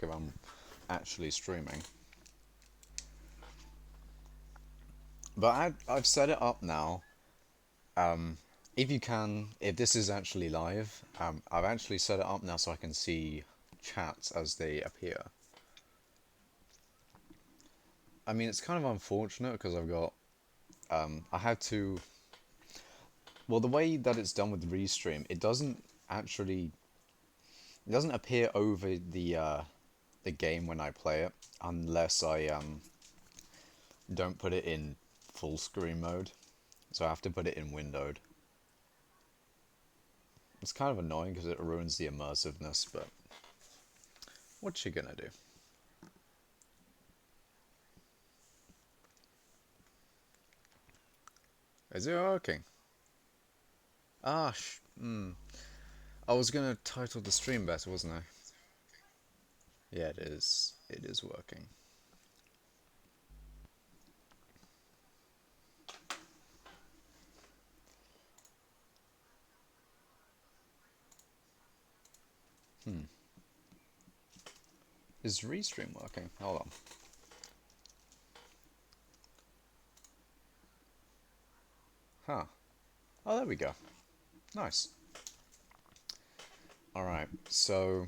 if I'm actually streaming. But I've set it up now. Um, if you can, if this is actually live, I've actually set it up now so I can see chats as they appear. I mean, it's kind of unfortunate because I had to, well, the way that it's done with Restream, it doesn't appear over the game when I play it, unless I don't put it in full screen mode. So I have to put it in windowed. It's kind of annoying because it ruins the immersiveness, but what you gonna do? Is it working? Ah, I was gonna title the stream better, wasn't I? Yeah, it is. It is working. Hmm. Is Restream working? Hold on. Huh. Oh, there we go. Nice. Alright, so...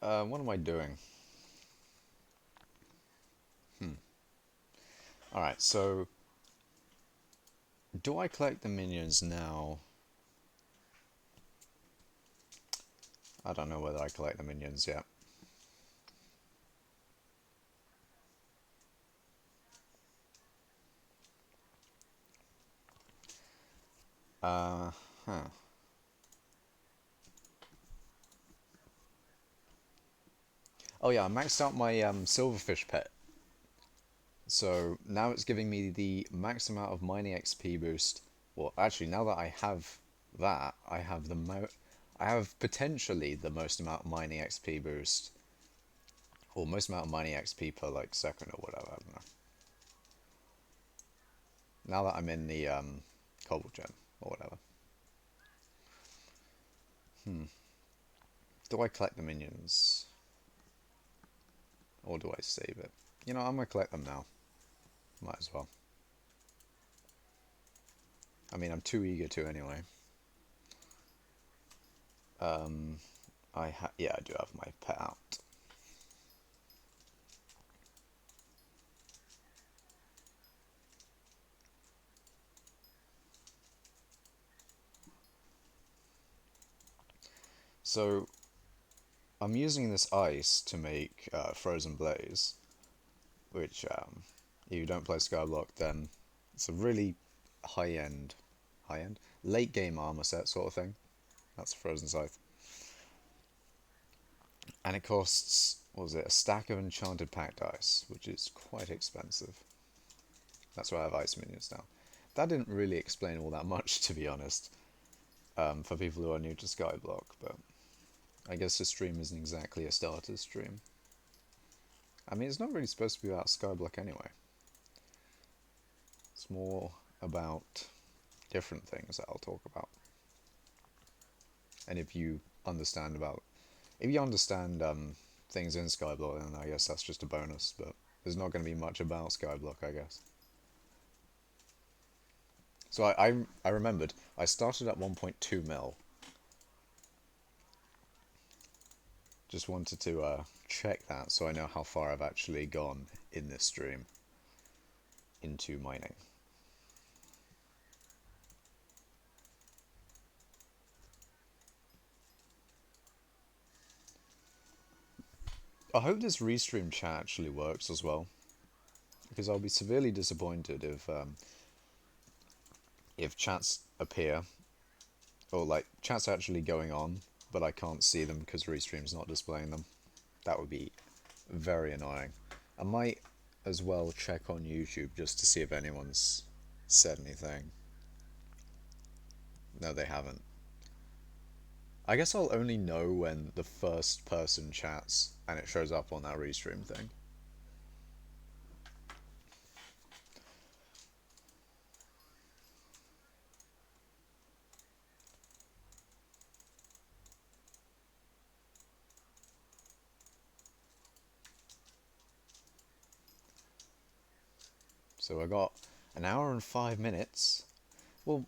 what am I doing? Alright, so... Do I collect the minions now? I don't know whether I collect the minions yet. Huh. Oh yeah, I maxed out my silverfish pet. So now it's giving me the max amount of mining XP boost. Well, actually, now that I have that, I have potentially the most amount of mining XP boost, or most amount of mining XP per like second or whatever. I don't know. Now that I'm in the cobble gem or whatever. Do I collect the minions or do I save it? You know, I'm gonna collect them now. Might as well. I mean, I'm too eager to anyway. Um, yeah, I do have my pet out. So I'm using this ice to make Frozen Blaze, which if you don't play Skyblock, then it's a really high end, late game armor set sort of thing. That's a Frozen Scythe, and it costs what was it, a stack of enchanted packed ice, which is quite expensive. That's why I have ice minions now. That didn't really explain all that much, to be honest, for people who are new to Skyblock, but I guess the stream isn't exactly a starter stream. I mean, it's not really supposed to be about Skyblock anyway. It's more about different things that I'll talk about. And if you understand things in Skyblock, then I guess that's just a bonus. But there's not going to be much about Skyblock, I guess. So I remembered I started at 1.2 mil. Just wanted to check that so I know how far I've actually gone in this stream into mining. I hope this restream chat actually works as well, because I'll be severely disappointed if chats appear, or like chats actually going on, but I can't see them because Restream's not displaying them. That would be very annoying. I might as well check on YouTube just to see if anyone's said anything. No, they haven't. I guess I'll only know when the first person chats and it shows up on that Restream thing. So I got an hour and 5 minutes. Well,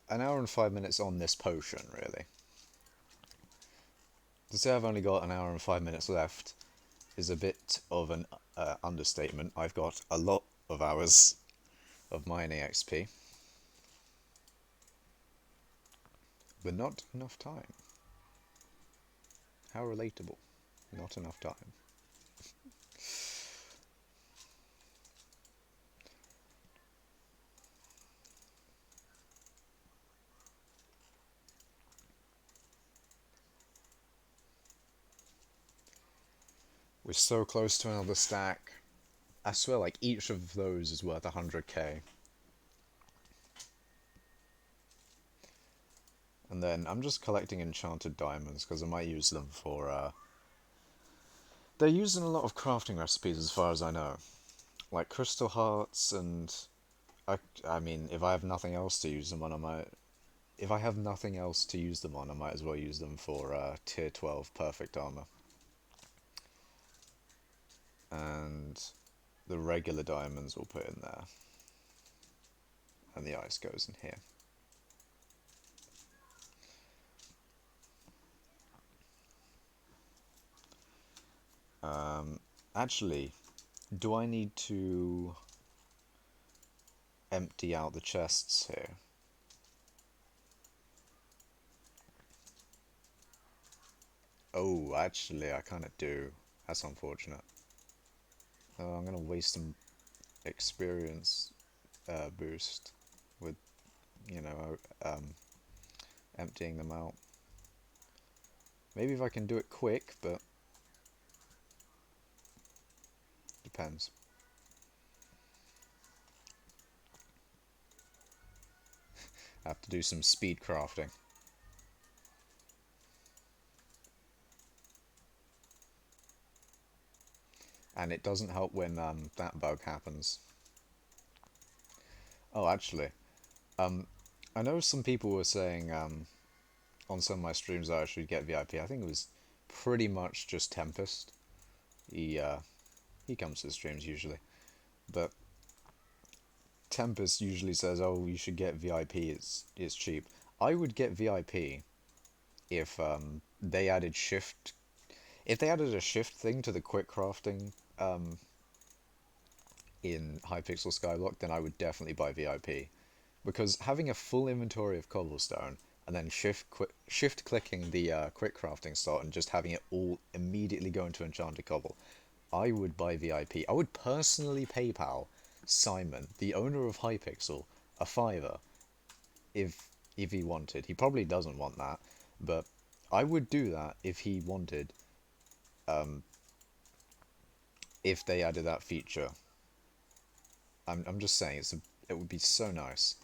an hour and 5 minutes on this potion, really. To say I've only got an hour and 5 minutes left is a bit of an understatement. I've got a lot of hours of mining XP, but not enough time. How relatable. Not enough time. We're so close to another stack. I swear, like, each of those is worth 100k. And then I'm just collecting enchanted diamonds because I might use them for, they're used in a lot of crafting recipes as far as I know. Like crystal hearts and... I mean, if I have nothing else to use them on, I might... If I have nothing else to use them on, I might as well use them for tier 12 perfect armor. And the regular diamonds we'll put in there. And the ice goes in here. Actually, do I need to empty out the chests here? Oh, actually, I kind of do. That's unfortunate. Oh, I'm going to waste some experience boost with, you know, emptying them out. Maybe if I can do it quick, but depends. I have to do some speed crafting. And it doesn't help when that bug happens. Oh, actually, I know some people were saying on some of my streams that I should get VIP. I think it was pretty much just Tempest. He comes to the streams usually, but Tempest usually says, "Oh, you should get VIP. It's cheap." I would get VIP if they added shift. If they added a shift thing to the quick crafting in hypixel skyblock, then I would definitely buy VIP, because having a full inventory of cobblestone and then shift clicking the quick crafting slot and just having it all immediately go into enchanted cobble, I would buy VIP. I would personally PayPal Simon, the owner of Hypixel, a fiver if he wanted. He probably doesn't want that, but I would do that if he wanted. If they added that feature, I'm just saying it would be so nice.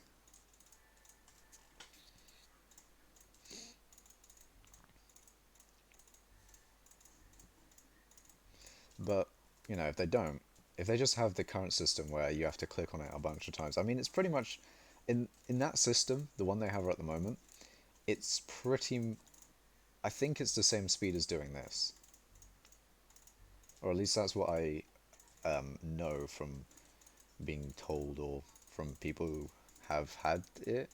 But you know, if they don't, if they just have the current system where you have to click on it a bunch of times, I mean, it's pretty much in that system, the one they have at the moment, it's pretty. I think it's the same speed as doing this, or at least that's what I know from being told or from people who have had it.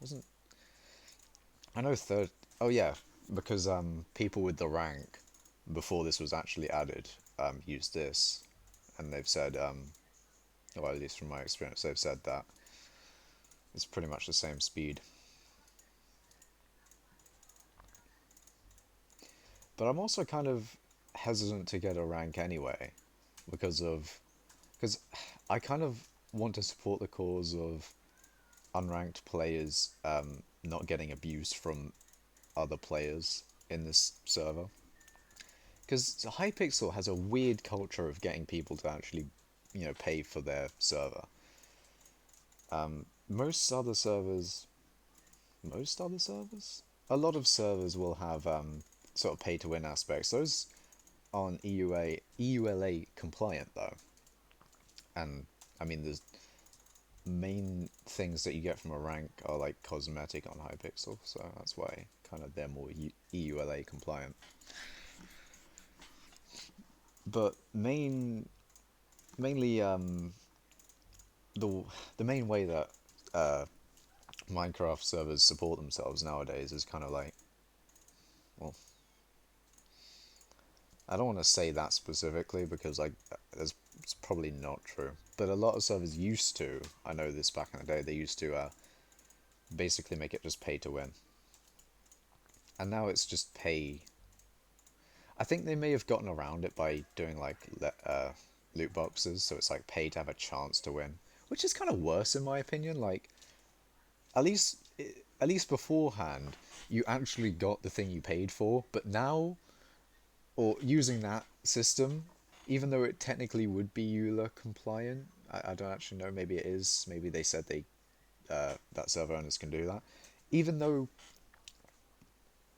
Wasn't I know third? Oh yeah, because people with the rank before this was actually added used this, and they've said well, at least from my experience, they've said that it's pretty much the same speed. But I'm also kind of hesitant to get a rank anyway, because I kind of want to support the cause of unranked players not getting abuse from other players in this server. Because Hypixel has a weird culture of getting people to actually, you know, pay for their server. Most other servers, a lot of servers will have sort of pay to win aspects. Those aren't EULA compliant though, and I mean there's main things that you get from a rank are like cosmetic on Hypixel, so that's why kind of they're more EULA compliant. But main mainly the the main way that uh, Minecraft servers support themselves nowadays is kind of like, well, I don't want to say that specifically because like that's it's probably not true. But a lot of servers used to, I know this back in the day, they used to basically make it just pay to win, and now it's just pay. I think they may have gotten around it by doing like loot boxes, so it's like pay to have a chance to win, which is kind of worse in my opinion. Like at least at least beforehand, you actually got the thing you paid for, but now or using that system, even though it technically would be EULA compliant, I don't actually know. Maybe it is. Maybe they said they that server owners can do that. Even though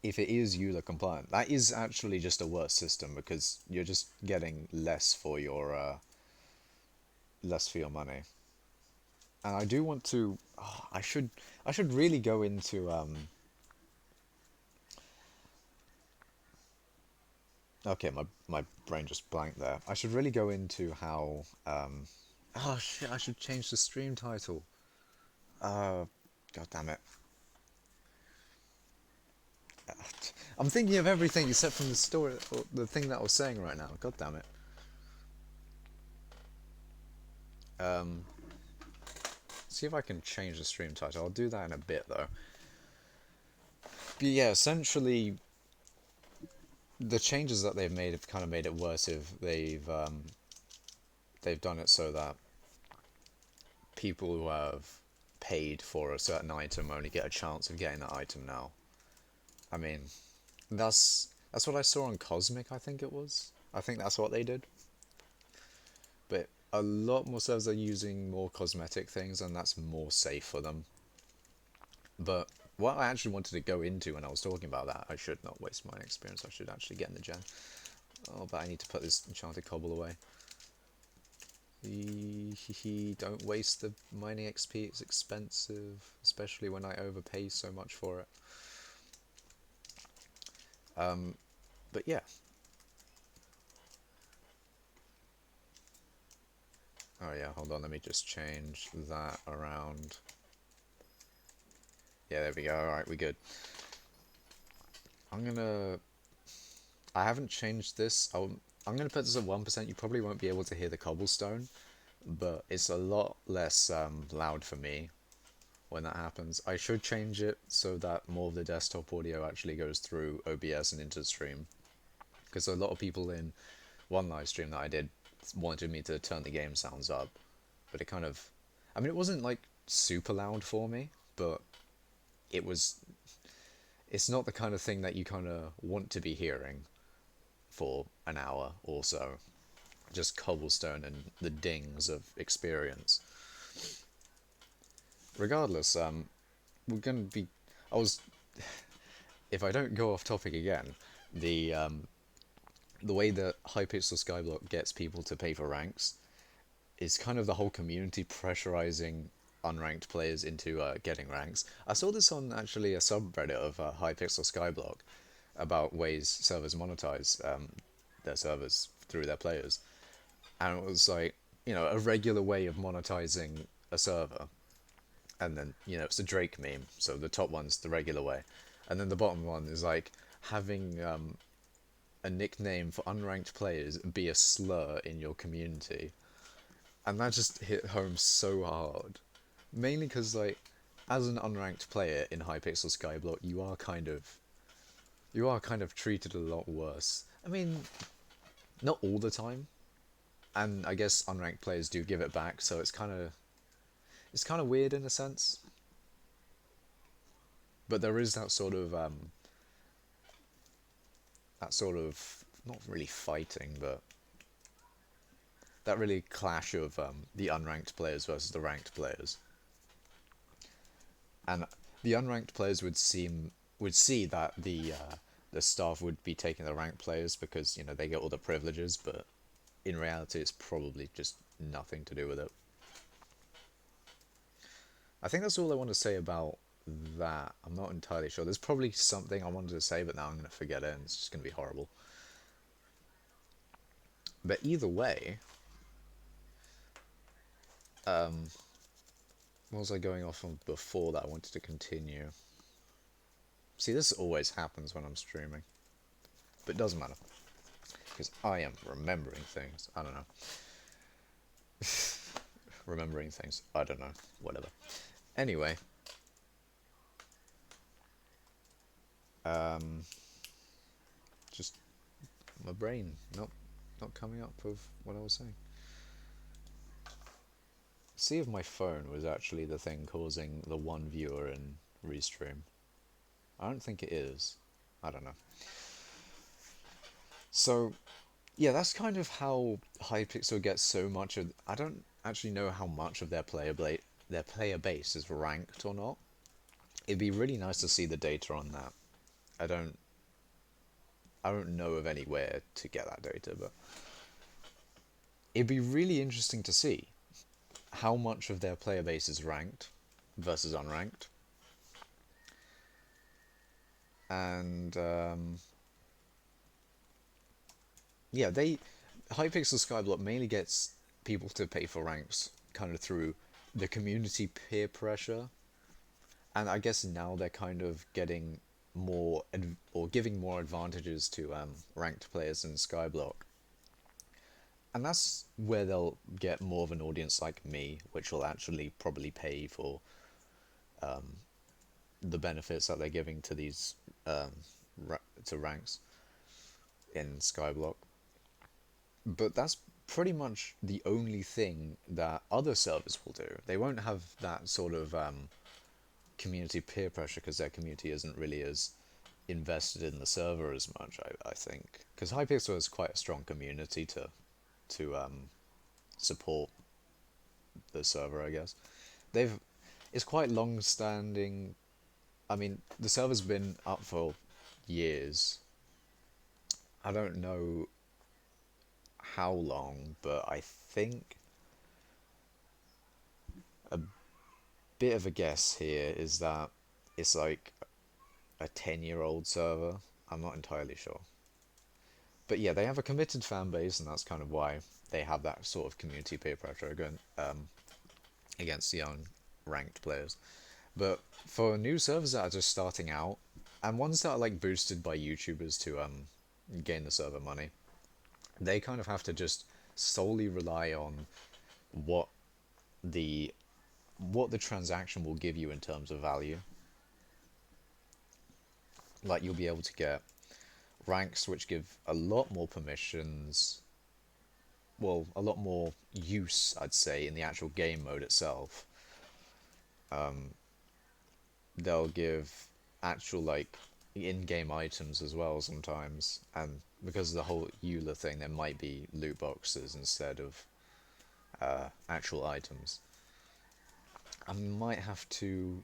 if it is EULA compliant, that is actually just a worse system because you're just getting less for your money. And I do want to. Oh, I should really go into. Okay, my brain just blanked there. I should really go into how. Oh shit! I should change the stream title. God damn it! I'm thinking of everything except from the story, or the thing that I was saying right now. God damn it! Um, see if I can change the stream title. I'll do that in a bit though. But yeah, essentially, the changes that they've made have kind of made it worse if they've done it so that people who have paid for a certain item only get a chance of getting that item now. I mean, that's what I saw on Cosmic, I think it was. I think that's what they did. But a lot more servers are using more cosmetic things, and that's more safe for them. But what I actually wanted to go into when I was talking about that, I should not waste my experience, I should actually get in the gen. Oh, but I need to put this enchanted cobble away. Don't waste the mining XP, it's expensive, especially when I overpay so much for it. But yeah. Oh yeah, hold on, let me just change that around. Yeah, there we go, alright, we're good. I haven't changed this. I'm gonna put this at 1%. You probably won't be able to hear the cobblestone, but it's a lot less loud for me when that happens. I should change it so that more of the desktop audio actually goes through OBS and into the stream, because a lot of people in one live stream that I did wanted me to turn the game sounds up, but it kind of, I mean, it wasn't like super loud for me, but it was. It's not the kind of thing that you kind of want to be hearing for an hour or so. Just cobblestone and the dings of experience. Regardless, we're gonna be. I was. If I don't go off topic again, the way that hypixel skyblock gets people to pay for ranks is kind of the whole community pressurizing unranked players into getting ranks. I saw this on actually a subreddit of hypixel skyblock about ways servers monetize their servers through their players, and it was like, a regular way of monetizing a server, and then it's a Drake meme, so the top one's the regular way, and then the bottom one is like having a nickname for unranked players be a slur in your community, and that just hit home so hard, mainly because like as an unranked player in hypixel skyblock you are kind of treated a lot worse. I mean, not all the time, and I guess unranked players do give it back, so it's kind of weird in a sense. But there is that sort of not really fighting, but that really clash of the unranked players versus the ranked players, and the unranked players would see that the staff would be taking the ranked players because they get all the privileges, but in reality it's probably just nothing to do with it. I think that's all I want to say about that. I'm not entirely sure. There's probably something I wanted to say, but now I'm going to forget it, and it's just going to be horrible. But either way, What was I going off on before that I wanted to continue? See, this always happens when I'm streaming. But it doesn't matter. Because I am remembering things. I don't know. Remembering things. I don't know. Whatever. Anyway. Just my brain not coming up with what I was saying. See if my phone was actually the thing causing the one viewer in Restream. I don't think it is. I don't know. So, yeah, that's kind of how Hypixel gets so much of. I don't actually know how much of their player base is ranked or not. It'd be really nice to see the data on that. I don't I don't know of anywhere to get that data, but it'd be really interesting to see how much of their player base is ranked versus unranked. And yeah, Hypixel Skyblock mainly gets people to pay for ranks kind of through the community peer pressure, and I guess now they're kind of getting more or giving more advantages to ranked players in Skyblock, and that's where they'll get more of an audience like me, which will actually probably pay for the benefits that they're giving to these to ranks in Skyblock. But that's pretty much the only thing that other servers will do. They won't have that sort of community peer pressure because their community isn't really as invested in the server as much. I think because Hypixel is quite a strong community to support the server. I guess they've it's quite long standing. I mean, the server's been up for years. I don't know how long, but I think a bit of a guess here is that it's like a 10-year-old server. I'm not entirely sure. But yeah, they have a committed fan base, and that's kind of why they have that sort of community peer pressure against the unranked players. But for new servers that are just starting out, and ones that are like boosted by YouTubers to gain the server money, they kind of have to just solely rely on what the what the transaction will give you in terms of value. Like you'll be able to get ranks which give a lot more permissions, well, a lot more use, I'd say, in the actual game mode itself. They'll give actual like in-game items as well sometimes, and because of the whole EULA thing, there might be loot boxes instead of actual items. I might have to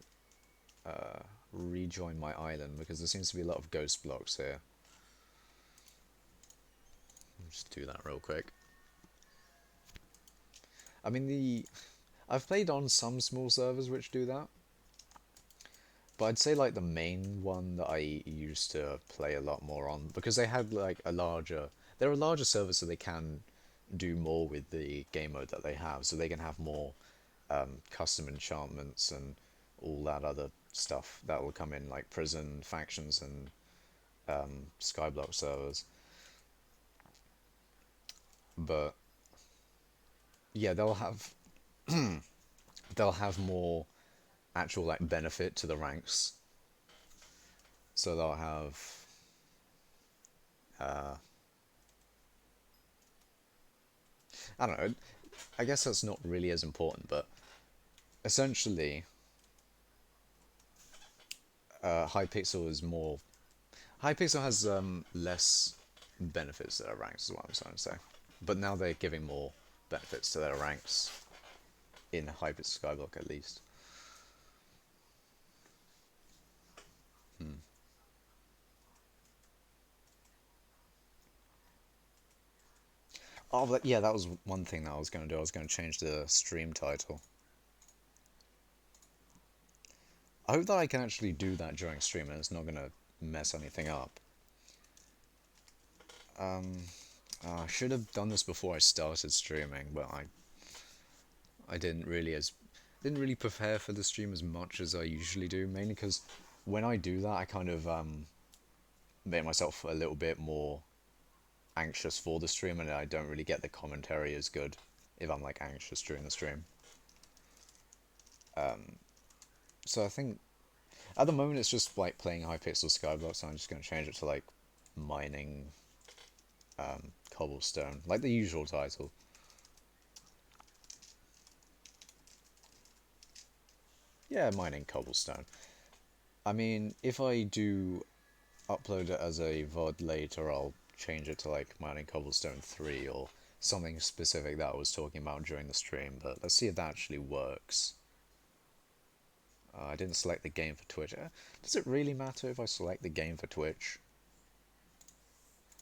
rejoin my island because there seems to be a lot of ghost blocks here. I'll just do that real quick. I mean, I've played on some small servers which do that, but I'd say like the main one that I used to play a lot more on, because they had like they're a larger server, so they can do more with the game mode that they have, so they can have more custom enchantments and all that other stuff that will come in, like prison, factions, and Skyblock servers. But yeah, they'll have more actual like benefit to the ranks. So they'll have I don't know. I guess that's not really as important, but essentially, Hypixel is more. Hypixel has less benefits to their ranks, is what I'm trying to say. But now they're giving more benefits to their ranks in Hypixel Skyblock, at least. Oh, but yeah, that was one thing that I was going to do. I was going to change the stream title. I hope that I can actually do that during stream and it's not going to mess anything up. I should have done this before I started streaming, but I didn't really prepare for the stream as much as I usually do, mainly because when I do that, I kind of make myself a little bit more anxious for the stream, and I don't really get the commentary as good if I'm like anxious during the stream. So I think at the moment it's just like playing hypixel skyblock, so I'm just going to change it to like mining cobblestone, like the usual title. Yeah, mining cobblestone. I mean, if I do upload it as a VOD later, I'll change it to like mining cobblestone 3 or something specific that I was talking about during the stream, but let's see if that actually works. I didn't select the game for Twitch. Does it really matter if I select the game for Twitch?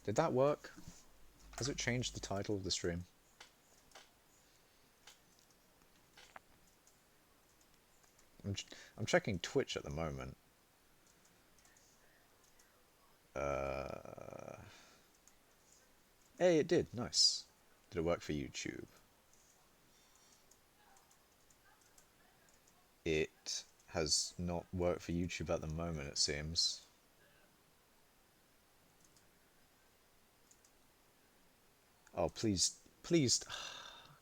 Did that work? Has it changed the title of the stream? I'm, I'm checking Twitch at the moment. Hey, it did. Nice. Did it work for YouTube? It has not worked for YouTube at the moment, it seems. Oh, please, please.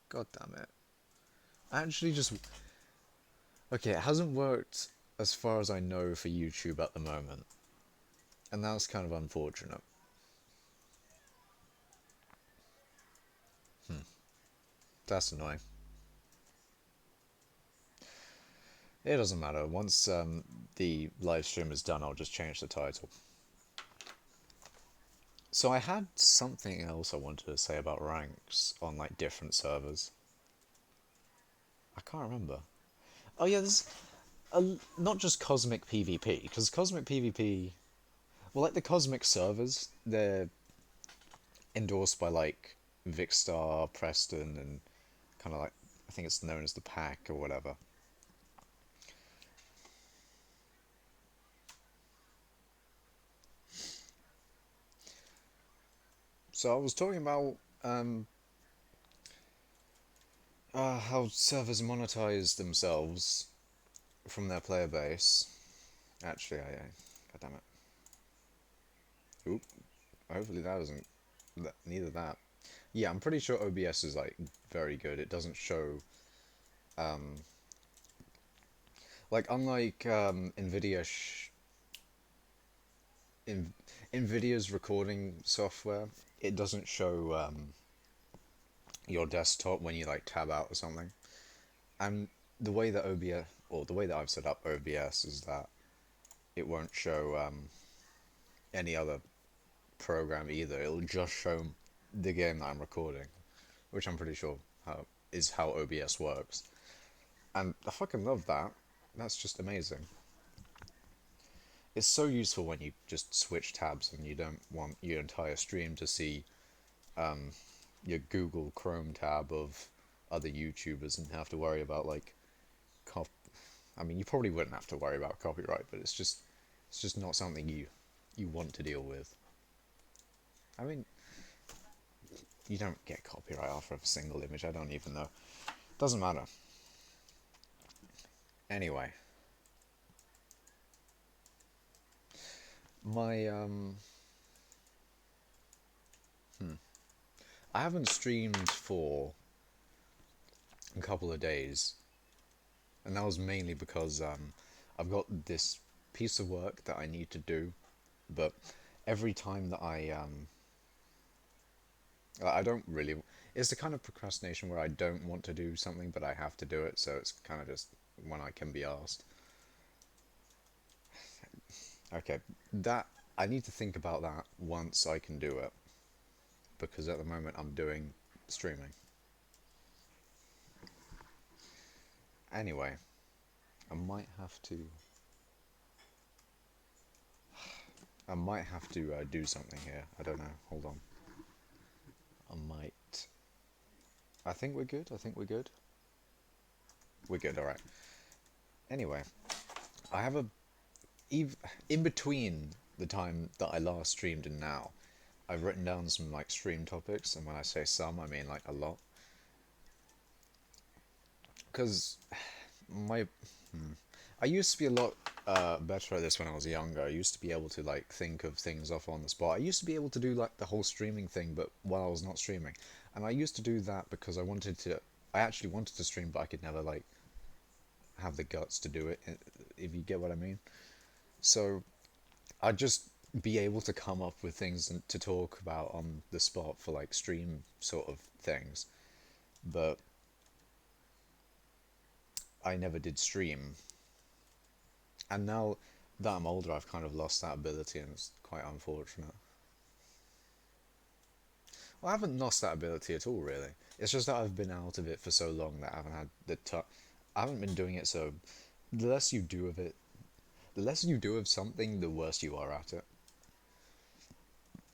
God damn it. I actually just... Okay, it hasn't worked as far as I know for YouTube at the moment. And that's kind of unfortunate. That's annoying. It doesn't matter. Once the live stream is done, I'll just change the title. So I had something else I wanted to say about ranks on like different servers. I can't remember. Oh yeah, there's not just Cosmic PvP, because Cosmic PvP, well, like the Cosmic servers, they're endorsed by like Vicstar, Preston, and kind of like, I think it's known as the Pack or whatever. So I was talking about how servers monetize themselves from their player base. Actually, God damn it. Oop. Hopefully that doesn't. Neither that. Yeah, I'm pretty sure OBS is like very good. It doesn't show. Like unlike in Nvidia's recording software, it doesn't show your desktop when you like tab out or something. And the way that OBS, or the way that I've set up OBS, is that it won't show any other program either. It'll just show the game that I'm recording, which I'm pretty sure is how OBS works. And I fucking love that. That's just amazing. It's so useful when you just switch tabs and you don't want your entire stream to see your Google Chrome tab of other YouTubers and have to worry about like I mean, you probably wouldn't have to worry about copyright, but it's just not something you want to deal with. I mean, you don't get copyright off of a single image. I don't even know. Doesn't matter. Anyway, my I haven't streamed for a couple of days, and that was mainly because I've got this piece of work that I need to do, but every time that I don't really, it's the kind of procrastination where I don't want to do something but I have to do it, so it's kind of just when I can be asked. Okay, that I need to think about that once I can do it, because at the moment I'm doing streaming. Anyway, I might have to do something here. I don't know. Hold on. I might. I think we're good. I think we're good. We're good. All right. Anyway, I have in between the time that I last streamed and now, I've written down some like stream topics, and when I say some, I mean like a lot. because my I used to be a lot better at this when I was younger. I used to be able to like think of things off on the spot. I used to be able to do like the whole streaming thing, but while I was not streaming, and I used to do that because I wanted to. I actually wanted to stream, but I could never like have the guts to do it. If you get what I mean. So I'd just be able to come up with things to talk about on the spot for like stream sort of things, but I never did stream. And now that I'm older, I've kind of lost that ability, and it's quite unfortunate. Well, I haven't lost that ability at all, really. It's just that I've been out of it for so long that I haven't had the I haven't been doing it, so the less you do of it, the less you do of something, the worse you are at it.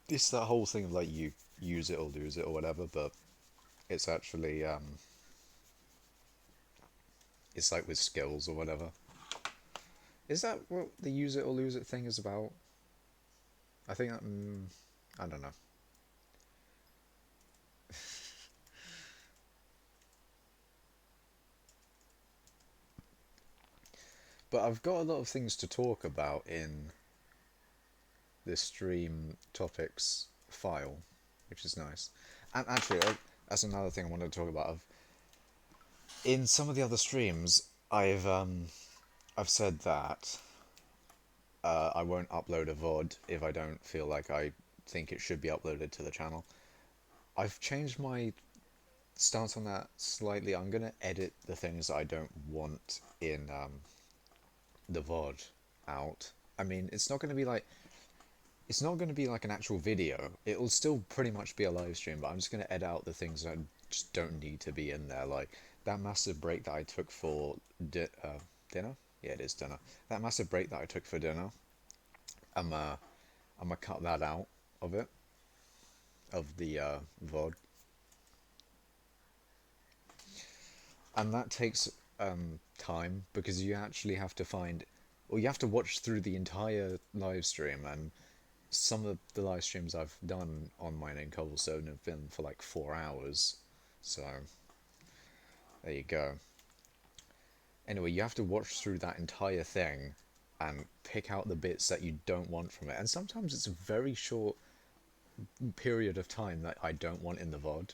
It's that whole thing of like you use it or lose it or whatever, but it's actually it's like with skills or whatever. Is that what the use it or lose it thing is about? I think that, I don't know. But I've got a lot of things to talk about in this stream topics file, which is nice. And actually, that's another thing I wanted to talk about. In some of the other streams, I've said that I won't upload a VOD if I don't feel like I think it should be uploaded to the channel. I've changed my stance on that slightly. I'm gonna edit the things that I don't want in the VOD out. I mean, it's not going to be like an actual video. It'll still pretty much be a live stream, but I'm just going to edit out the things that just don't need to be in there. Like that massive break that I took for dinner. Yeah, it is dinner. That massive break that I took for dinner. I'm I'm gonna cut that out of it, of the VOD, and that takes time because you actually have to find, or you have to watch through the entire live stream, and some of the live streams I've done on mine in Cobblestone have been for like 4 hours. So there you go. Anyway, you have to watch through that entire thing and pick out the bits that you don't want from it. And sometimes it's a very short period of time that I don't want in the VOD.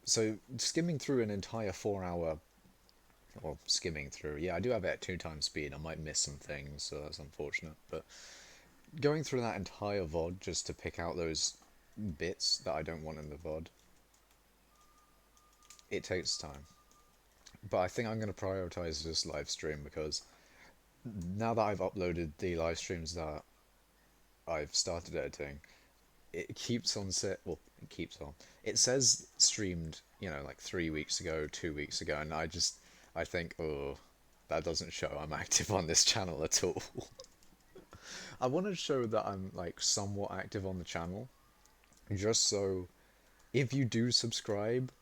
So skimming through an entire 4 hour, well, skimming through, yeah, I do have it at 2 times speed. I might miss some things, so that's unfortunate. But going through that entire VOD just to pick out those bits that I don't want in the VOD, it takes time. But I think I'm going to prioritize this live stream because now that I've uploaded the live streams that I've started editing, it keeps on set. Well, it keeps on. It says streamed, like 3 weeks ago, 2 weeks ago, and I think, oh, that doesn't show I'm active on this channel at all. I want to show that I'm like somewhat active on the channel, just so if you do subscribe,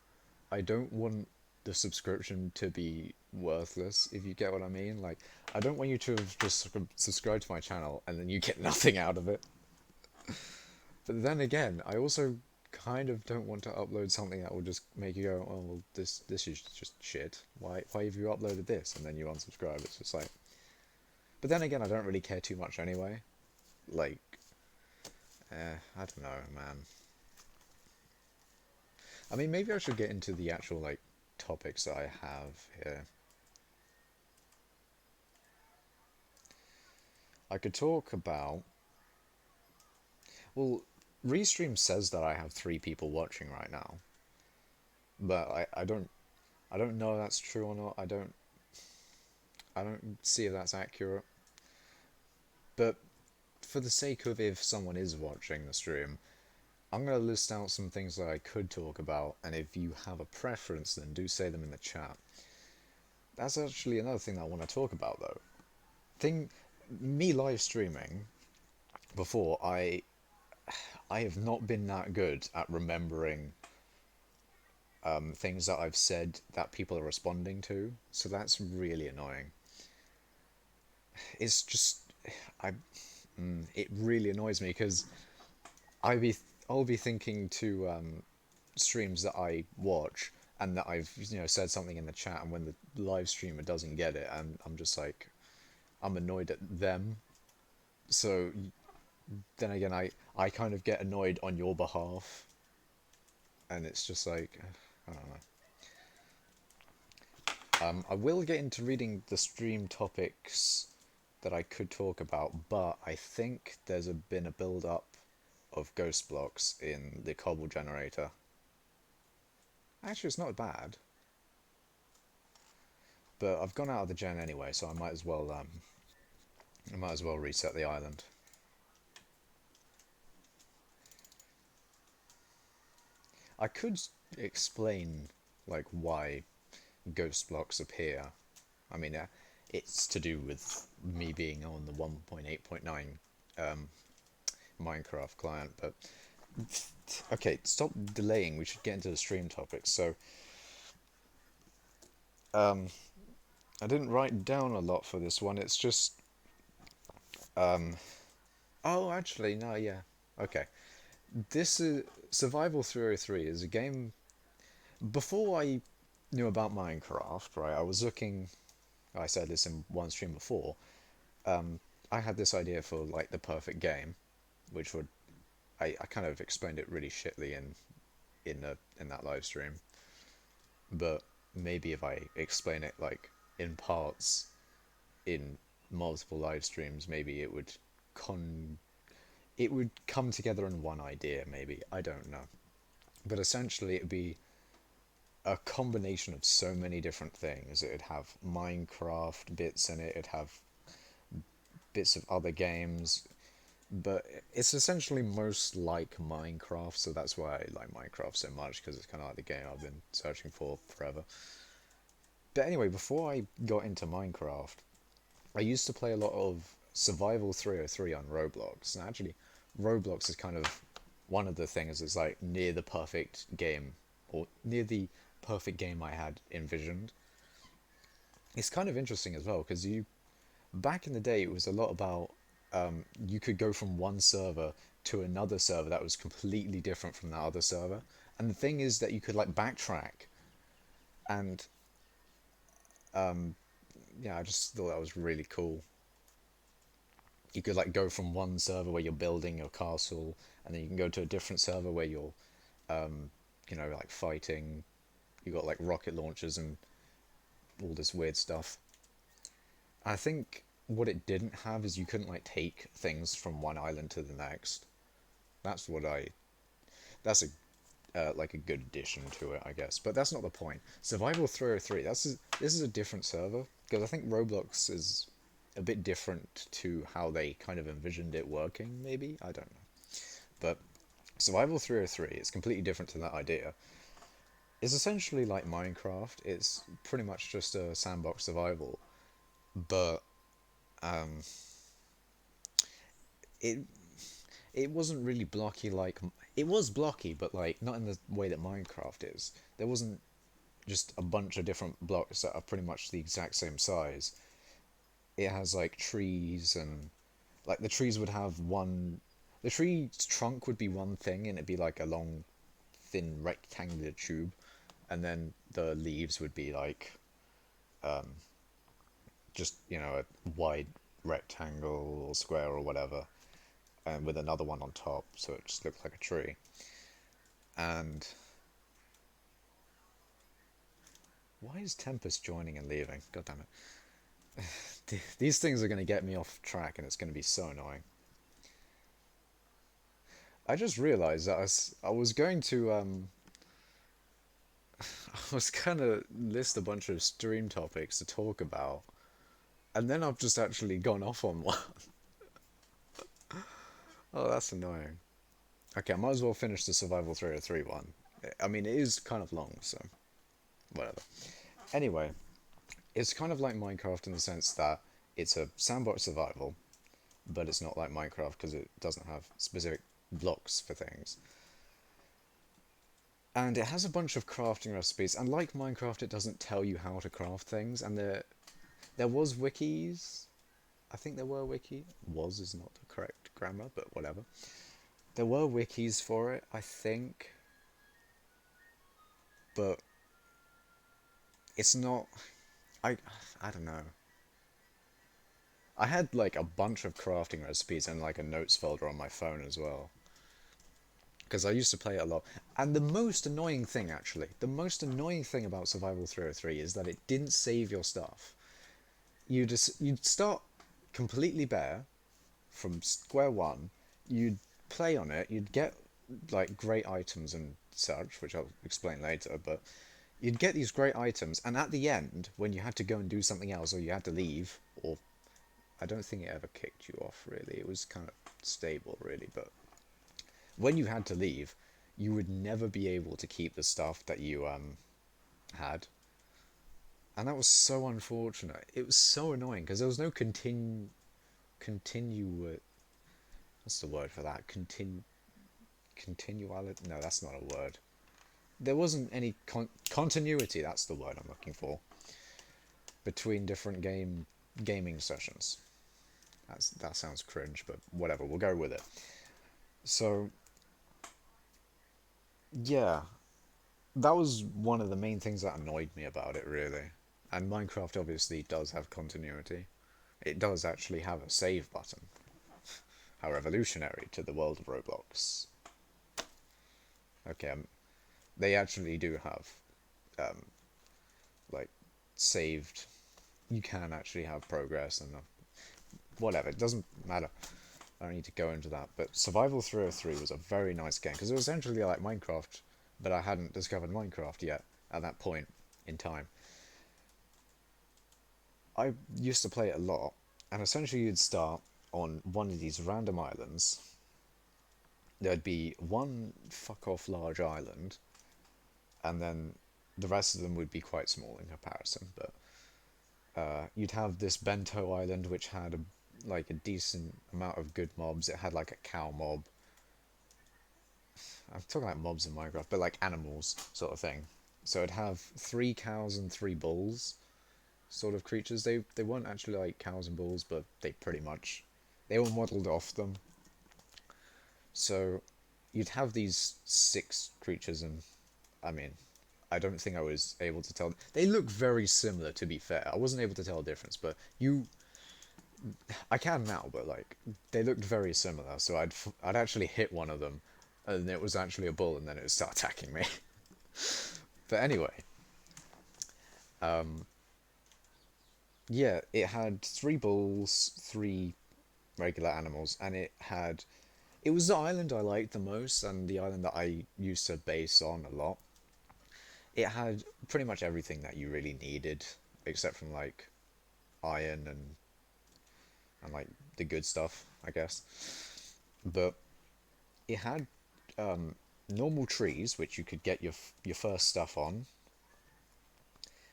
I don't want the subscription to be worthless, if you get what I mean. Like, I don't want you to have just subscribed to my channel and then you get nothing out of it. But then again, I also kind of don't want to upload something that will just make you go, oh, well, this is just shit. Why have you uploaded this? And then you unsubscribe. It's just like... But then again, I don't really care too much anyway. Like, I don't know, man. I mean, maybe I should get into the actual, like, topics that I have here. I could talk about... Well, Restream says that I have 3 people watching right now. But I don't know if that's true or not. I don't see if that's accurate. But for the sake of if someone is watching the stream, I'm going to list out some things that I could talk about, and if you have a preference, then do say them in the chat. That's actually another thing that I want to talk about, though. Me live streaming before, I have not been that good at remembering things that I've said that people are responding to, so that's really annoying. It's just, it really annoys me because I'll be thinking to streams that I watch, and that I've said something in the chat, and when the live streamer doesn't get it, and I'm just like, I'm annoyed at them. So then again, I kind of get annoyed on your behalf, and it's just like, I don't know. I will get into reading the stream topics that I could talk about, but I think been a build up of ghost blocks in the cobble generator. Actually, it's not bad, but I've gone out of the gen anyway, so I might as well reset the island. I could explain like why ghost blocks appear. I mean, it's to do with me being on the 1.8.9 Minecraft client, but okay, stop delaying. We should get into the stream topics. So, I didn't write down a lot for this one. It's just, oh, actually, no, yeah, okay. This is Survival 303 is a game. Before I knew about Minecraft, right? I was looking. I said this in one stream before. I had this idea for like the perfect game, which would I kind of explained it really shitly in that live stream, but maybe if I explain it like in parts in multiple live streams, maybe it would come together in one idea. Maybe I don't know, but essentially it'd be a combination of so many different things. It'd have Minecraft bits in it. It'd have bits of other games, but it's essentially most like Minecraft, so that's why I like Minecraft so much, because it's kind of like the game I've been searching for forever. But anyway, before I got into Minecraft, I used to play a lot of Survival 303 on Roblox, and actually, Roblox is kind of one of the things that's like near the perfect game, or near the perfect game I had envisioned. It's kind of interesting as well, because back in the day, it was a lot about you could go from one server to another server that was completely different from that other server. And the thing is that you could like backtrack, and yeah, I just thought that was really cool. You could like go from one server where you're building your castle, and then you can go to a different server where you're, like fighting. You got like rocket launchers and all this weird stuff. I think what it didn't have is you couldn't like take things from one island to the next. That's what I. That's a like a good addition to it, I guess. But that's not the point. Survival 303. This is a different server, because I think Roblox is a bit different to how they kind of envisioned it working. Maybe I don't know. But Survival 303 is completely different to that idea. It's essentially like Minecraft. It's pretty much just a sandbox survival, but it it wasn't really blocky like it was blocky, but like not in the way that Minecraft is. There wasn't just a bunch of different blocks that are pretty much the exact same size. It has like trees, and like the trees would have one. The tree's trunk would be one thing, and it'd be like a long, thin rectangular tube, and then the leaves would be like just a wide rectangle or square or whatever, and with another one on top, so it just looks like a tree. And why is Tempest joining and leaving? God damn it. These things are going to get me off track, and it's going to be so annoying. I just realised that I was going to I was gonna list a bunch of stream topics to talk about, and then I've just actually gone off on one. Oh, that's annoying. Okay, I might as well finish the Survival 303 one. I mean, it is kind of long, so whatever. Anyway, it's kind of like Minecraft in the sense that it's a sandbox survival, but it's not like Minecraft because it doesn't have specific blocks for things. And it has a bunch of crafting recipes, and like Minecraft, it doesn't tell you how to craft things, and there was wikis. I think there were wiki. Was is not the correct grammar, but whatever. There were wikis for it, I think, but it's not. I I don't know. I had like a bunch of crafting recipes and like a notes folder on my phone as well. Because I used to play it a lot. And the most annoying thing, actually, the most annoying thing about Survival 303 is that it didn't save your stuff. You'd start completely bare from square one. You'd play on it. You'd get like great items and such, which I'll explain later. But you'd get these great items, and at the end, when you had to go and do something else, or you had to leave, or I don't think it ever kicked you off really. It was kind of stable really, but when you had to leave, you would never be able to keep the stuff that you had, and that was so unfortunate. It was so annoying because there was no continue. What's the word for that? Continuality? No, that's not a word. There wasn't any continuity. That's the word I'm looking for. Between different gaming sessions. That sounds cringe, but whatever. We'll go with it. So yeah, that was one of the main things that annoyed me about it, really. And Minecraft obviously does have continuity. It does actually have a save button. How revolutionary to the world of Roblox. Okay, they actually do have, um, like, saved. You can actually have progress and whatever. It doesn't matter. I don't need to go into that. But Survival 303 was a very nice game because it was essentially like Minecraft, but I hadn't discovered Minecraft yet at that point in time. I used to play it a lot, and essentially you'd start on one of these random islands. There'd be one fuck off large island, and then the rest of them would be quite small in comparison. But you'd have this bento island which had like a decent amount of good mobs. It had like a cow mob. I'm talking about mobs in Minecraft, but like animals sort of thing. So it'd have three cows and three bulls sort of creatures. They weren't actually like cows and bulls, but they were modelled off them. So you'd have these six creatures, and I mean, I don't think I was able to tell. They look very similar, to be fair. I wasn't able to tell a difference, but I can now, but like they looked very similar. So I'd actually hit one of them, and it was actually a bull, and then it would start attacking me. But anyway, yeah, it had three bulls, three regular animals, and it was the island I liked the most, and the island that I used to base on a lot. It had pretty much everything that you really needed, except from like iron and like the good stuff, I guess. But it had normal trees, which you could get your first stuff on.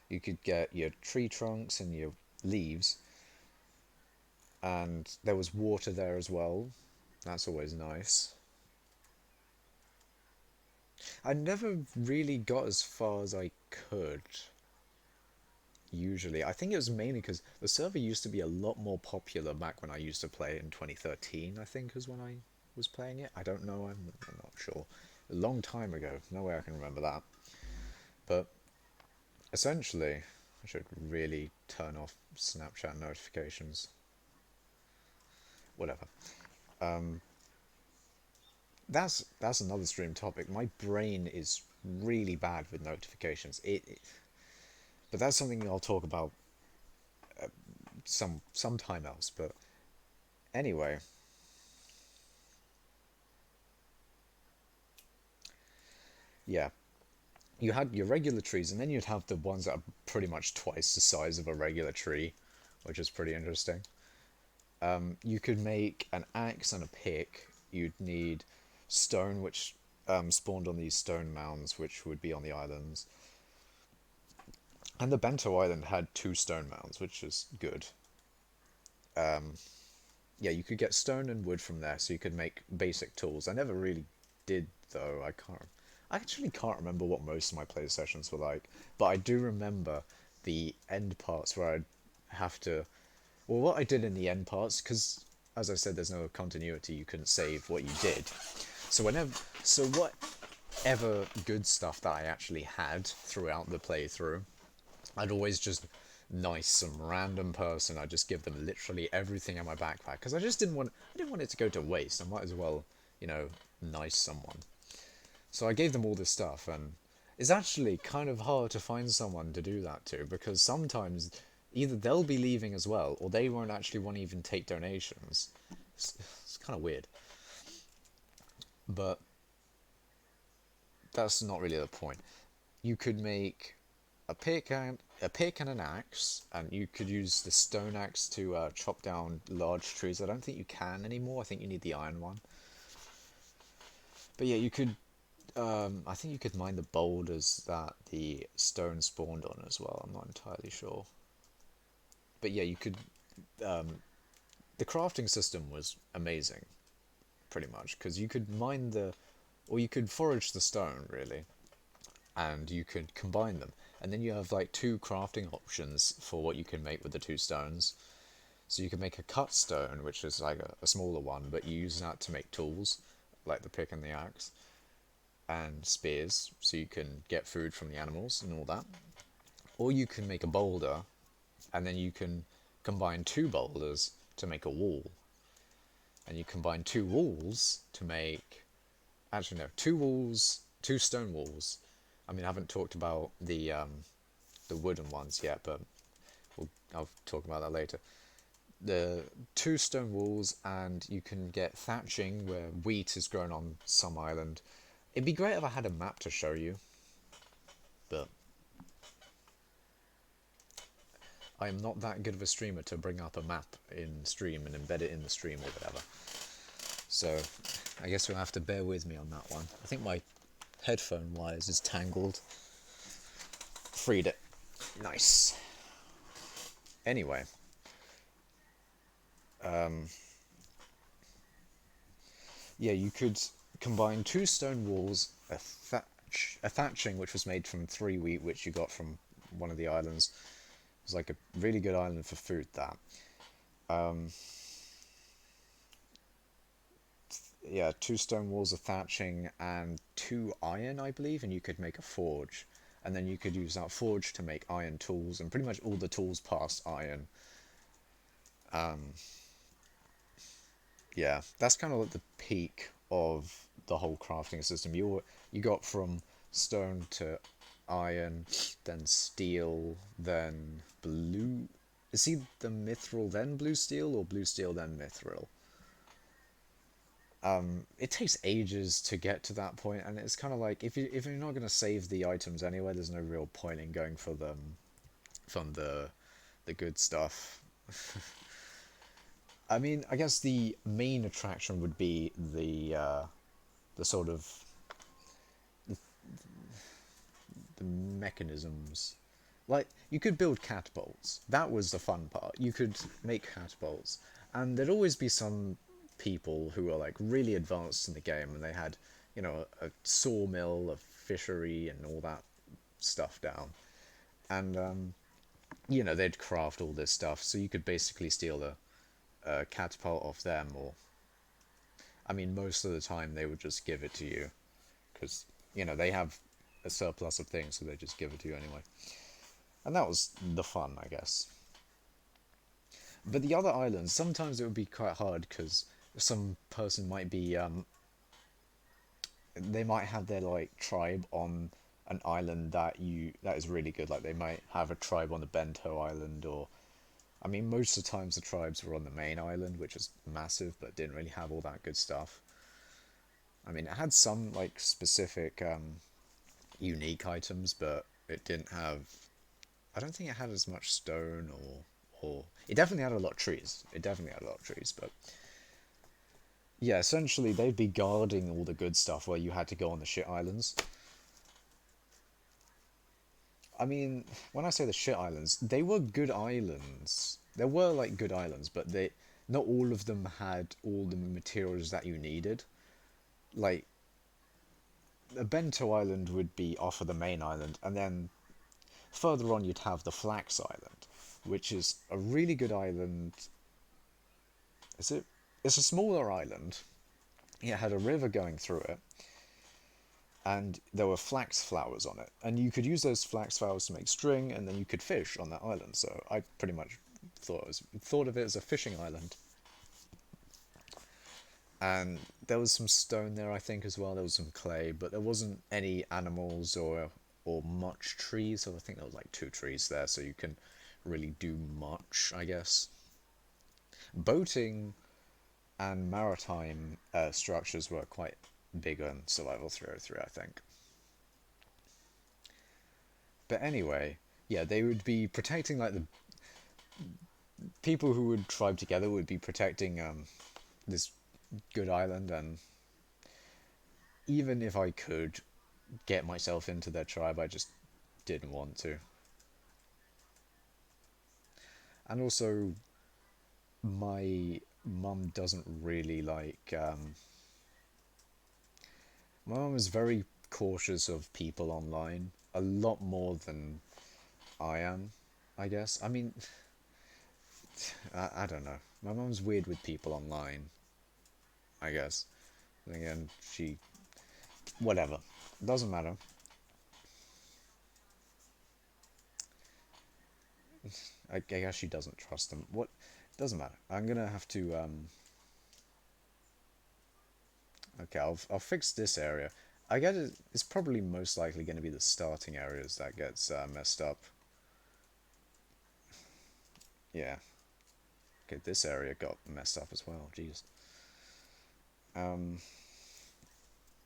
You could get your tree trunks and your leaves, and there was water there as well. That's always nice. I never really got as far as I could. Usually, I think it was mainly because the server used to be a lot more popular back when I used to play it in 2013. I think is when I was playing it. I don't know. I'm not sure. A long time ago. No way I can remember that. But essentially, I should really turn off Snapchat notifications. Whatever. Um, that's another stream topic. My brain is really bad with notifications. But that's something I'll talk about sometime else. But anyway, yeah, you had your regular trees, and then you'd have the ones that are pretty much twice the size of a regular tree, which is pretty interesting. You could make an axe and a pick. You'd need stone, which spawned on these stone mounds, which would be on the islands. And the Bento Island had two stone mounds, which is good. Yeah, you could get stone and wood from there, so you could make basic tools. I never really did, though. I actually can't remember what most of my play sessions were like, but I do remember the end parts where I'd have to. Well, what I did in the end parts, because as I said, there's no continuity. You couldn't save what you did. So whatever good stuff that I actually had throughout the playthrough, I'd always just nice some random person. I'd just give them literally everything in my backpack because I didn't want it to go to waste. I might as well, you know, nice someone. So I gave them all this stuff, and it's actually kind of hard to find someone to do that to because sometimes either they'll be leaving as well or they won't actually want to even take donations. It's kind of weird. But that's not really the point. You could make a pick and an axe, and you could use the stone axe to chop down large trees. I don't think you can anymore. I think you need the iron one. But yeah, you could. I think you could mine the boulders that the stone spawned on as well. I'm not entirely sure. But yeah, you could. The crafting system was amazing, pretty much, because you could mine or you could forage the stone really, and you could combine them, and then you have like two crafting options for what you can make with the two stones. So you can make a cut stone, which is like a smaller one, but you use that to make tools, like the pick and the axe, and spears, so you can get food from the animals and all that. Or you can make a boulder, and then you can combine two boulders to make a wall. And you combine two walls to make... Actually, no, two walls, two stone walls. I mean, I haven't talked about the wooden ones yet, but I'll talk about that later. The two stone walls, and you can get thatching where wheat is grown on some island. It'd be great if I had a map to show you, but I am not that good of a streamer to bring up a map in stream and embed it in the stream or whatever. So I guess you'll have to bear with me on that one. I think my headphone wires is tangled. Freed it. Nice. Anyway. Yeah, you could combine two stone walls, a thatching which was made from 3 wheat, which you got from one of the islands. It was like a really good island for food, that. Yeah, two stone walls of thatching and two iron, I believe, and you could make a forge. And then you could use that forge to make iron tools, and pretty much all the tools past iron. Yeah, that's kind of like the peak of the whole crafting system. You got from stone to iron, then steel, then blue. Is he the mithril then blue steel, or blue steel then mithril? It takes ages to get to that point, and it's kind of like if you're not going to save the items anyway, there's no real point in going for them from the good stuff. I mean, I guess the main attraction would be the sort of the mechanisms. Like, you could build catapults. That was the fun part. You could make catapults, and there'd always be some people who were like really advanced in the game, and they had, you know, a sawmill, a fishery, and all that stuff down. And you know, they'd craft all this stuff, so you could basically steal a catapult off them, or I mean, most of the time they would just give it to you because, you know, they have a surplus of things, so they just give it to you anyway. And that was the fun, I guess. But the other islands, sometimes it would be quite hard because some person might be, they might have their like tribe on an island that is really good. Like they might have a tribe on the Bento Island, or I mean, most of the times the tribes were on the main island, which is massive, but didn't really have all that good stuff. I mean, it had some like specific unique items, but it didn't have. I don't think it had as much stone, or it definitely had a lot of trees. It definitely had a lot of trees, but yeah, essentially they'd be guarding all the good stuff where you had to go on the shit islands. I mean, when I say the shit islands, they were good islands. There were like good islands, but they not all of them had all the materials that you needed. Like a Bento Island would be off of the main island, and then further on you'd have the Flax Island, which is a really good island. Is it? It's a smaller island. It had a river going through it, and there were flax flowers on it, and you could use those flax flowers to make string, and then you could fish on that island. So I pretty much thought of it as a fishing island. And there was some stone there, I think, as well. There was some clay, but there wasn't any animals or much trees. So I think there was like 2 trees there, so you can really do much, I guess. Boating and maritime structures were quite big on Survival 303, I think. But anyway, yeah, they would be protecting like the people who would tribe together would be protecting this good island, and even if I could get myself into their tribe, I just didn't want to. And also, my mum doesn't really like. My mum is very cautious of people online, a lot more than I am, I guess. I mean, I don't know. My mum's weird with people online, I guess. And again, she. Whatever. Doesn't matter. I guess she doesn't trust them. What? Doesn't matter. I'm gonna have to. Okay, I'll fix this area. I guess it's probably most likely going to be the starting areas that gets messed up. Yeah. Okay, this area got messed up as well. Jeez. Um.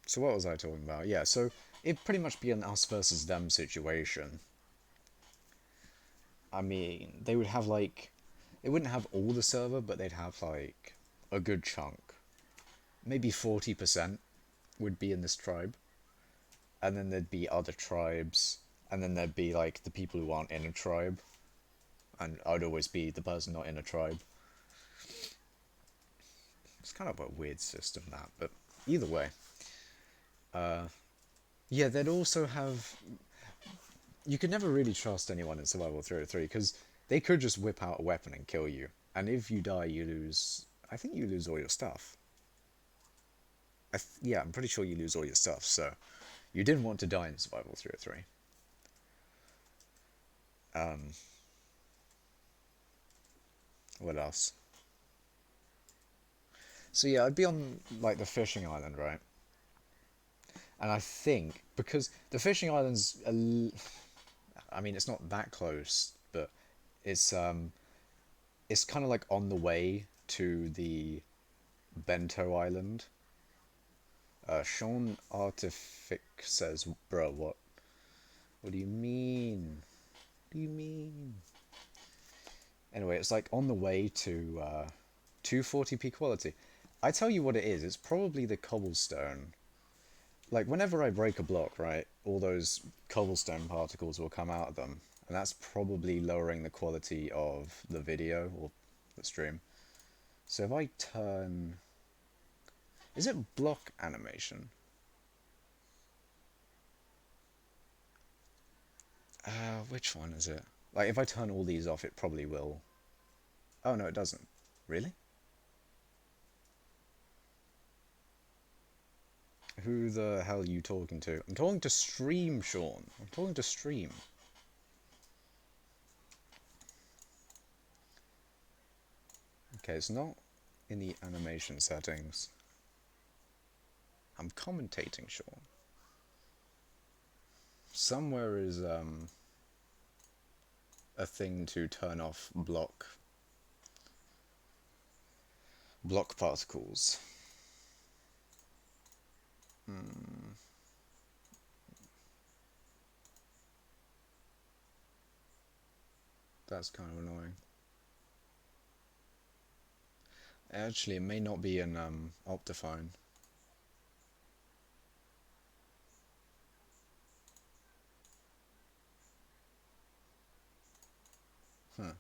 So what was I talking about? Yeah. So it'd pretty much be an us versus them situation. I mean, they would have like, they wouldn't have all the server, but they'd have like a good chunk. Maybe 40% would be in this tribe, and then there'd be other tribes, and then there'd be like the people who aren't in a tribe, and I'd always be the person not in a tribe. It's kind of a weird system that, but either way, yeah, they'd also have. You could never really trust anyone in Survival 303 because they could just whip out a weapon and kill you, and if you die, you lose. I think you lose all your stuff. Yeah, I'm pretty sure you lose all your stuff. So you didn't want to die in Survival 303. What else? So yeah, I'd be on like the fishing island, right? And I think because the fishing island's, I mean, it's not that close, but it's it's kind of like on the way to the Bento Island. Sean Artific says, "Bro, what? What do you mean? What do you mean?" Anyway, it's like on the way to 240p quality. I tell you what it is. It's probably the cobblestone. Like whenever I break a block, right, all those cobblestone particles will come out of them, and that's probably lowering the quality of the video or the stream. So if I turn, is it block animation? Which one is it? Like if I turn all these off, it probably will. Oh no, it doesn't. Really? Who the hell are you talking to? I'm talking to Stream, Sean. I'm talking to Stream. Okay, it's not in the animation settings. I'm commentating, Sean. Somewhere is a thing to turn off block particles. That's kind of annoying. Actually, it may not be in Optifine. Huh.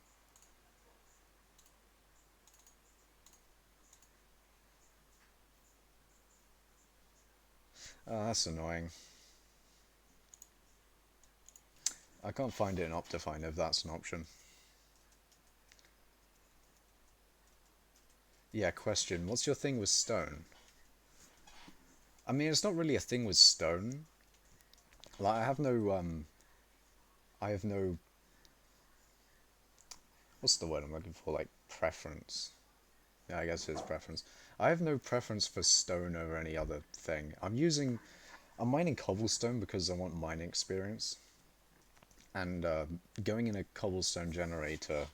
Oh, that's annoying. I can't find it in Optifine if that's an option. Yeah, question. What's your thing with stone? I mean, it's not really a thing with stone. Like, I have no, what's the word I'm looking for? Like, preference. Yeah, I guess it's preference. I have no preference for stone over any other thing. I'm mining cobblestone because I want mining experience. And going in a cobblestone generator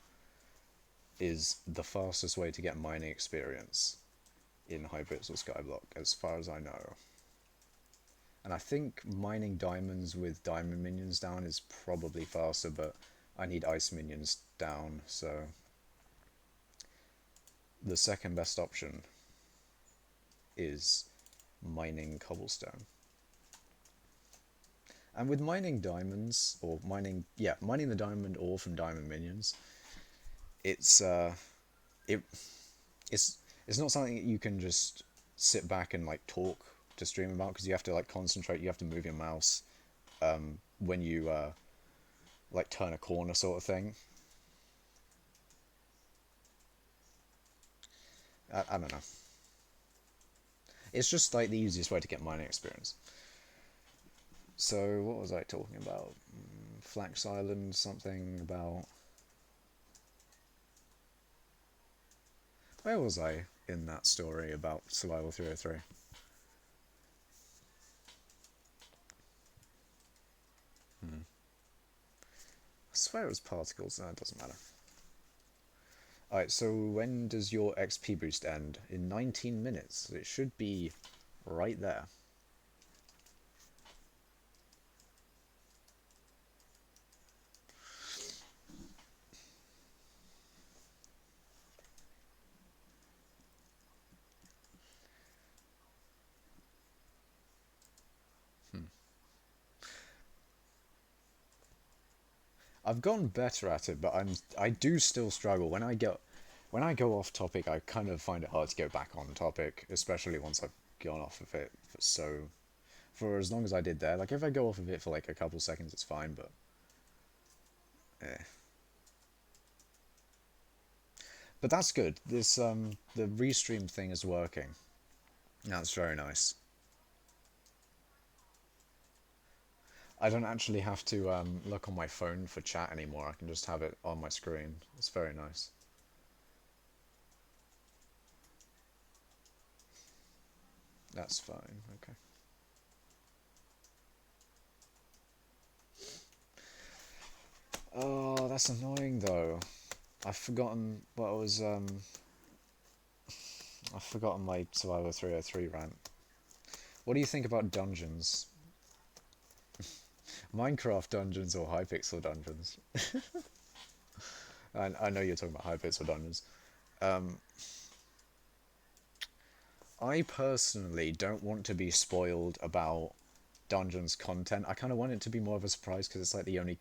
is the fastest way to get mining experience in hypixel skyblock, as far as I know. And I think mining diamonds with diamond minions down is probably faster, but I need ice minions down, so the second best option is mining cobblestone. And with mining diamonds, or mining the diamond ore from diamond minions, it's it it's it's not something that you can just sit back and like talk to stream about, because you have to like concentrate, you have to move your mouse when you like turn a corner sort of thing. I don't know. It's just like the easiest way to get mining experience. So what was I talking about? Flax Island, something about... Where was I in that story about Survival 303? I swear it was particles. No, it doesn't matter. Alright, so when does your XP boost end? In 19 minutes. It should be right there. I've gotten better at it, but I do still struggle. When I go off topic, I kind of find it hard to go back on topic, especially once I've gone off of it for as long as I did there. Like if I go off of it for like a couple seconds, it's fine, but eh. But that's good. This the restream thing is working. That's very nice. I don't actually have to look on my phone for chat anymore. I can just have it on my screen. It's very nice. That's fine. Okay. Oh, that's annoying though. I've forgotten what was I've forgotten my Survivor 303 rant. What do you think about dungeons? Minecraft dungeons or Hypixel dungeons? I know you're talking about Hypixel dungeons. Um, I personally don't want to be spoiled about dungeons content. I kind of want it to be more of a surprise because it's like the only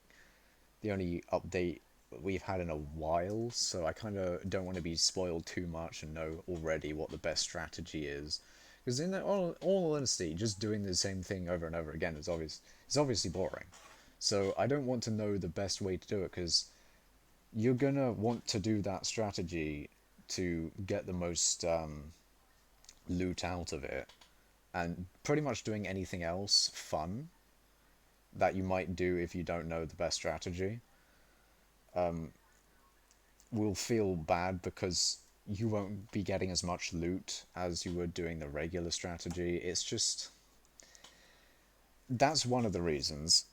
update we've had in a while, so I kind of don't want to be spoiled too much and know already what the best strategy is. Because in all honesty, just doing the same thing over and over again is it's obviously boring. So I don't want to know the best way to do it, because you're gonna want to do that strategy to get the most loot out of it, and pretty much doing anything else fun that you might do if you don't know the best strategy will feel bad, because you won't be getting as much loot as you would doing the regular strategy. It's just... That's one of the reasons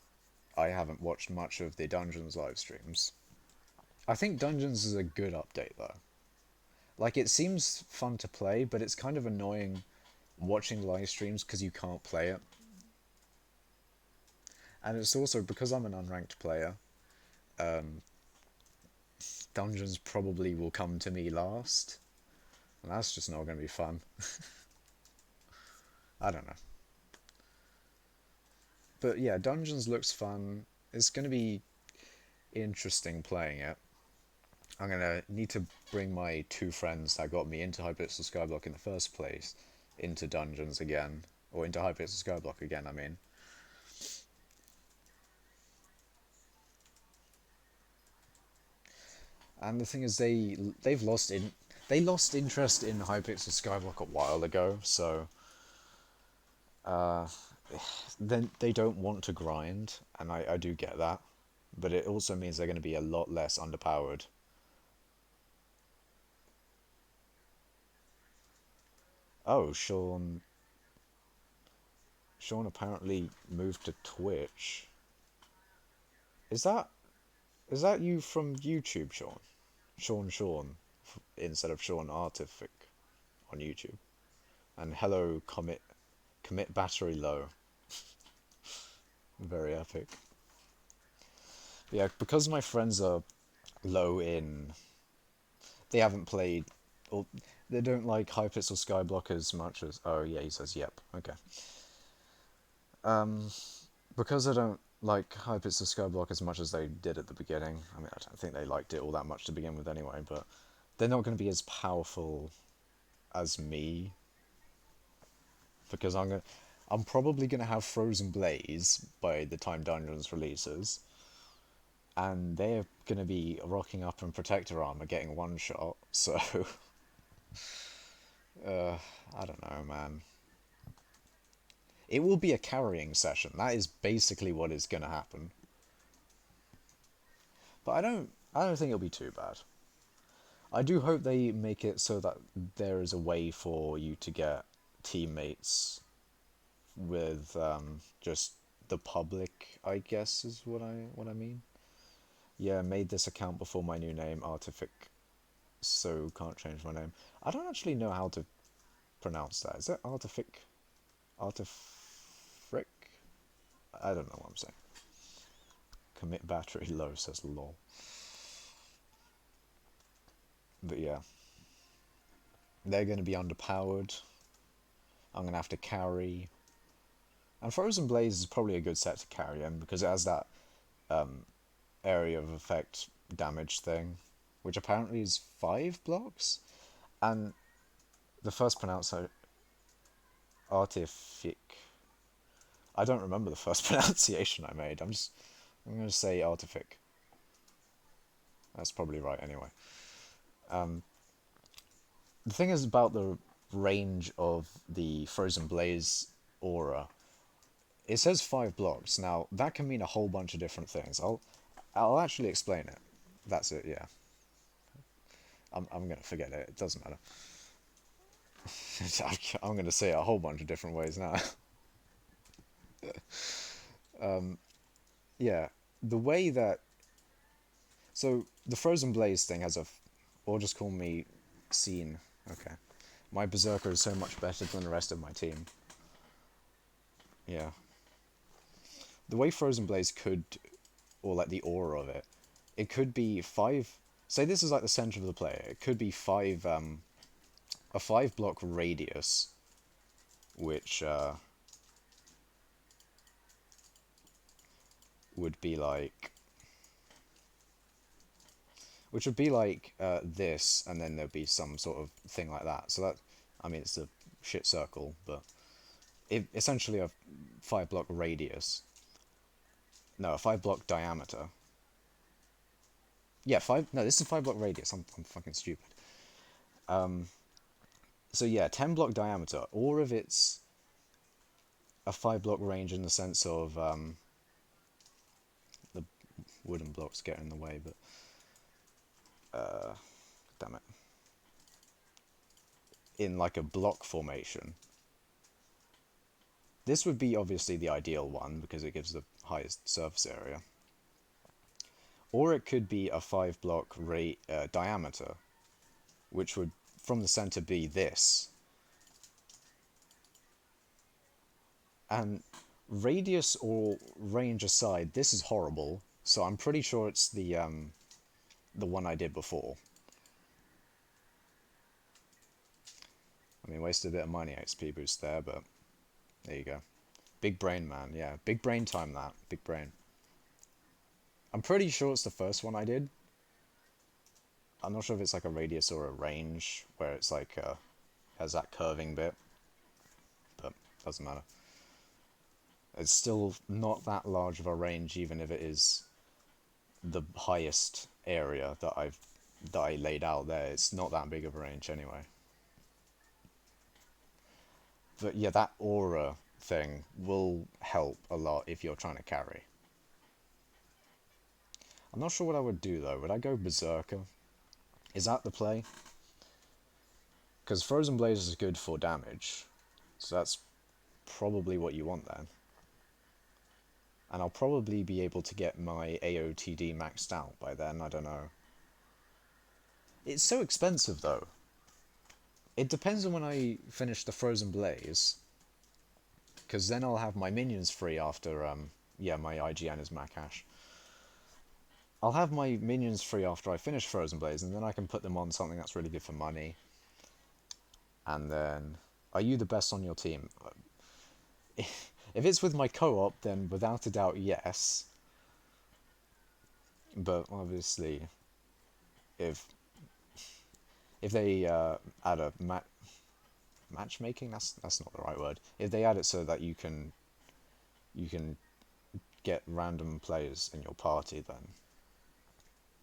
I haven't watched much of the Dungeons live streams. I think Dungeons is a good update though. Like, it seems fun to play, but it's kind of annoying watching live streams because you can't play it. And it's also because I'm an unranked player, Dungeons probably will come to me last. And that's just not going to be fun. I don't know. But yeah, Dungeons looks fun. It's going to be interesting playing it. I'm going to need to bring my two friends that got me into Hypixel Skyblock in the first place into Dungeons again. Or into Hypixel Skyblock again, I mean. And the thing is, they lost interest in Hypixel Skyblock a while ago, so Uh, then they don't want to grind, and I do get that, but it also means they're going to be a lot less underpowered. Oh, Sean apparently moved to Twitch. Is that is that you from YouTube, Sean? Sean, instead of Sean Artific on YouTube. And hello, commit battery low. Very epic. Yeah, because my friends are low in, they haven't played, or they don't like hypixel skyblock as much as. Oh yeah, he says yep. Okay. Because I don't like hypixel skyblock as much as they did at the beginning. I mean, I don't think they liked it all that much to begin with anyway. But they're not going to be as powerful as me because I'm probably gonna have Frozen Blaze by the time Dungeons releases, and they're gonna be rocking up in Protector armor, getting one shot. So, I don't know, man. It will be a carrying session. That is basically what is gonna happen. But I don't think it'll be too bad. I do hope they make it so that there is a way for you to get teammates with just the public, I guess is what I mean. Yeah, made this account before my new name, Artific, so can't change my name. I don't actually know how to pronounce that. Is that Artific? Artifric? I don't know what I'm saying. Commit battery low says lol. But yeah, they're going to be underpowered. I'm going to have to carry. And Frozen Blaze is probably a good set to carry in because it has that area of effect damage thing, which apparently is 5 blocks. And the first pronouncer, Artific. I don't remember the first pronunciation I made. I'm going to say Artific. That's probably right anyway. The thing is about the range of the Frozen Blaze aura. It says 5 blocks. Now that can mean a whole bunch of different things. I'll actually explain it. That's it. Yeah. I'm gonna forget it. It doesn't matter. I'm gonna say it a whole bunch of different ways now. Yeah. The way that so the Frozen Blaze thing has or just call me Scene. Okay. My Berserker is so much better than the rest of my team. Yeah. The way Frozen Blaze could, or like the aura of it, it could be five. Say this is like the center of the player. It could be a 5 block radius, which would be like, this, and then there'd be some sort of thing like that. So that, I mean, it's a shit circle, but essentially a 5 block radius. No, a 5 block diameter. Yeah, five. No, this is a 5 block radius. I'm fucking stupid. So yeah, 10 block diameter, or if it's a 5 block range in the sense of the wooden blocks get in the way, but damn it, in like a block formation. This would be obviously the ideal one because it gives the highest surface area. Or it could be a 5 block diameter, which would from the center be this. And radius or range aside, this is horrible. So I'm pretty sure it's the one I did before. I mean, wasted a bit of money XP boost there, but there you go. Big brain, man. Yeah, big brain time that. Big brain. I'm pretty sure it's the first one I did. I'm not sure if it's like a radius or a range, where it's like, has that curving bit. But doesn't matter. It's still not that large of a range, even if it is the highest area that I laid out there. It's not that big of a range anyway. But yeah, that aura thing will help a lot if you're trying to carry. I'm not sure what I would do though. Would I go Berserker? Is that the play? Because Frozen Blaze is good for damage, so that's probably what you want then. And I'll probably be able to get my AOTD maxed out by then, I don't know. It's so expensive though. It depends on when I finish the Frozen Blaze, because then I'll have my minions free after, yeah, my IGN is Macash. I'll have my minions free after I finish Frozen Blaze, and then I can put them on something that's really good for money. And then, are you the best on your team? If it's with my co-op, then without a doubt, yes. But obviously, if they add a matchmaking, that's not the right word. If they add it so that you can get random players in your party, then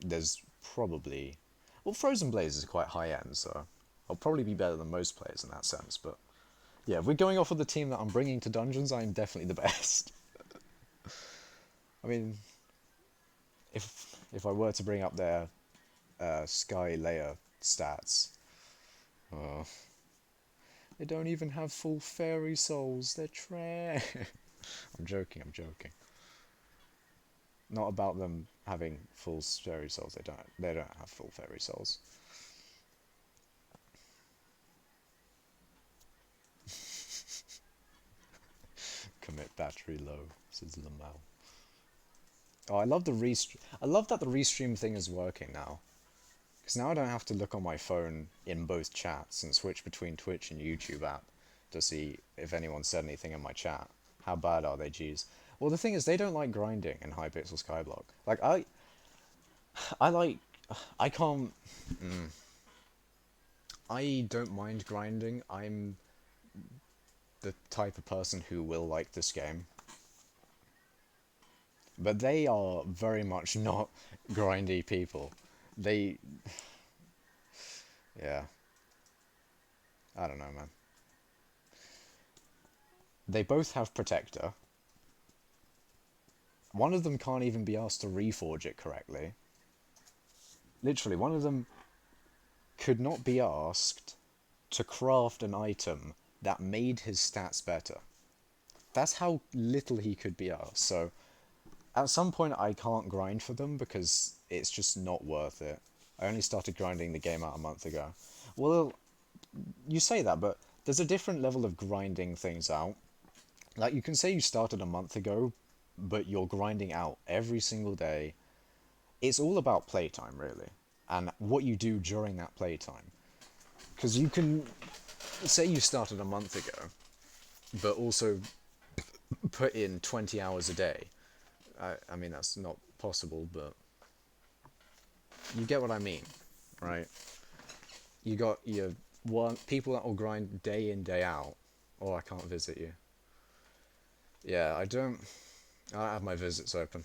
there's probably, well, Frozen Blaze is quite high end, so I'll probably be better than most players in that sense. But yeah, if we're going off of the team that I'm bringing to dungeons, I'm definitely the best. I mean, if I were to bring up their Sky Layer stats, uh, they don't even have full fairy souls. They're trash. I'm joking. Not about them having full fairy souls. They don't have full fairy souls. Commit battery low, says Lamau. Oh, I love I love that the restream thing is working now. Because now I don't have to look on my phone in both chats and switch between Twitch and YouTube app to see if anyone said anything in my chat. How bad are they, geez? Well, the thing is, they don't like grinding in hypixel skyblock. Like, I can't... I don't mind grinding. I'm the type of person who will like this game. But they are very much not grindy people. They... Yeah. I don't know, man. They both have Protector. One of them can't even be asked to reforge it correctly. Literally, one of them could not be asked to craft an item that made his stats better. That's how little he could be asked. So, at some point I can't grind for them because it's just not worth it. I only started grinding the game out a month ago. Well, you say that, but there's a different level of grinding things out. Like, you can say you started a month ago, but you're grinding out every single day. It's all about playtime, really, and what you do during that playtime. Because you can say you started a month ago, but also put in 20 hours a day. I mean, that's not possible, but you get what I mean, right? You got your people that will grind day in, day out. Oh, I can't visit you. Yeah, I don't have my visits open.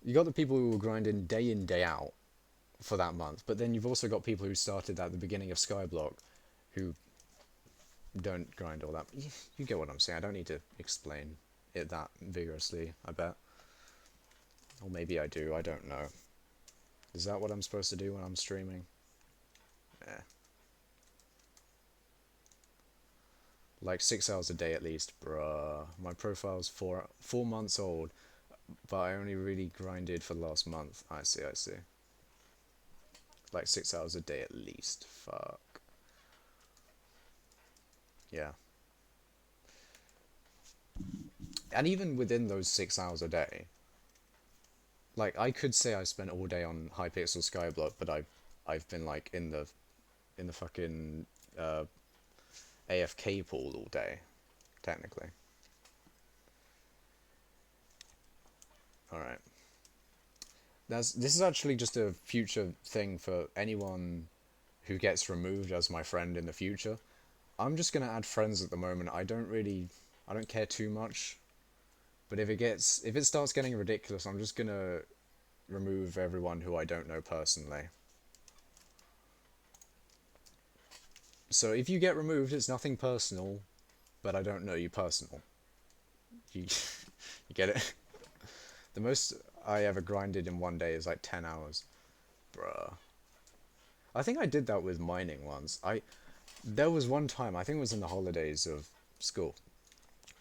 You got the people who will grind in, day out for that month, but then you've also got people who started at the beginning of Skyblock who don't grind all that. You get what I'm saying. I don't need to explain it that vigorously, I bet. Or maybe I do, I don't know. Is that what I'm supposed to do when I'm streaming? Yeah. Like 6 hours a day at least, bruh. My profile's four months old, but I only really grinded for the last month. I see. Like 6 hours a day at least. Fuck. Yeah. And even within those 6 hours a day, like, I could say I spent all day on hypixel skyblock, but I've been like in the fucking AFK pool all day, technically. Alright. This is actually just a future thing for anyone who gets removed as my friend in the future. I'm just gonna add friends at the moment. I don't care too much. But if it starts getting ridiculous, I'm just gonna remove everyone who I don't know personally. So if you get removed, it's nothing personal. but I don't know you personal. You, you get it? The most I ever grinded in one day is like 10 hours. Bruh. I think I did that with mining once. There was one time, I think it was in the holidays of school.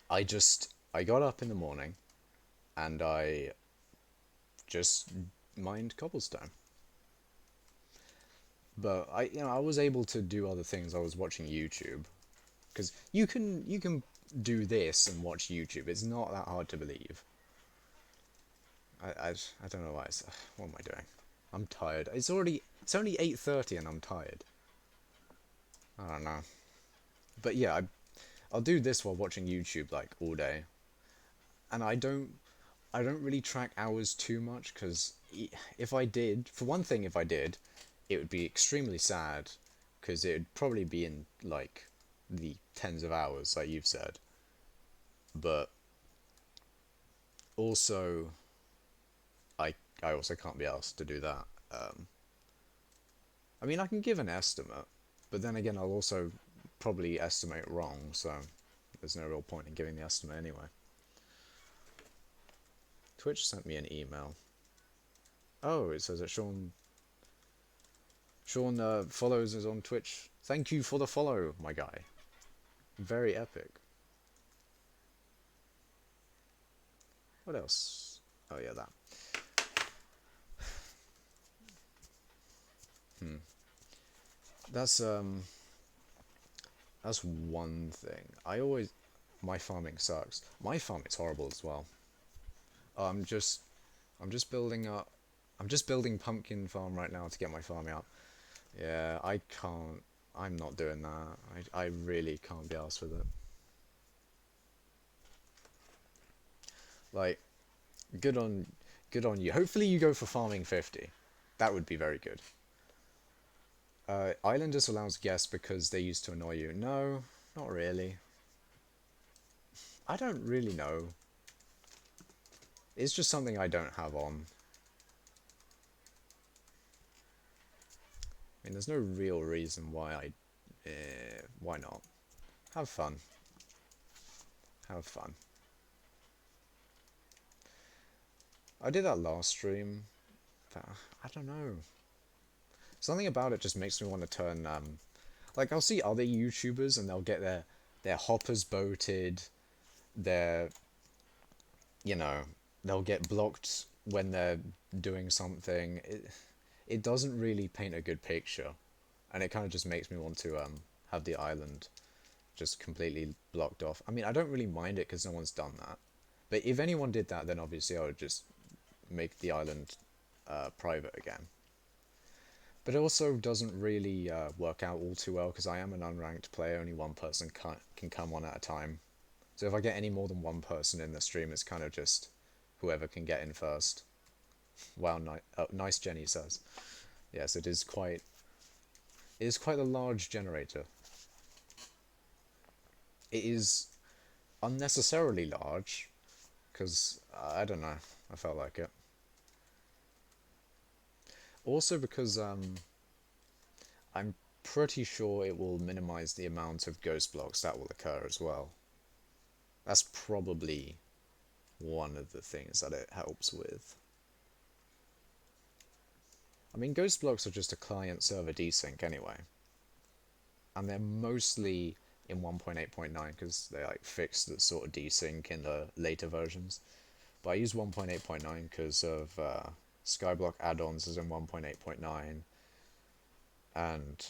I got up in the morning and I just mined cobblestone. But I was able to do other things. I was watching YouTube because you can do this and watch YouTube. It's not that hard to believe. I don't know why. What am I doing? I'm tired. It's only 8:30 and I'm tired. I don't know. But yeah, I'll do this while watching YouTube like all day, and I don't really track hours too much because if I did, for one thing, if I did, it would be extremely sad because it would probably be in like the tens of hours, like you've said. But also, I I also can't be asked to do that. I mean, I can give an estimate, but then again, I'll also probably estimate wrong, so there's no real point in giving the estimate anyway. Twitch sent me an email. Oh, it says that Sean follows us on Twitch. Thank you for the follow, my guy. Very epic. What else? Oh yeah, that. Hmm. That's um that's one thing. My farming sucks. My farming's horrible as well. I'm just I'm just building up I'm just building pumpkin farm right now to get my farming up. Yeah, I can't. I'm not doing that. I really can't be arsed with it. Like, good on good on you. Hopefully you go for farming 50. That would be very good. Islanders allows guests because they used to annoy you. No, not really. I don't really know. It's just something I don't have on. I mean, there's no real reason why why not? Have fun. Have fun. I did that last stream. But I don't know. Something about it just makes me want to turn. Like I'll see other YouTubers and they'll get their hoppers boated. Their you know they'll get blocked when they're doing something. It doesn't really paint a good picture, and it kind of just makes me want to have the island just completely blocked off. I mean, I don't really mind it because no one's done that. But if anyone did that, then obviously I would just make the island private again. But it also doesn't really work out all too well because I am an unranked player. Only one person can come on at a time. So if I get any more than one person in the stream, it's kind of just whoever can get in first. Wow, nice Jenny says. Yes, it is quite a large generator. It is unnecessarily large because I don't know, I felt like it. Also because I'm pretty sure it will minimize the amount of ghost blocks that will occur as well. That's probably one of the things that it helps with. I mean, ghost blocks are just a client server desync anyway. And they're mostly in 1.8.9 because they like fixed the sort of desync in the later versions. But I use 1.8.9 because of skyblock add-ons is in 1.8.9. And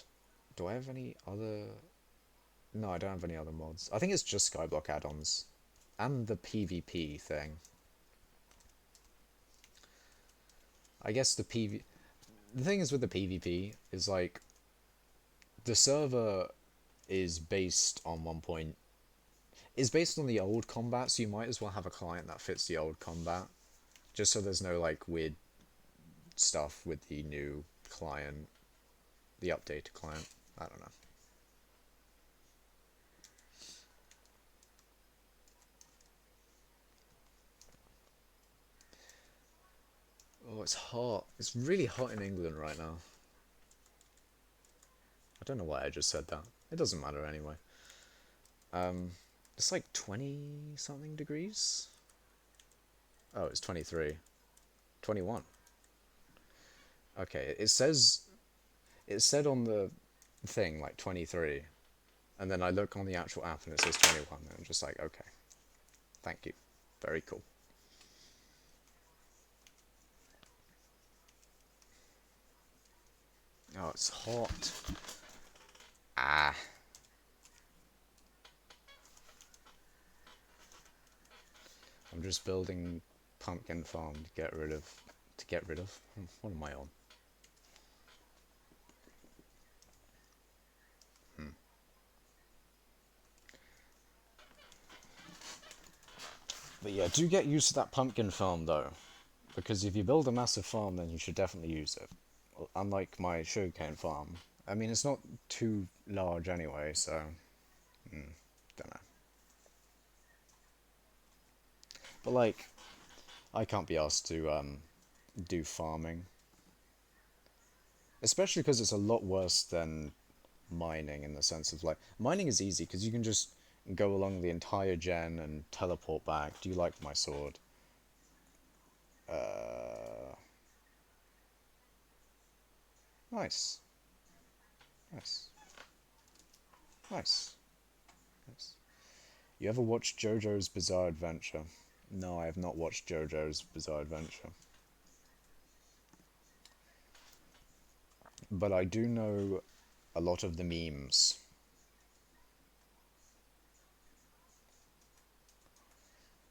do I have any other? No, I don't have any other mods. I think it's just skyblock add-ons and the PvP thing. I guess the thing is with the PvP is like the server is based on is based on the old combat, so you might as well have a client that fits the old combat, just so there's no like weird stuff with the new client, the updated client. I don't know. Oh, it's hot. It's really hot in England right now. I don't know why I just said that. It doesn't matter anyway. It's like 20 something degrees. Oh, it's 23. 21. Okay, it said on the thing like 23, and then I look on the actual app and it says 21, and I'm just like, okay, thank you. Very cool. Oh, it's hot. Ah. I'm just building pumpkin farm to get rid of. What am I on? But yeah, do get used to that pumpkin farm though, because if you build a massive farm, then you should definitely use it. Well, unlike my sugarcane farm, I mean it's not too large anyway, so don't know. But like, I can't be asked to do farming, especially because it's a lot worse than mining in the sense of like mining is easy because you can just go along the entire gen and teleport back. Do you like my sword? Nice, nice, nice, nice. You ever watched JoJo's Bizarre Adventure? No, I have not watched JoJo's Bizarre Adventure, but I do know a lot of the memes.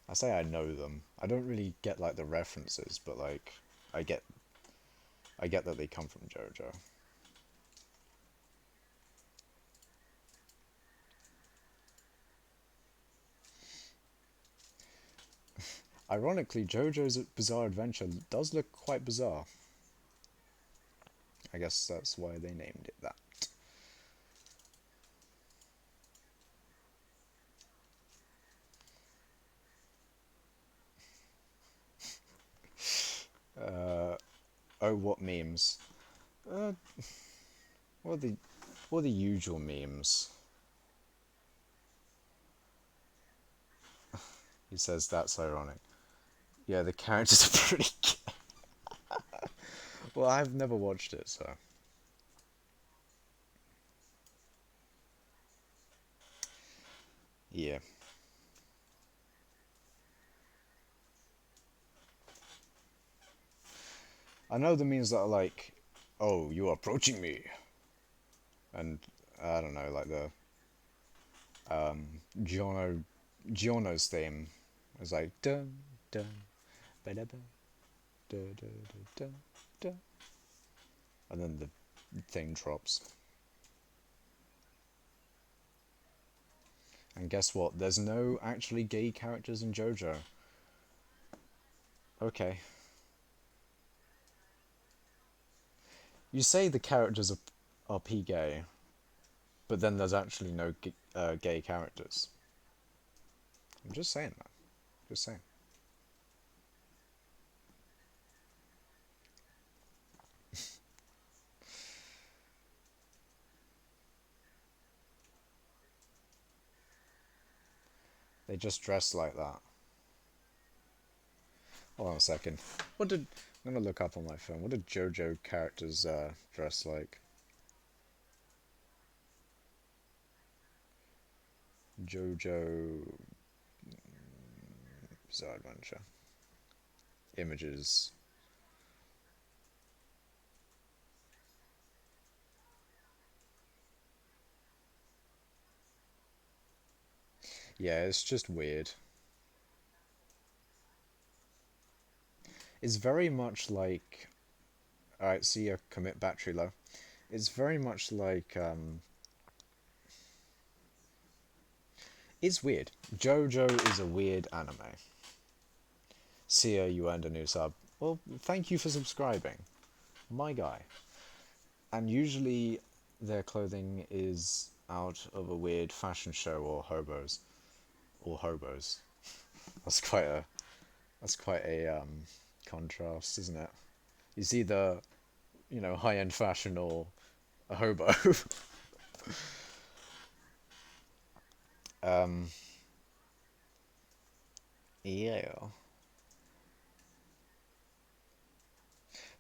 I say I know them. I don't really get like the references, but like I get I get that they come from JoJo. Ironically, JoJo's Bizarre Adventure does look quite bizarre. I guess that's why they named it that. Oh, what memes? Uh, what are the what are the usual memes? He says that's ironic. Yeah, the characters are pretty. Well, I've never watched it, so yeah. I know the memes that are like, "Oh, you are approaching me," and I don't know, like the Giorno Giorno's theme is like dun dun ba da ba da da da da da, and then the thing drops. And guess what? There's no actually gay characters in JoJo. Okay. You say the characters are p gay, but then there's actually no gay characters. I'm just saying that. Just saying. They just dress like that. Hold on a second. What did I'm gonna look up on my phone. What did JoJo characters dress like? JoJo Bizarre Adventure images. Yeah, it's just weird. It's very much like. Alright, see your commit battery low. It's very much like. It's weird. JoJo is a weird anime. Sia, you earned a new sub. Well, thank you for subscribing. My guy. And usually their clothing is out of a weird fashion show or hobos. Or hobos. That's quite a contrast, isn't it? It's either, high end fashion or a hobo. Yeah.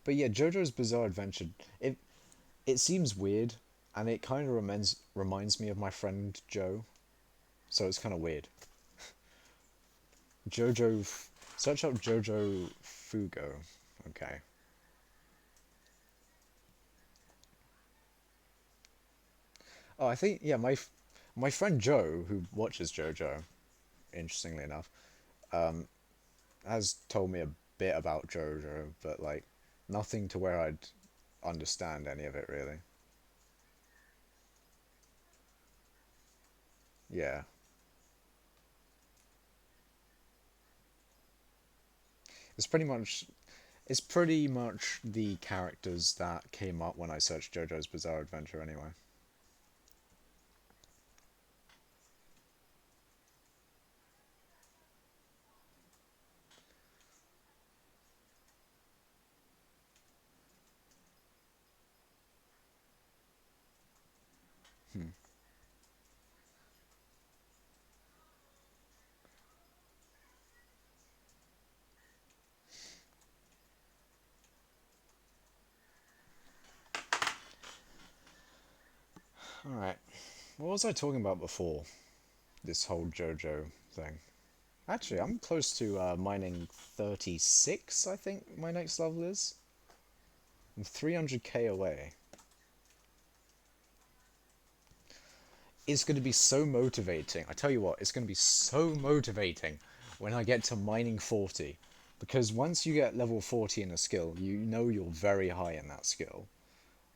But yeah, JoJo's Bizarre Adventure, it it seems weird, and it kind of reminds me of my friend Joe, so it's kind of weird. Jojo, search up Jojo Fugo. Okay. Oh, I think yeah, my friend Joe, who watches JoJo, interestingly enough, has told me a bit about JoJo, but like nothing to where I'd understand any of it really. Yeah, it's pretty much it's pretty much the characters that came up when I searched JoJo's Bizarre Adventure anyway. Hmm. All right. What was I talking about before this whole JoJo thing? Actually, I'm close to mining 36, I think my next level is. I'm 300k away. It's going to be so motivating. I tell you what, it's going to be so motivating when I get to mining 40. Because once you get level 40 in a skill, you know you're very high in that skill.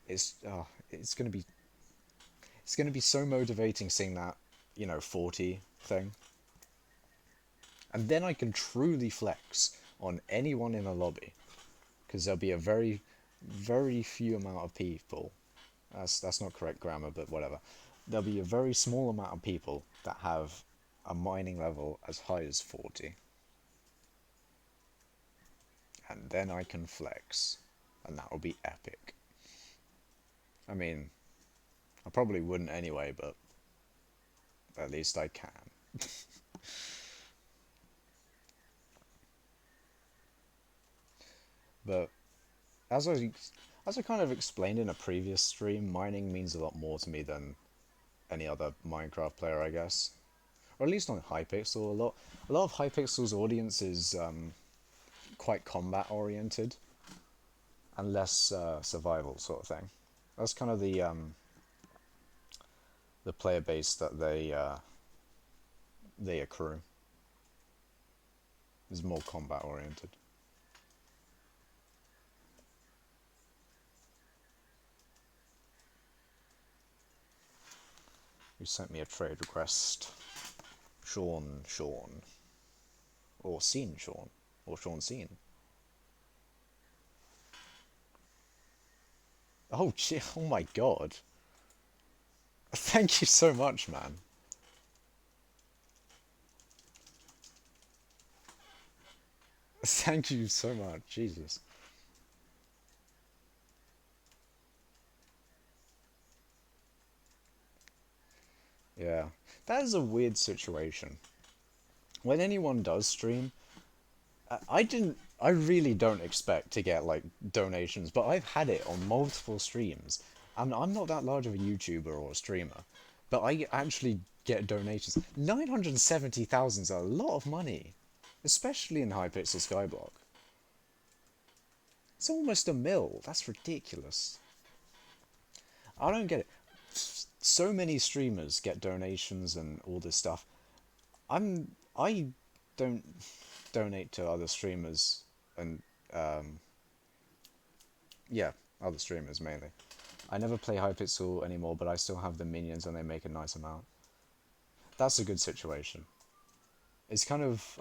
It's going to be so motivating seeing that, 40 thing. And then I can truly flex on anyone in a lobby because there'll be a very, very few amount of people. That's not correct grammar, but whatever. There'll be a very small amount of people that have a mining level as high as 40, and then I can flex, and that will be epic. I mean, I probably wouldn't anyway, but at least I can. But as I as I kind of explained in a previous stream, mining means a lot more to me than any other Minecraft player, I guess. Or at least on Hypixel, a lot of Hypixel's audience is quite combat oriented and less survival sort of thing. That's kind of the player base that they accrue is more combat oriented. You sent me a trade request, Sean, or Scene Sean, or Sean Scene. Oh, gee, oh my god! Thank you so much, man. Thank you so much, Jesus. Yeah, that is a weird situation. When anyone does stream, I didn't. I really don't expect to get like donations, but I've had it on multiple streams, and I'm not that large of a YouTuber or a streamer, but I actually get donations. 970,000 is a lot of money, especially in Hypixel Skyblock. It's almost a mil. That's ridiculous. I don't get it. So many streamers get donations and all this stuff. I don't donate to other streamers and yeah, other streamers mainly. I never play Hypixel anymore, but I still have the minions and they make a nice amount. That's a good situation. It's kind of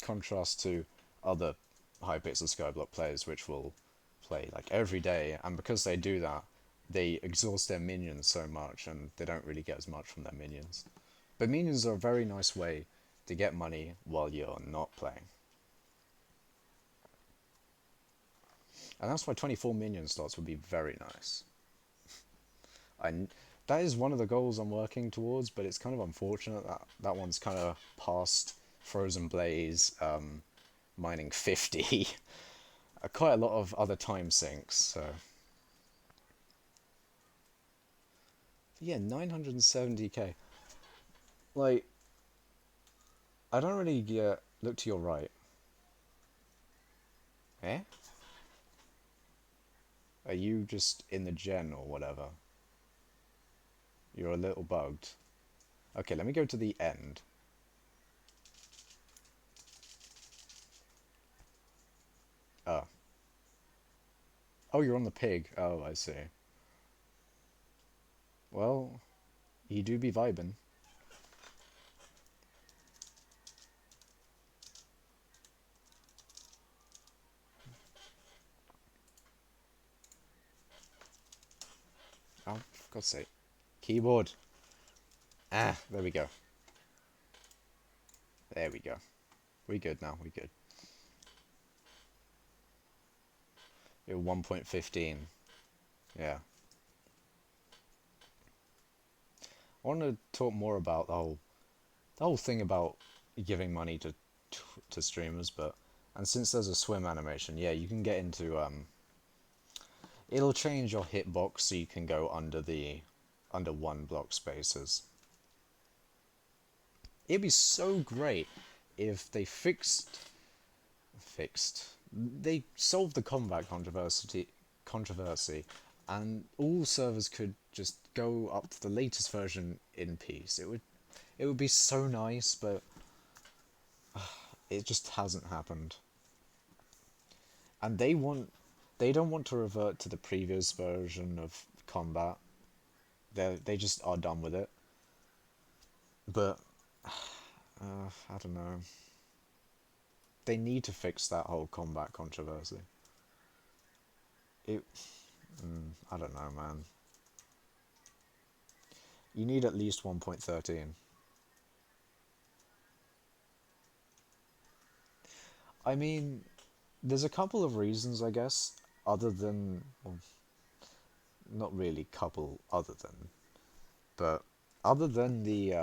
contrast to other Hypixel Skyblock players which will play like every day, and because they do that, they exhaust their minions so much and they don't really get as much from their minions. But minions are a very nice way to get money while you're not playing. And that's why 24 minion slots would be very nice. I that is one of the goals I'm working towards, but it's kind of unfortunate that that one's kind of past Frozen Blaze, Mining 50, quite a lot of other time sinks. So yeah, 970k. Like, I don't really get. Look to your right. Eh? Are you just in the gen or whatever? You're a little bugged. Okay, let me go to the end. Oh. Oh, you're on the pig. Oh, I see. Well, you do be vibing. Oh, for God's sake. Keyboard. Ah, there we go. There we go. We good now, we good. You're 1.15. Yeah. I want to talk more about the whole thing about giving money to streamers, but and since there's a swim animation, yeah, you can get into it'll change your hitbox so you can go under one block spaces. It'd be so great if they fixed they solved the combat controversy and all servers could just go up to the latest version in peace. It would be so nice, but it just hasn't happened. And they don't want to revert to the previous version of combat. They just are done with it. But I don't know. They need to fix that whole combat controversy. It I don't know, man. You need at least 1.13. I mean, there's a couple of reasons, I guess, other than, well, not really couple other than, but other than the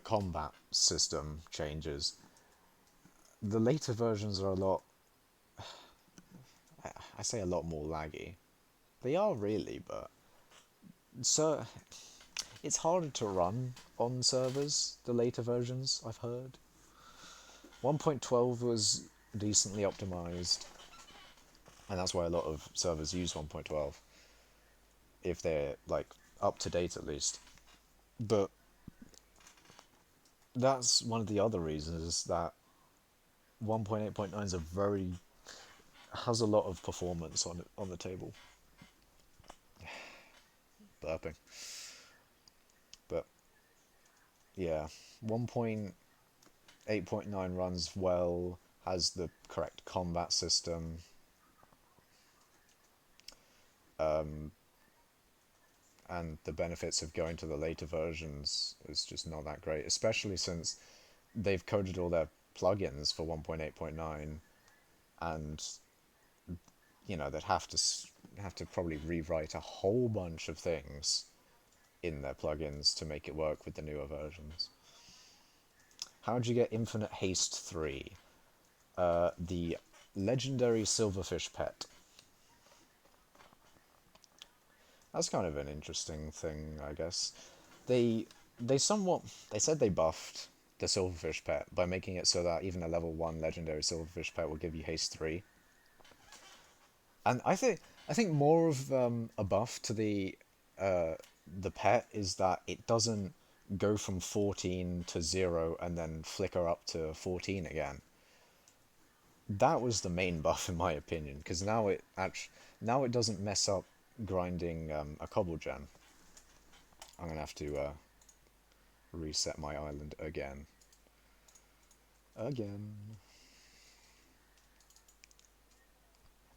combat system changes, the later versions are a lot, I say a lot more laggy. They are really, but so it's harder to run on servers, the later versions, I've heard. 1.12 was decently optimized, and that's why a lot of servers use 1.12, if they're, like, up to date at least. But that's one of the other reasons that 1.8.9 is has a lot of performance on the table. Burping. But yeah, 1.8.9 runs well, has the correct combat system. And the benefits of going to the later versions is just not that great, especially since they've coded all their plugins for 1.8.9, and they'd have to probably rewrite a whole bunch of things in their plugins to make it work with the newer versions. How'd you get Infinite Haste 3? The legendary silverfish pet. That's kind of an interesting thing, I guess. They they said they buffed the silverfish pet by making it so that even a level 1 legendary silverfish pet will give you haste 3. And I think more of a buff to the pet is that it doesn't go from 14 to 0 and then flicker up to 14 again. That was the main buff in my opinion, because now it doesn't mess up grinding a cobble gem. I'm gonna have to reset my island again.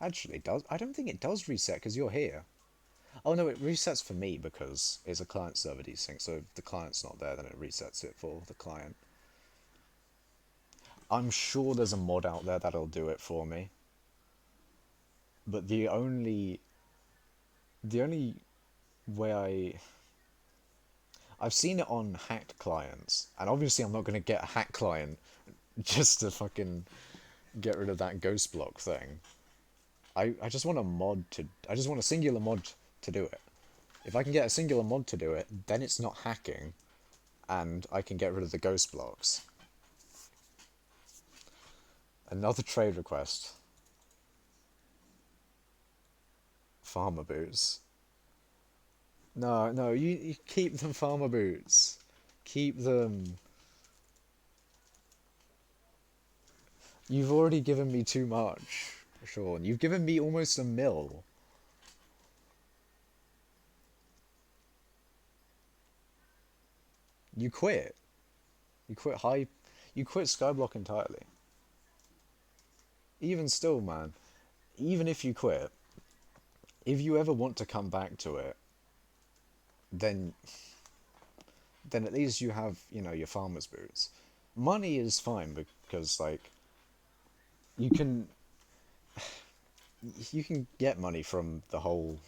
Actually, I don't think it does reset because you're here. Oh no, it resets for me because it's a client server desync, so if the client's not there, then it resets it for the client. I'm sure there's a mod out there that'll do it for me. But the only way I've seen it on hacked clients, and obviously I'm not going to get a hacked client just to fucking get rid of that ghost block thing. I just want a mod to... I just want a singular mod to do it. If I can get a singular mod to do it, then it's not hacking, and I can get rid of the ghost blocks. Another trade request. Farmer boots. No, no, you keep them farmer boots. Keep them. You've already given me too much, Sean. You've given me almost a mil. You quit. You quit high. You quit skyblock entirely. Even still, man. Even if you quit, if you ever want to come back to it, then at least you have, you know, your farmer's boots. Money is fine because like you can get money from the whole.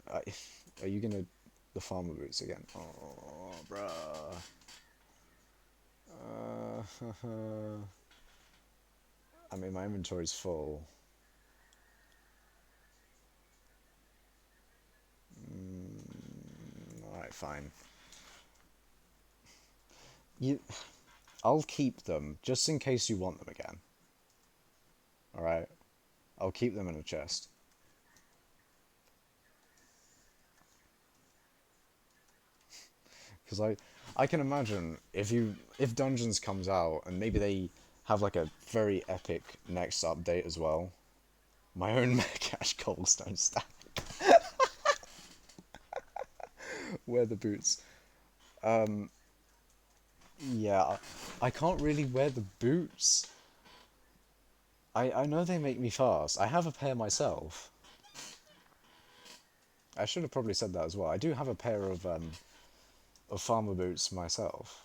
Are you gonna the farmer boots again? Oh, bruh. I mean, my inventory's full. Alright, fine. I'll keep them just in case you want them again. Alright? I'll keep them in a chest. Because I can imagine if Dungeons comes out and maybe they have like a very epic next update as well. My own Macash cobblestone stack. Wear the boots. Yeah, I can't really wear the boots. I know they make me fast. I have a pair myself. I should have probably said that as well. I do have a pair of farmer boots myself.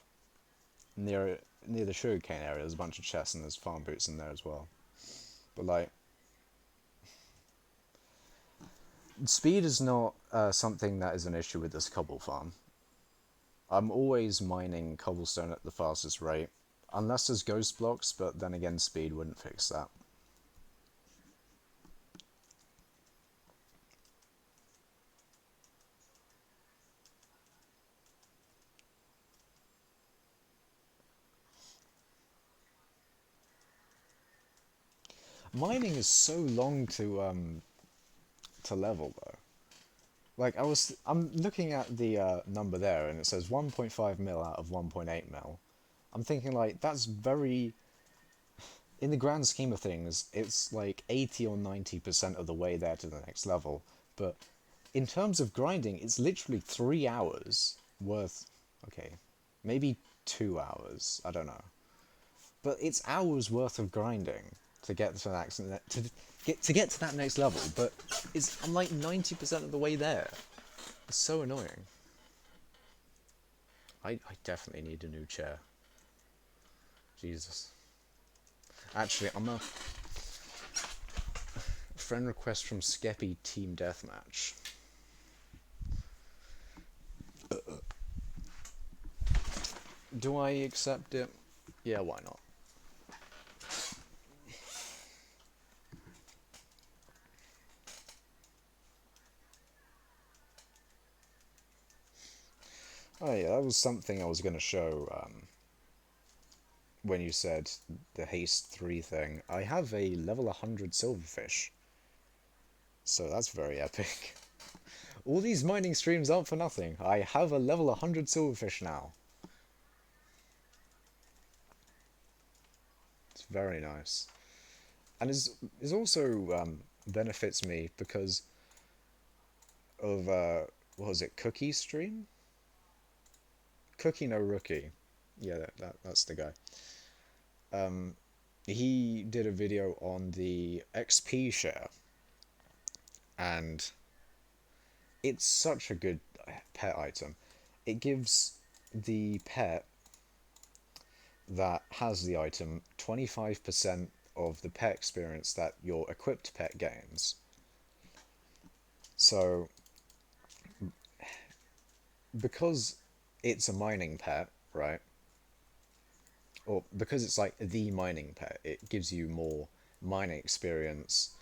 Near the sugarcane area, there's a bunch of chests and there's farm boots in there as well. But like, speed is not something that is an issue with this cobble farm. I'm always mining cobblestone at the fastest rate, unless there's ghost blocks. But then again, speed wouldn't fix that. Mining is so long to level though. Like I'm looking at the number there, and it says 1.5 mil out of 1.8 mil. I'm thinking like that's very. In the grand scheme of things, it's like 80 or 90% of the way there to the next level. But in terms of grinding, it's literally 3 hours worth. Okay, maybe 2 hours. I don't know. But it's hours worth of grinding to get to that to get to that next level. But I'm like 90% of the way there. It's so annoying. I definitely need a new chair. Jesus. Actually, I'm a friend request from Skeppy Team Deathmatch. Do I accept it? Yeah, why not? Oh yeah, that was something I was going to show when you said the haste 3 thing. I have a level 100 silverfish. So that's very epic. All these mining streams aren't for nothing. I have a level 100 silverfish now. It's very nice. And is also benefits me because of what was it, Cookie stream? Cookie no Rookie. Yeah, that's the guy. He did a video on the XP share, and it's such a good pet item. It gives the pet that has the item 25% of the pet experience that your equipped pet gains. So because it's a mining pet, right? Or because it's like the mining pet, it gives you more mining experience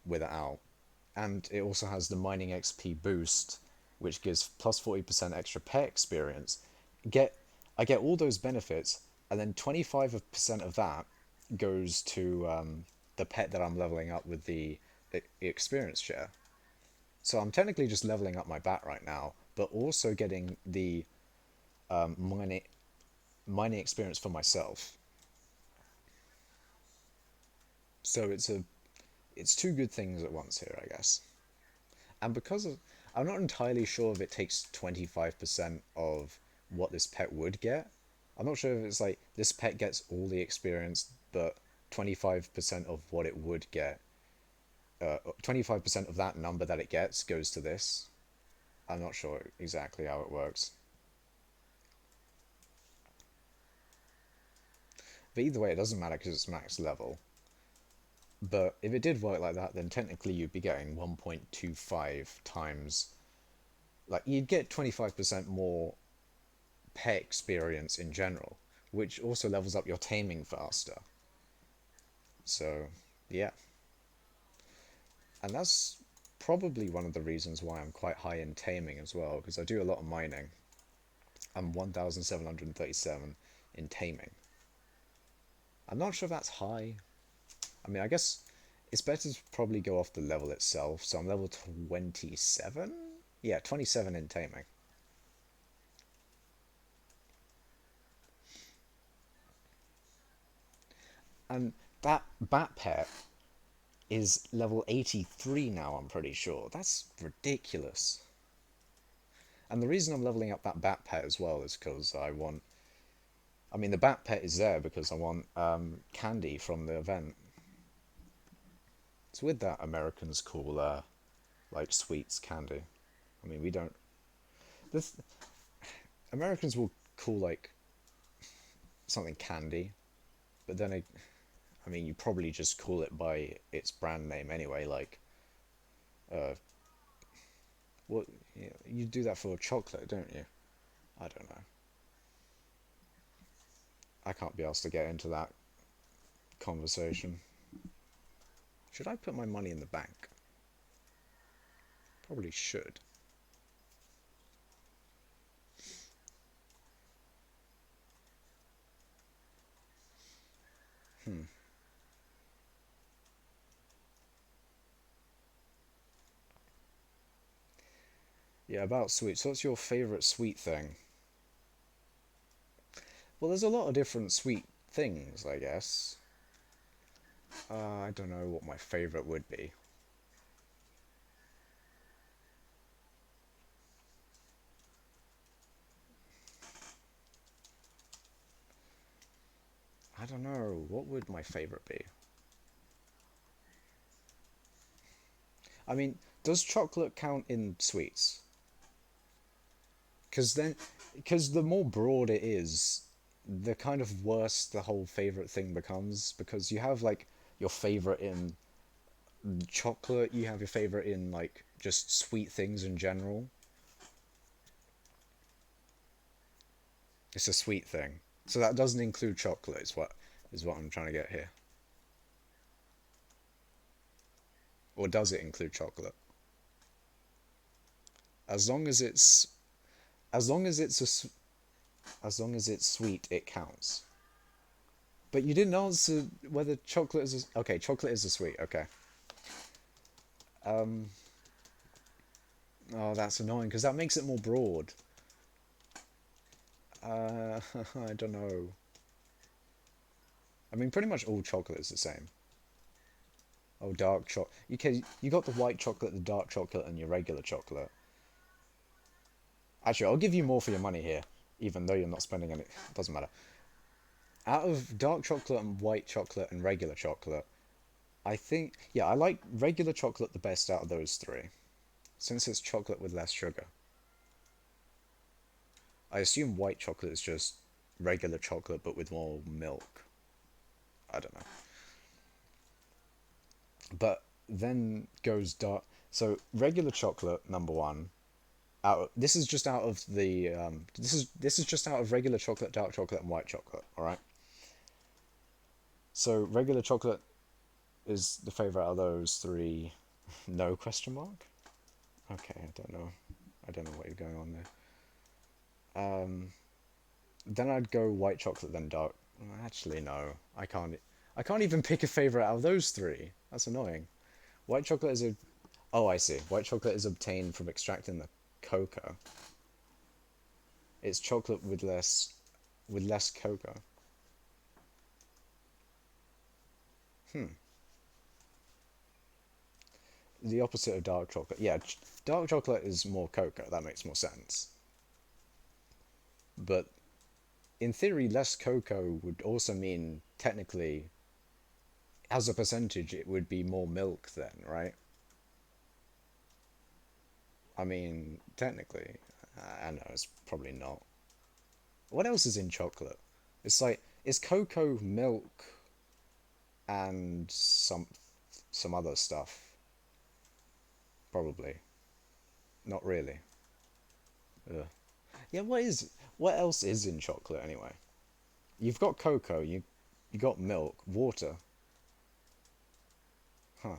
without. And it also has the mining XP boost, which gives plus 40% extra pet experience. Get I get all those benefits, and then 25% of that goes to the pet that I'm leveling up with the experience share. So I'm technically just leveling up my bat right now, but also getting the mining experience for myself. So it's two good things at once here, I guess. And because of, I'm not entirely sure if it takes 25% of what this pet would get. I'm not sure if it's like this pet gets all the experience, but 25% of what it would get, 25% of that number that it gets goes to this. I'm not sure exactly how it works. But either way, it doesn't matter because it's max level. But if it did work like that, then technically you'd be getting 1.25 times. Like, you'd get 25% more pet experience in general, which also levels up your taming faster. So, yeah. And that's probably one of the reasons why I'm quite high in taming as well, because I do a lot of mining. I'm 1737 in taming. I'm not sure if that's high. I mean, I guess it's better to probably go off the level itself. So I'm level 27? Yeah, 27 in taming. And that bat pet is level 83 now, I'm pretty sure. That's ridiculous. And the reason I'm leveling up that bat pet as well is because I want. I mean, the bat pet is there because I want candy from the event. It's with that Americans call like sweets candy. I mean, we don't. This Americans will call like something candy, but then I mean, you probably just call it by its brand name anyway. Like, uh, what you do that for chocolate, don't you? I don't know. I can't be asked to get into that conversation. Should I put my money in the bank? Probably should. Hmm. Yeah, about sweets. What's your favourite sweet thing? Well, there's a lot of different sweet things, I guess. I don't know what my favourite would be. I don't know. What would my favourite be? I mean, does chocolate count in sweets? Because the more broad it is, the kind of worse the whole favorite thing becomes. Because you have like your favorite in chocolate, you have your favorite in like just sweet things in general. It's a sweet thing, so that doesn't include chocolate. Is what I'm trying to get here. Or does it include chocolate? As long as it's as long as it's as long as it's sweet, it counts. But you didn't answer whether chocolate is okay. Chocolate is a sweet. Okay. Um. Oh, that's annoying because that makes it more broad. I don't know. I mean, pretty much all chocolate is the same. Oh, dark chocolate. You got the white chocolate, the dark chocolate, and your regular chocolate. Actually, I'll give you more for your money here, even though you're not spending any. Doesn't matter. Out of dark chocolate and white chocolate and regular chocolate, I think, yeah, I like regular chocolate the best out of those three, since it's chocolate with less sugar. I assume white chocolate is just regular chocolate but with more milk. I don't know. But then goes dark. So regular chocolate, number one. This is just out of the this is just out of regular chocolate, dark chocolate, and white chocolate. All right. So regular chocolate is the favorite out of those three. No question mark. Okay, I don't know. I don't know what is going on there. Then I'd go white chocolate, then dark. Actually, no. I can't. I can't even pick a favorite out of those three. That's annoying. White chocolate is a. Oh, I see. White chocolate is obtained from extracting the cocoa. It's chocolate with less cocoa. Hmm. The opposite of dark chocolate. Yeah, dark chocolate is more cocoa. That makes more sense. But in theory, less cocoa would also mean technically, as a percentage, it would be more milk then, right? I mean, technically, I know it's probably not. What else is in chocolate? It's like it's cocoa, milk, and some other stuff. Probably not really. Ugh. Yeah, what else is in chocolate anyway? You've got cocoa, you got milk, water. Huh.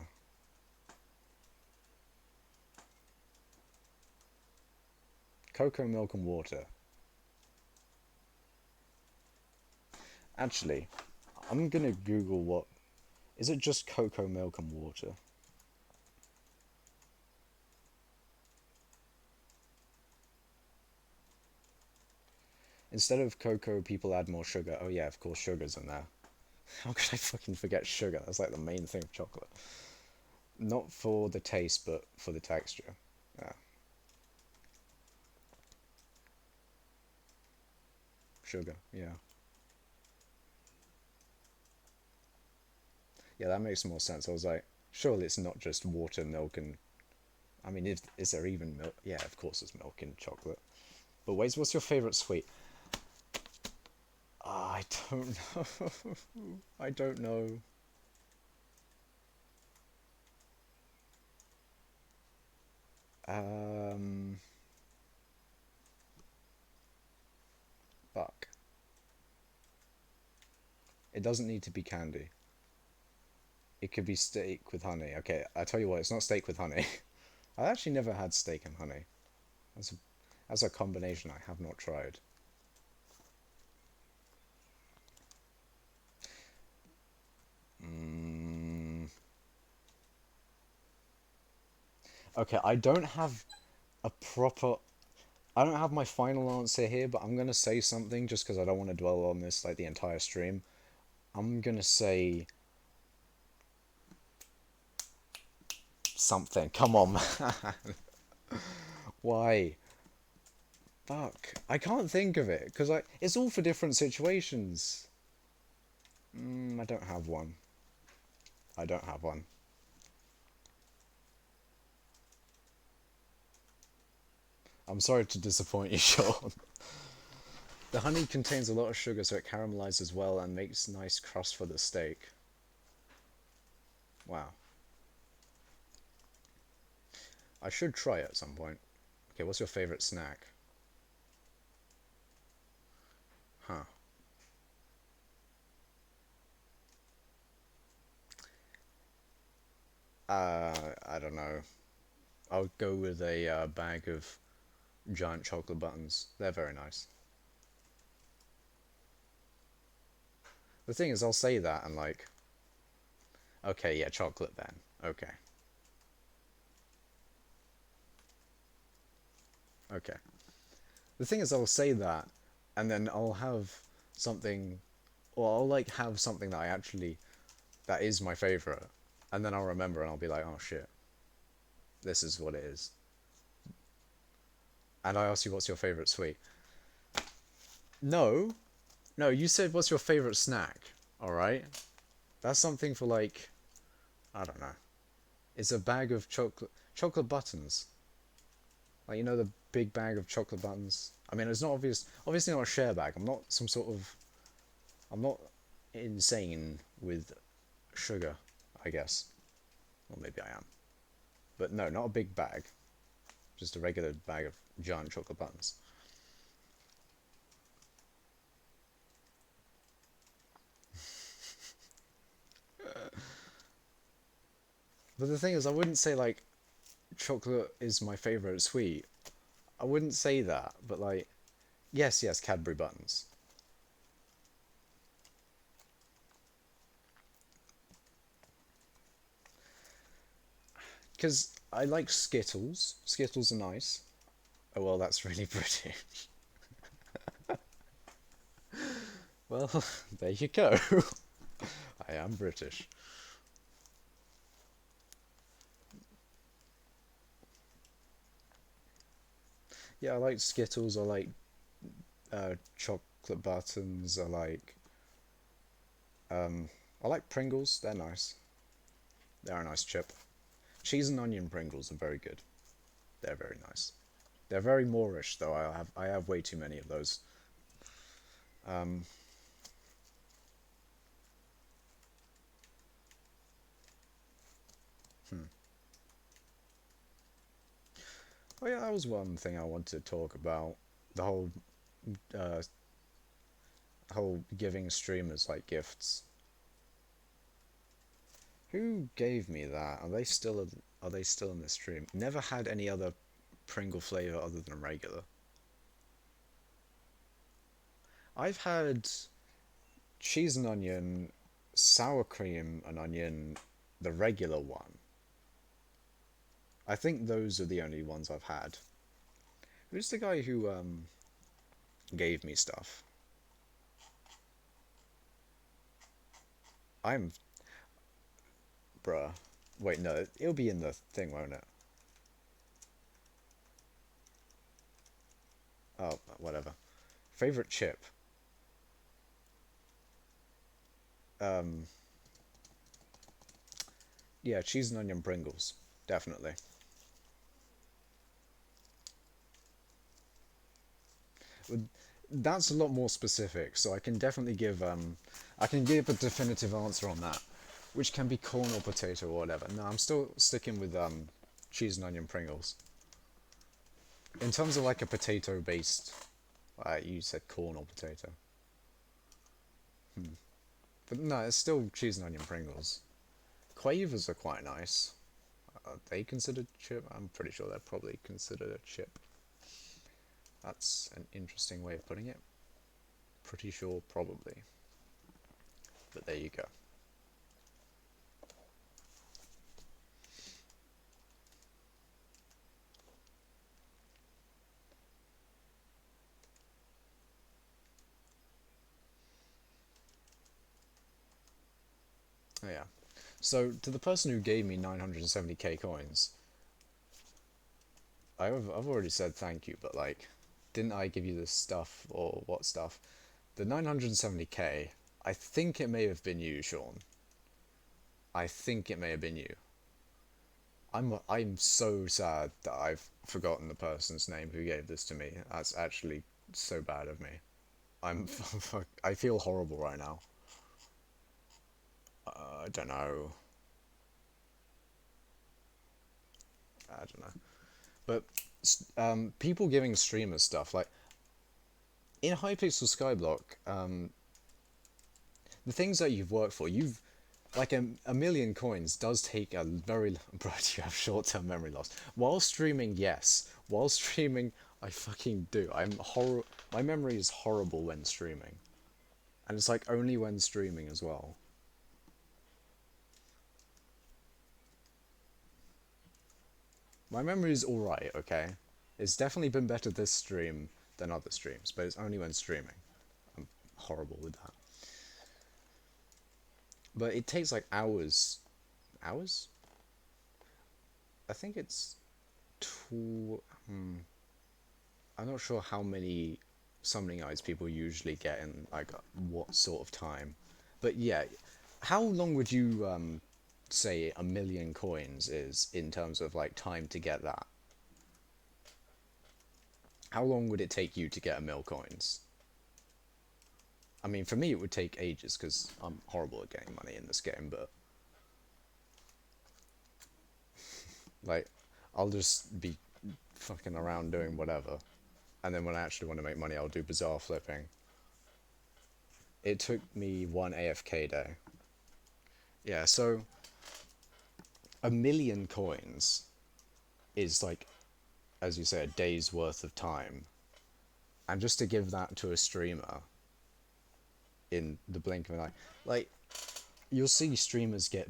Cocoa, milk, and water. Actually, I'm gonna Google what is it just cocoa, milk, and water? Instead of cocoa, people add more sugar. Oh yeah, of course, sugar's in there. How could I fucking forget sugar? That's like the main thing of chocolate. Not for the taste, but for the texture. Yeah, sugar. Yeah, yeah, that makes more sense. I was like, surely it's not just water, milk, and I mean, is there even milk? Yeah, of course there's milk in chocolate. But wait, what's your favorite sweet? I don't know. I don't know. Um, Fuck. It doesn't need to be candy. It could be steak with honey. Okay, I tell you what, it's not steak with honey. I actually never had steak and honey. That's a, that's a combination I have not tried. Mm, okay, I don't have my final answer here, but I'm gonna say something just because I don't want to dwell on this like the entire stream. I'm gonna say something. Come on, man. Why? Fuck. I can't think of it because it's all for different situations. I don't have one. I don't have one. I'm sorry to disappoint you, Sean. The honey contains a lot of sugar, so it caramelizes well and makes nice crust for the steak. Wow. I should try it at some point. Okay, what's your favorite snack? Huh. I don't know. I'll go with a bag of giant chocolate buttons. They're very nice. The thing is, I'll say that and like, okay, yeah, chocolate then. Okay, okay. The thing is, I'll say that, and then I'll have something, or I'll like have something that I actually that is my favorite, and then I'll remember and I'll be like, oh shit, this is what it is. And I ask you, what's your favorite sweet? No, no, you said what's your favorite snack? All right, that's something for like I don't know. It's a bag of chocolate buttons. Like you know the big bag of chocolate buttons. I mean, it's not obviously not a share bag. I'm not insane with sugar, I guess. Or maybe I am. But no, not a big bag. Just a regular bag of giant chocolate buns. But the thing is, I wouldn't say like chocolate is my favorite sweet. I wouldn't say that, but like, yes, yes, Cadbury buns. Because I like Skittles. Skittles are nice. Oh well, that's really British. Well, there you go. I am British. Yeah, I like Skittles. I like chocolate buttons. I like Pringles. They're nice. They're a nice chip. Cheese and onion Pringles are very good. They're very nice. They're very Moorish though. I have way too many of those. Um, hmm. Oh yeah, that was one thing I wanted to talk about. The uh, whole giving streamers like gifts. Who gave me that? Are they still in the stream? Never had any other Pringle flavor other than regular. I've had cheese and onion, sour cream and onion, the regular one. I think those are the only ones I've had. Who's the guy who gave me stuff? I'm bruh. Wait, no, it'll be in the thing, won't it? Oh, whatever. Favorite chip? Um, yeah, cheese and onion Pringles, definitely. That's a lot more specific, so I can give a definitive answer on that, which can be corn or potato or whatever. No, I'm still sticking with cheese and onion Pringles. In terms of like a potato based, you said corn or potato. Hmm. But no, it's still cheese and onion Pringles. Quavers are quite nice. Are they considered chip? I'm pretty sure they're probably considered a chip. That's an interesting way of putting it. Pretty sure, probably. But there you go. Oh, yeah. So, to the person who gave me 970k coins, I've already said thank you, but like, didn't I give you this stuff or what stuff? The 970k, I think it may have been you, Sean. I think it may have been you. I'm so sad that I've forgotten the person's name who gave this to me. That's actually so bad of me. I'm I feel horrible right now. I don't know. I don't know. But people giving streamers stuff like in Hypixel Skyblock, the things that you've worked for, you've like a million coins does take a very But you have short-term memory loss while streaming. Yes, while streaming, I fucking do. My memory is horrible when streaming, and it's like only when streaming as well. My memory is all right. Okay, it's definitely been better this stream than other streams, but it's only when streaming. I'm horrible with that. But it takes like hours. Hours? I think it's two. I'm not sure how many summoning eyes people usually get in like what sort of time, but yeah, how long would you say a million coins is in terms of like time to get that? How long would it take you to get a mil coins? I mean, for me, it would take ages because I'm horrible at getting money in this game, but like, I'll just be fucking around doing whatever. And then when I actually want to make money, I'll do bazaar flipping. It took me one AFK day. Yeah, so 1 million coins is like, as you say, a day's worth of time. And just to give that to a streamer in the blink of an eye, like, you'll see streamers get,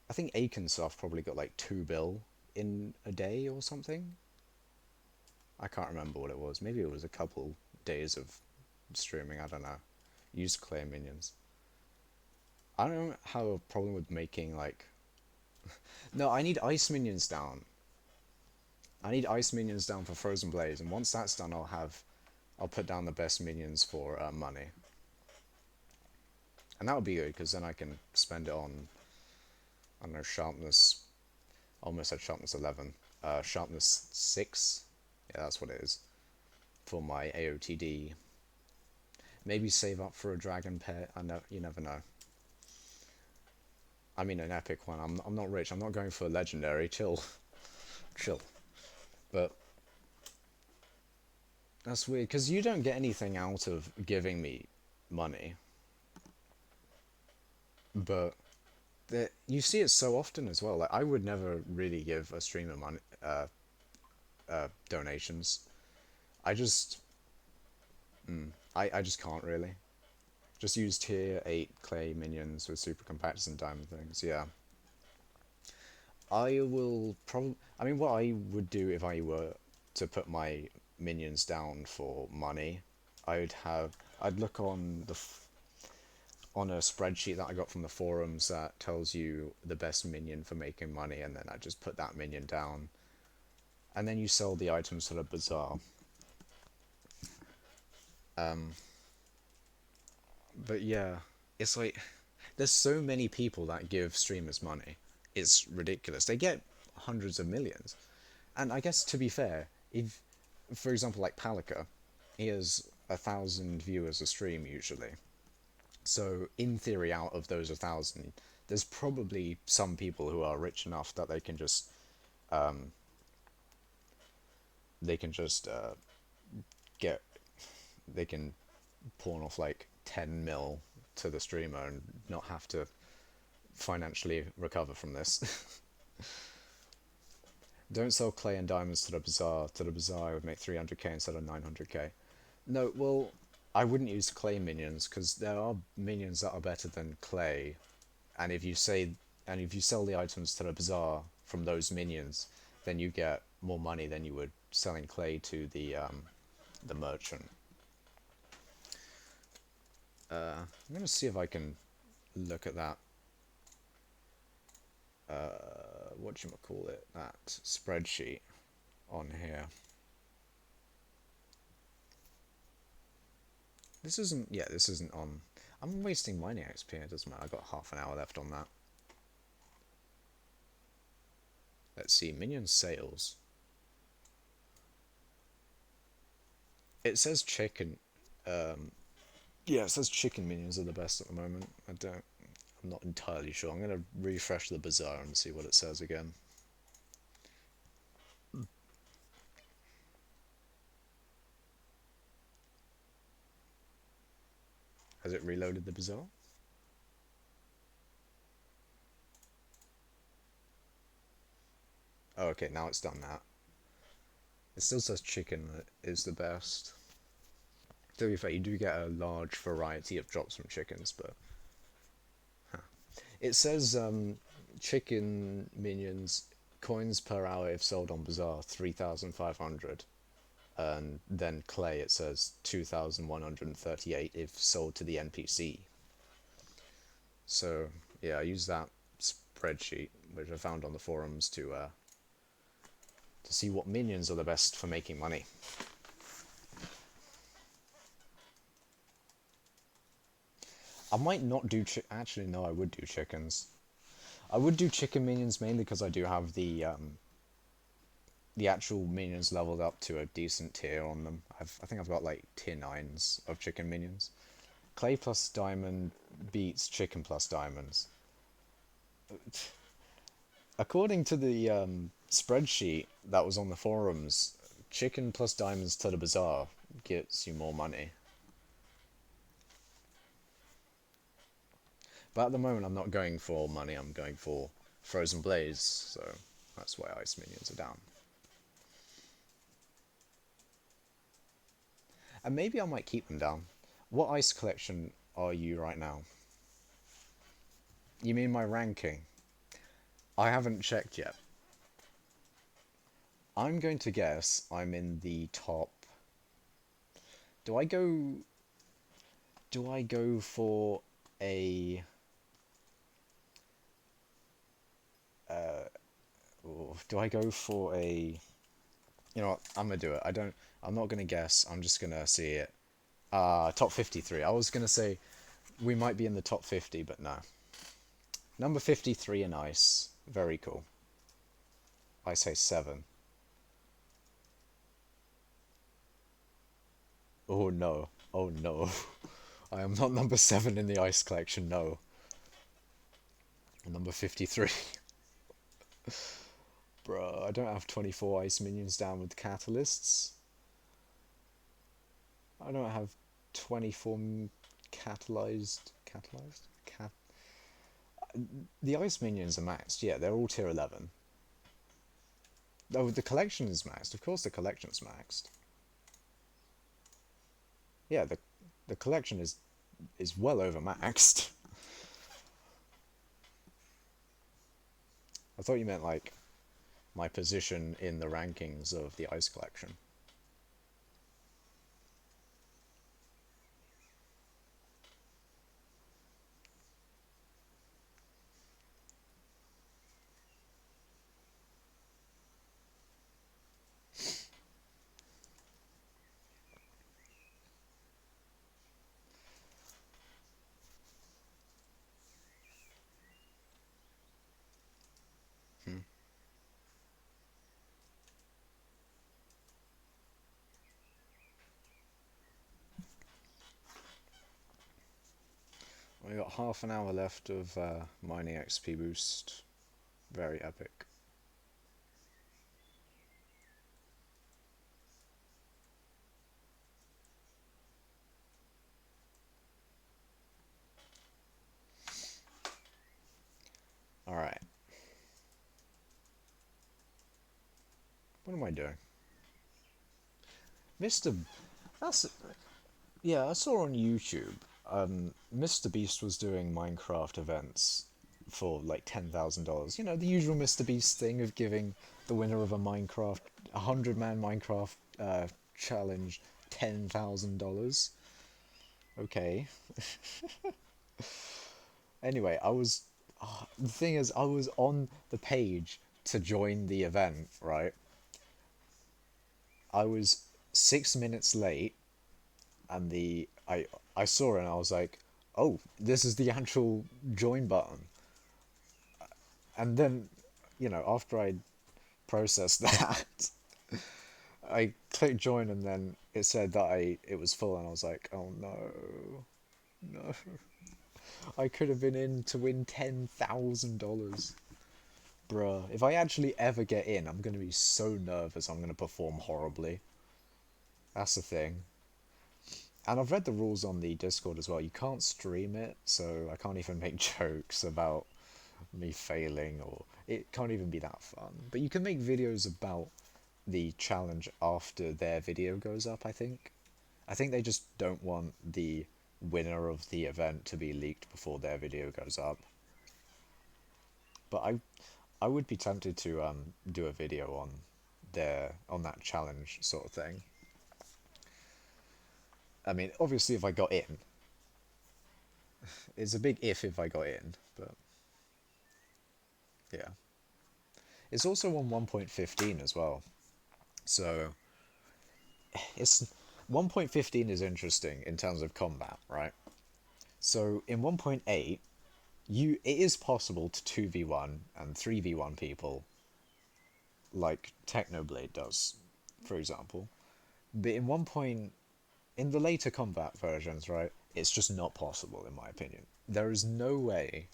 I think Akensoft probably got like 2 bill in a day or something. I can't remember what it was. Maybe it was a couple days of streaming, I don't know. Use clay minions. I don't have a problem with making like... No, I need ice minions down. I need ice minions down for Frozen Blaze, and once that's done, I'll put down the best minions for money. And that would be good, because then I can spend it on, I don't know, sharpness... Almost at sharpness 11. Sharpness 6? Yeah, that's what it is. For my AOTD. Maybe save up for a dragon pet. I know, you never know. I mean an epic one. I'm not rich. I'm not going for a legendary. Chill. Chill. But that's weird, because you don't get anything out of giving me money. But you see it so often as well. Like, I would never really give a streamer money, donations. I just... I just can't really. Just use tier 8 clay minions with super compactors and diamond things, yeah. I will probably... I mean, what I would do if I were to put my minions down for money, I'd look on on a spreadsheet that I got from the forums that tells you the best minion for making money, and then I just put that minion down. And then you sell the items to the bazaar. But yeah, it's like, there's so many people that give streamers money. It's ridiculous. They get hundreds of millions. And I guess, to be fair, if, for example, like Palika, he has 1,000 viewers a stream usually. So in theory, out of those 1,000, there's probably some people who are rich enough that they can just get, they can pawn off like 10 mil to the streamer and not have to financially recover from this. Don't sell clay and diamonds to the bazaar. To the bazaar, I would make 300k instead of 900k. No, well, I wouldn't use clay minions, because there are minions that are better than clay. And if you sell the items to the bazaar from those minions, then you get more money than you would selling clay to the merchant. I'm gonna see if I can look at that. Whatchamacallit, that spreadsheet on here. This isn't on. I'm wasting mining XP. It doesn't matter. I got half an hour left on that. Let's see, minion sales. It says chicken. Yeah, it says chicken minions are the best at the moment. I'm not entirely sure. I'm gonna refresh the bazaar and see what it says again. Has it reloaded the bazaar? Oh, okay, now it's done that. It still says chicken is the best. To be fair, you do get a large variety of drops from chickens, but... It says chicken minions, coins per hour if sold on bazaar, 3,500. And then clay, it says 2,138 if sold to the NPC. So, yeah, I use that spreadsheet, which I found on the forums, to see what minions are the best for making money. I might not do actually, no, I would do chickens. I would do chicken minions mainly because I do have the actual minions leveled up to a decent tier on them. I think I've got like tier 9s of chicken minions. Clay plus diamond beats chicken plus diamonds. According to the spreadsheet that was on the forums, chicken plus diamonds to the bazaar gets you more money. But at the moment, I'm not going for money, I'm going for Frozen Blaze, so that's why ice minions are down. And maybe I might keep them down. What ice collection are you right now? You mean my ranking? I haven't checked yet. I'm going to guess I'm in the top. Do I go? Do I go for a? Do I go for a? You know what? I'm gonna do it. I don't. I'm not gonna guess. I'm just gonna see it. Top 53. I was gonna say we might be in the top 50, but no. Number 53 in ice. Very cool. I say 7. Oh no. Oh no. I am not number 7 in the ice collection, no. I'm number 53. Bruh, I don't have 24 ice minions down with catalysts. I don't have 24 catalyzed... Catalyzed? The ice minions are maxed, yeah, they're all tier 11. Oh, the collection is maxed. Of course the collection's maxed. Yeah, the collection is well over maxed. I thought you meant like my position in the rankings of the ice collection. Hmm. We got half an hour left of mining XP boost. Very epic. Alright. What am I doing? Mr. That's... Yeah, I saw on YouTube, Mr. Beast was doing Minecraft events for like $10,000. You know, the usual Mr. Beast thing of giving the winner of a 100-man Minecraft challenge $10,000. Okay. Anyway, the thing is, I was on the page to join the event, right? I was 6 minutes late, and I saw it and I was like, oh, this is the actual join button. And then, after I processed that, I clicked join and then it said that it was full, and I was like, oh no, no. I could have been in to win $10,000. Bruh, if I actually ever get in, I'm gonna be so nervous I'm gonna perform horribly. That's the thing. And I've read the rules on the Discord as well. You can't stream it, so I can't even make jokes about me failing, or it can't even be that fun. But you can make videos about the challenge after their video goes up, I think. I think they just don't want the winner of the event to be leaked before their video goes up. But I would be tempted to do a video on that challenge sort of thing. I mean, obviously if I got in, it's a big if I got in, but yeah. It's also on 1.15 as well. So it's 1.15 is interesting in terms of combat, right? So in 1.8, it is possible to 2v1 and 3v1 people like Technoblade does, for example. But in the later combat versions, right, it's just not possible in my opinion. There is no way,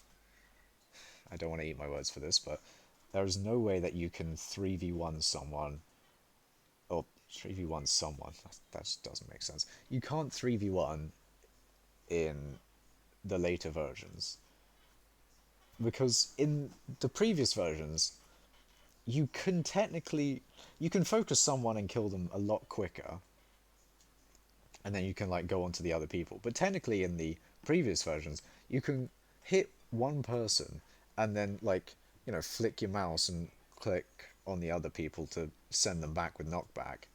I don't want to eat my words for this, but There is no way that you can 3v1 someone, or 3v1 someone. That just doesn't make sense. You can't 3v1 in the later versions, because in the previous versions you can technically, you can focus someone and kill them a lot quicker, and then you can like go on to the other people. But technically in the previous versions you can hit one person and then, like, you know, flick your mouse and click on the other people to send them back with knockback,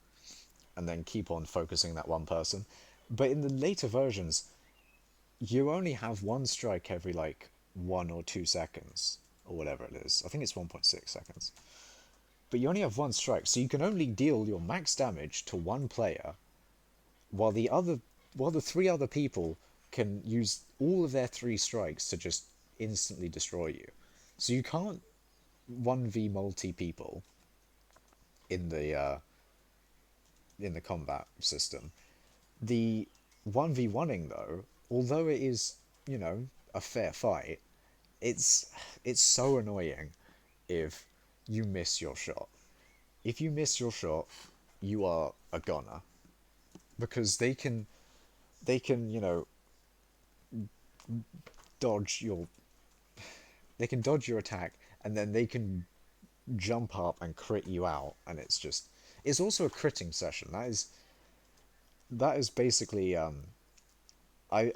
and then keep on focusing that one person. But in the later versions you only have one strike every like 1 or 2 seconds, or whatever it is. I think it's 1.6 seconds. But you only have one strike, so you can only deal your max damage to one player, while the three other people can use all of their three strikes to just instantly destroy you. So you can't 1v multi people in the combat system. The 1v1ing though, although it is, you know, a fair fight, it's it's so annoying if you miss your shot. If you miss your shot, you are a goner, because they can, you know, dodge your they can dodge your attack, and then they can jump up and crit you out, and it's also a critting session. That is basically I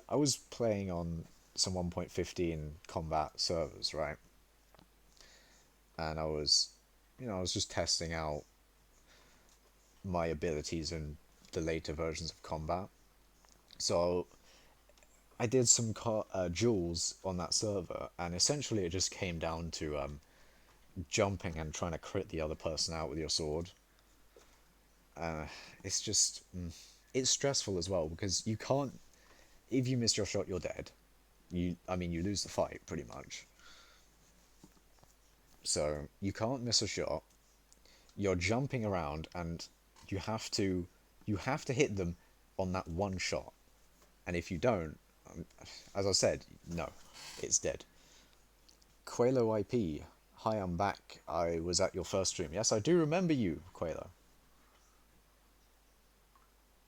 was playing on some 1.15 combat servers, right? And I was just testing out my abilities in the later versions of combat. So I did some duels on that server, and essentially it just came down to jumping and trying to crit the other person out with your sword. It's just it's stressful as well, because you can't. If you miss your shot, you're dead. You lose the fight pretty much. So you can't miss a shot. You're jumping around, and you have to you have to hit them on that one shot. And if you don't, as I said, no, it's dead. Qualo IP, hi, I'm back. I was at your first stream. Yes, I do remember you, Qualo.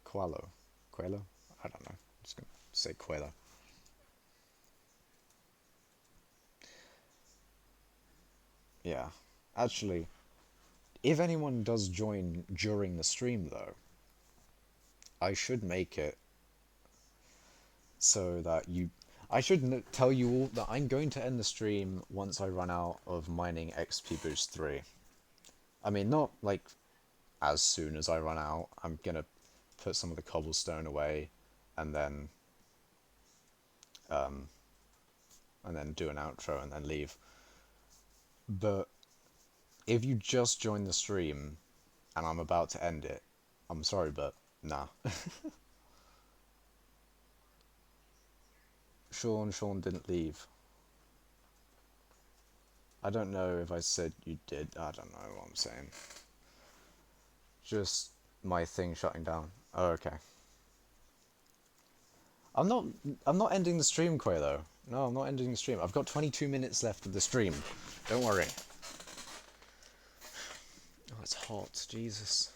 Qualo. Qualo? I don't know. I'm just going to say Qualo. Yeah. Actually, if anyone does join during the stream, though, I should make it so that you. I should tell you all that I'm going to end the stream once I run out of mining XP Boost 3. I mean, not like as soon as I run out. I'm gonna put some of the cobblestone away, and then do an outro and then leave. But if you just join the stream and I'm about to end it, I'm sorry, but nah. Sean didn't leave. I don't know if I said you did. I don't know what I'm saying. Just my thing shutting down. Oh, okay. I'm not. I'm not ending the stream, Quailo. No, I'm not ending the stream. I've got 22 minutes left of the stream. Don't worry. Oh, it's hot. Jesus.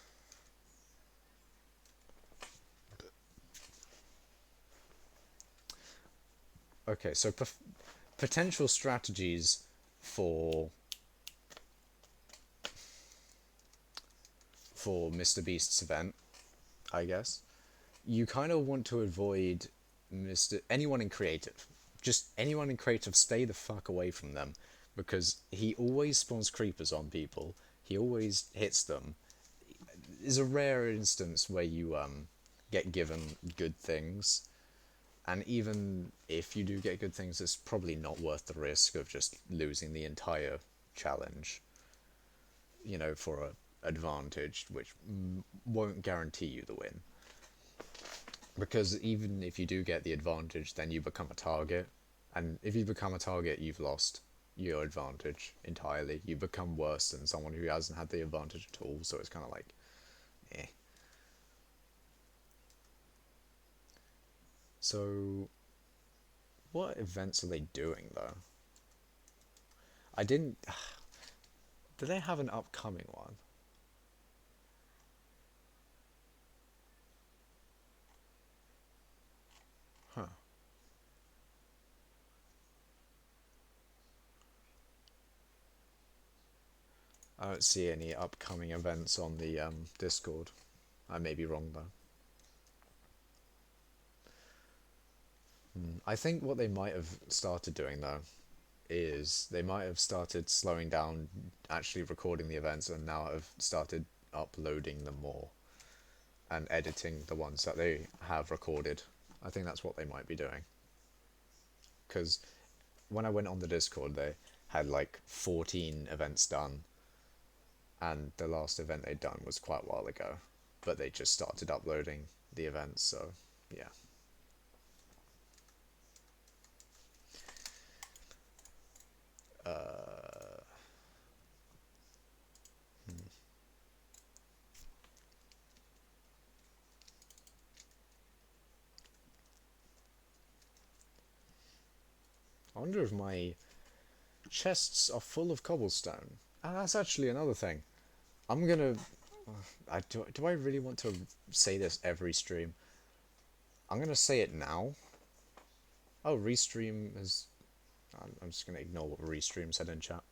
Okay, so potential strategies for Mr. Beast's event, I guess. You kind of want to avoid anyone in creative. Just anyone in creative, stay the fuck away from them, because he always spawns creepers on people. He always hits them. There's a rare instance where you get given good things, and even if you do get good things, it's probably not worth the risk of just losing the entire challenge, you know, for a advantage which won't guarantee you the win. Because even if you do get the advantage, then you become a target, and if you become a target, you've lost your advantage entirely. You become worse than someone who hasn't had the advantage at all, so it's kind of like, eh. So, what events are they doing, though? I didn't... Do they have an upcoming one? Huh. I don't see any upcoming events on the Discord. I may be wrong though. I think what they might have started doing though is they might have started slowing down actually recording the events and now have started uploading them more and editing the ones that they have recorded. I think that's what they might be doing. Because when I went on the Discord, they had like 14 events done, and the last event they'd done was quite a while ago, but they just started uploading the events, so yeah. I wonder if my chests are full of cobblestone. And that's actually another thing. I'm gonna. Do I really want to say this every stream? I'm gonna say it now. Oh, Restream is. I'm just gonna ignore what Restream said in chat.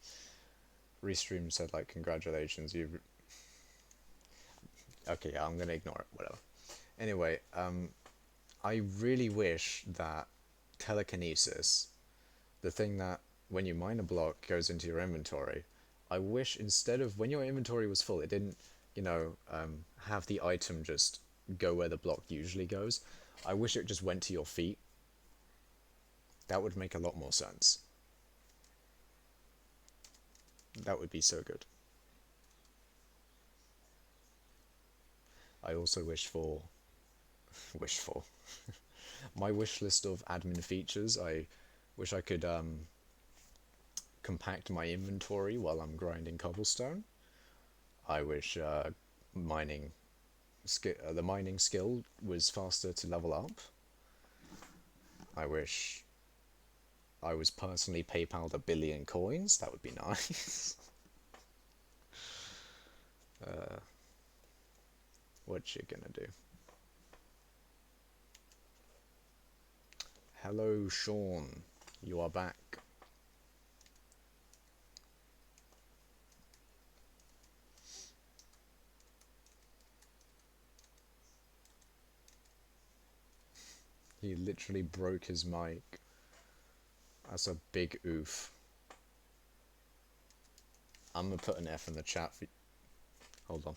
Restream said like, "Congratulations, you." Okay, yeah, I'm gonna ignore it. Whatever. Anyway, I really wish that telekinesis, the thing that when you mine a block goes into your inventory, I wish instead of when your inventory was full, it didn't, have the item just go where the block usually goes. I wish it just went to your feet. That would make a lot more sense. That would be so good. I also wish for my wish list of admin features. I wish I could compact my inventory while I'm grinding cobblestone. I wish mining the mining skill was faster to level up. I wish I was personally PayPal'd 1 billion coins. That would be nice. What you gonna do? Hello, Sean. You are back. He literally broke his mic. That's a big oof. I'm gonna put an F in the chat for. Hold on.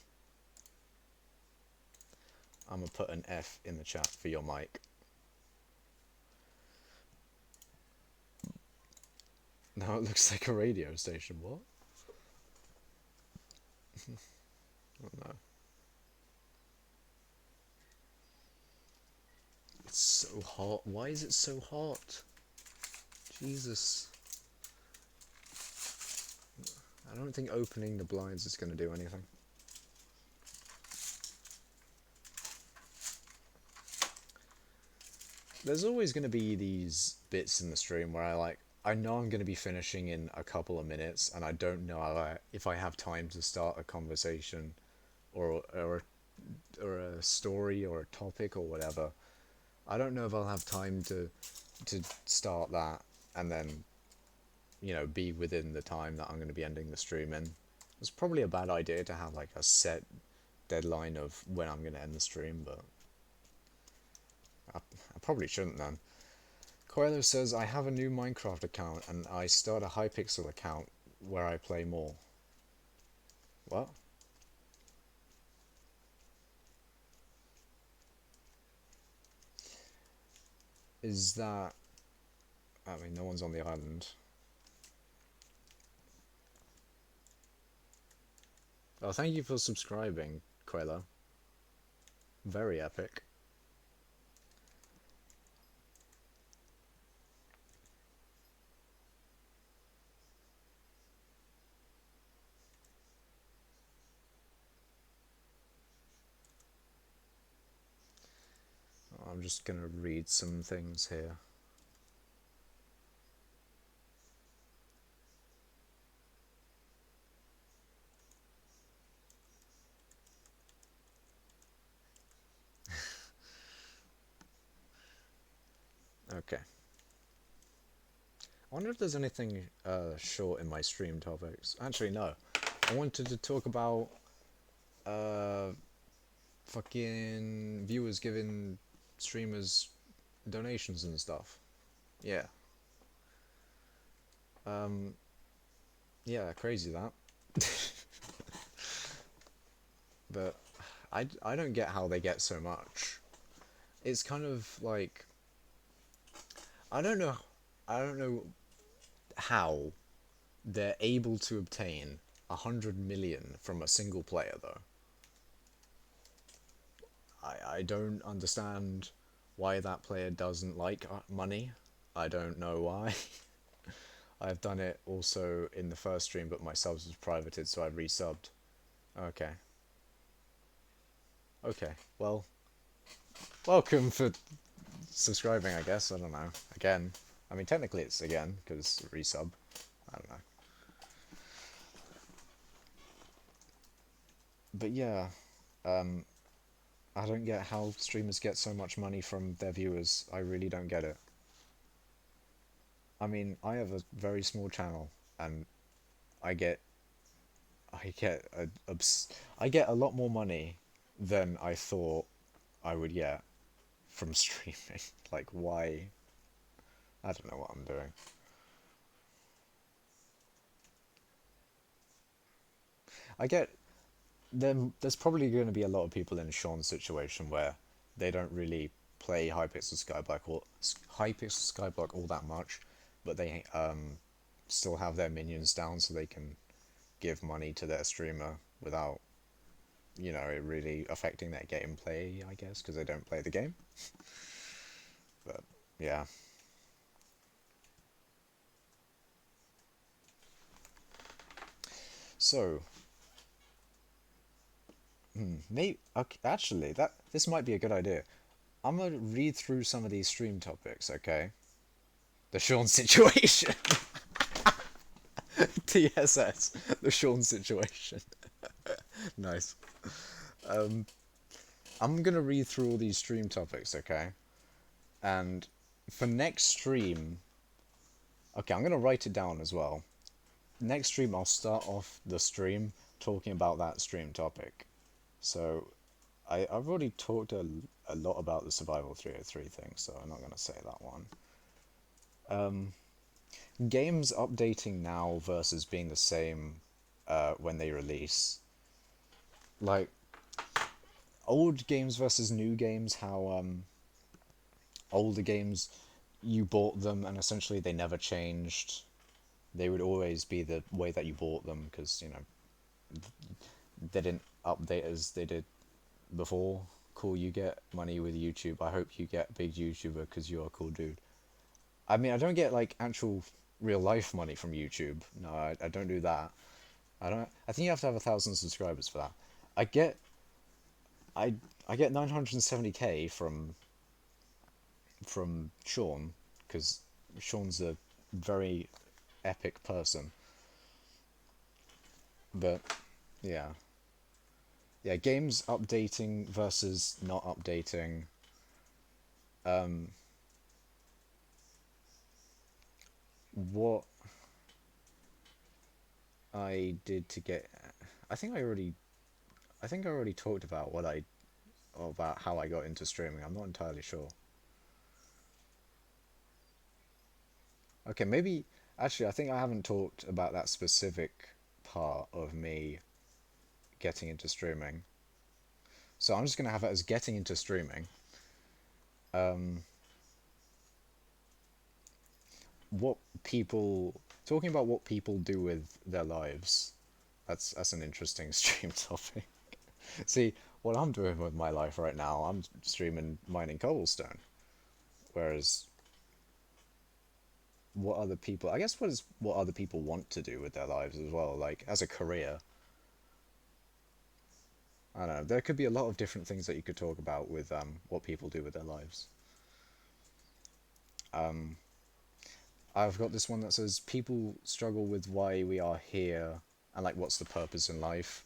I'm gonna put an F in the chat for your mic. Now it looks like a radio station. What? Oh no. It's so hot. Why is it so hot? Jesus. I don't think opening the blinds is going to do anything. There's always going to be these bits in the stream where I know I'm going to be finishing in a couple of minutes, and I don't know if I have time to start a conversation or a story or a topic or whatever. I don't know if I'll have time to start that and then, be within the time that I'm going to be ending the stream in. It's probably a bad idea to have like a set deadline of when I'm going to end the stream, but I probably shouldn't then. Coelho says, I have a new Minecraft account and I start a hypixel account where I play more. What? Is that... I mean, no one's on the island. Oh, thank you for subscribing, Coelho. Very epic. I'm just gonna read some things here. Okay. I wonder if there's anything short in my stream topics. Actually, no. I wanted to talk about uh, fucking viewers giving streamers donations and stuff. Yeah. Um, yeah, crazy that. But I don't get how they get so much. It's kind of like I don't know I don't know how they're able to obtain 100 million from a single player though. I don't understand why that player doesn't like money. I don't know why. I've done it also in the first stream, but my subs was privated, so I resubbed. Okay. Okay. Well, welcome for subscribing, I guess. I don't know. Again. I mean, technically it's again, because resub. I don't know. But yeah, I don't get how streamers get so much money from their viewers. I really don't get it. I mean, I have a very small channel, and I get I get I get a lot more money than I thought I would get from streaming. Like, why? I don't know what I'm doing. I get there's probably going to be a lot of people in Sean's situation where they don't really play hypixel skyblock all that much, but they still have their minions down so they can give money to their streamer without it really affecting their gameplay, I guess, because they don't play the game. But yeah. So maybe okay, actually that this might be a good idea. I'm gonna read through some of these stream topics, okay? The Sean situation. TSS. The Sean situation. Nice. I'm gonna read through all these stream topics, okay? And for next stream, okay, I'm gonna write it down as well. Next stream, I'll start off the stream talking about that stream topic. So, I've already talked a lot about the Survival 303 thing, so I'm not gonna say that one. Games updating now versus being the same when they release. Like, old games versus new games, how older games, you bought them and essentially they never changed. They would always be the way that you bought them because, they didn't update as they did before. Cool, you get money with YouTube. I hope you get big YouTuber because you're a cool dude. I mean, I don't get like actual real life money from YouTube. No, I don't do that. I don't. I think you have to have 1,000 subscribers for that. I get. I I get 970k from Sean because Sean's a very epic person. But yeah, yeah, games updating versus not updating. What I did to get, I think I already talked about about how I got into streaming. I'm not entirely sure. Okay, maybe actually I think I haven't talked about that specific part of me getting into streaming. So I'm just gonna have it as getting into streaming. What people talking about what people do with their lives. That's an interesting stream topic. See, what I'm doing with my life right now, I'm streaming mining cobblestone. Whereas what other people, I guess, what other people want to do with their lives as well, like as a career. I don't know. There could be a lot of different things that you could talk about with what people do with their lives. I've got this one that says people struggle with why we are here and like what's the purpose in life.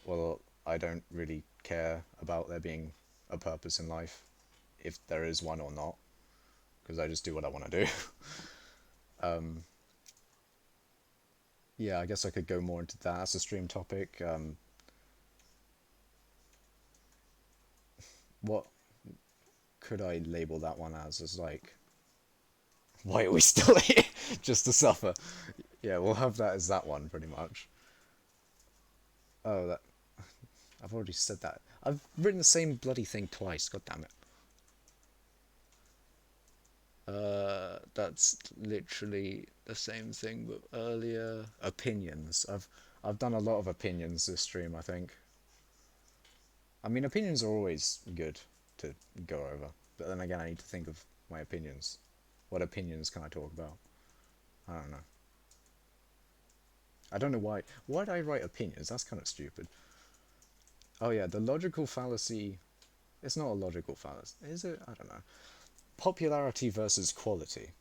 Well, I don't really care about there being a purpose in life, if there is one or not. because I just do what I want to do. um, yeah, I guess I could go more into that as a stream topic. What could I label that one as? As like, why are we still here? Just to suffer. Yeah, we'll have that as that one pretty much. Oh, that I've already said that. I've written the same bloody thing twice. God damn it. That's literally the same thing, but earlier opinions. I've done a lot of opinions this stream. I think. I mean, opinions are always good to go over, but then again, I need to think of my opinions. What opinions can I talk about? I don't know. I don't know why. Why did I write opinions? That's kind of stupid. Oh yeah, the logical fallacy. It's not a logical fallacy, is it? I don't know. Popularity versus quality.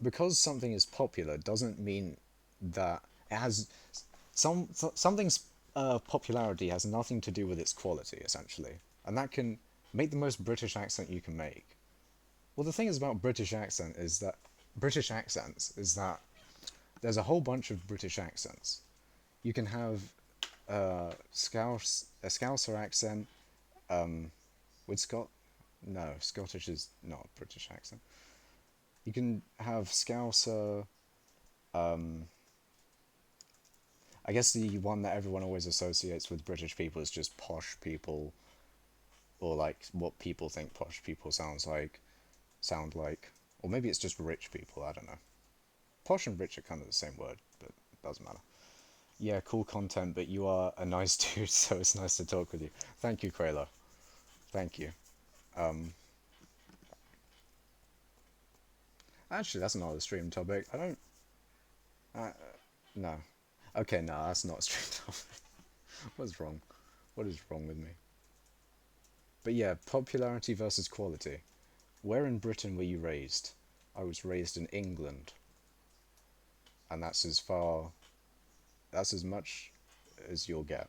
Because something is popular doesn't mean that it has something's popularity has nothing to do with its quality essentially, and that can make the most British accent you can make. Well, the thing is about British accents is that there's a whole bunch of British accents. You can have a Scouser accent with Scot. No, Scottish is not a British accent. You can have Scouser. I guess the one that everyone always associates with British people is just posh people, or like what people think posh people sound like, or maybe it's just rich people. I don't know. Posh and rich are kind of the same word, but it doesn't matter. Yeah, cool content, but you are a nice dude, so it's nice to talk with you. Thank you, Quayla. Thank you. Um, Actually, that's not a stream topic. I don't. Uh, no. Okay, no, that's not a stream topic. What's wrong? What is wrong with me? But yeah, popularity versus quality. Where in Britain were you raised? I was raised in England, and that's as much as you'll get.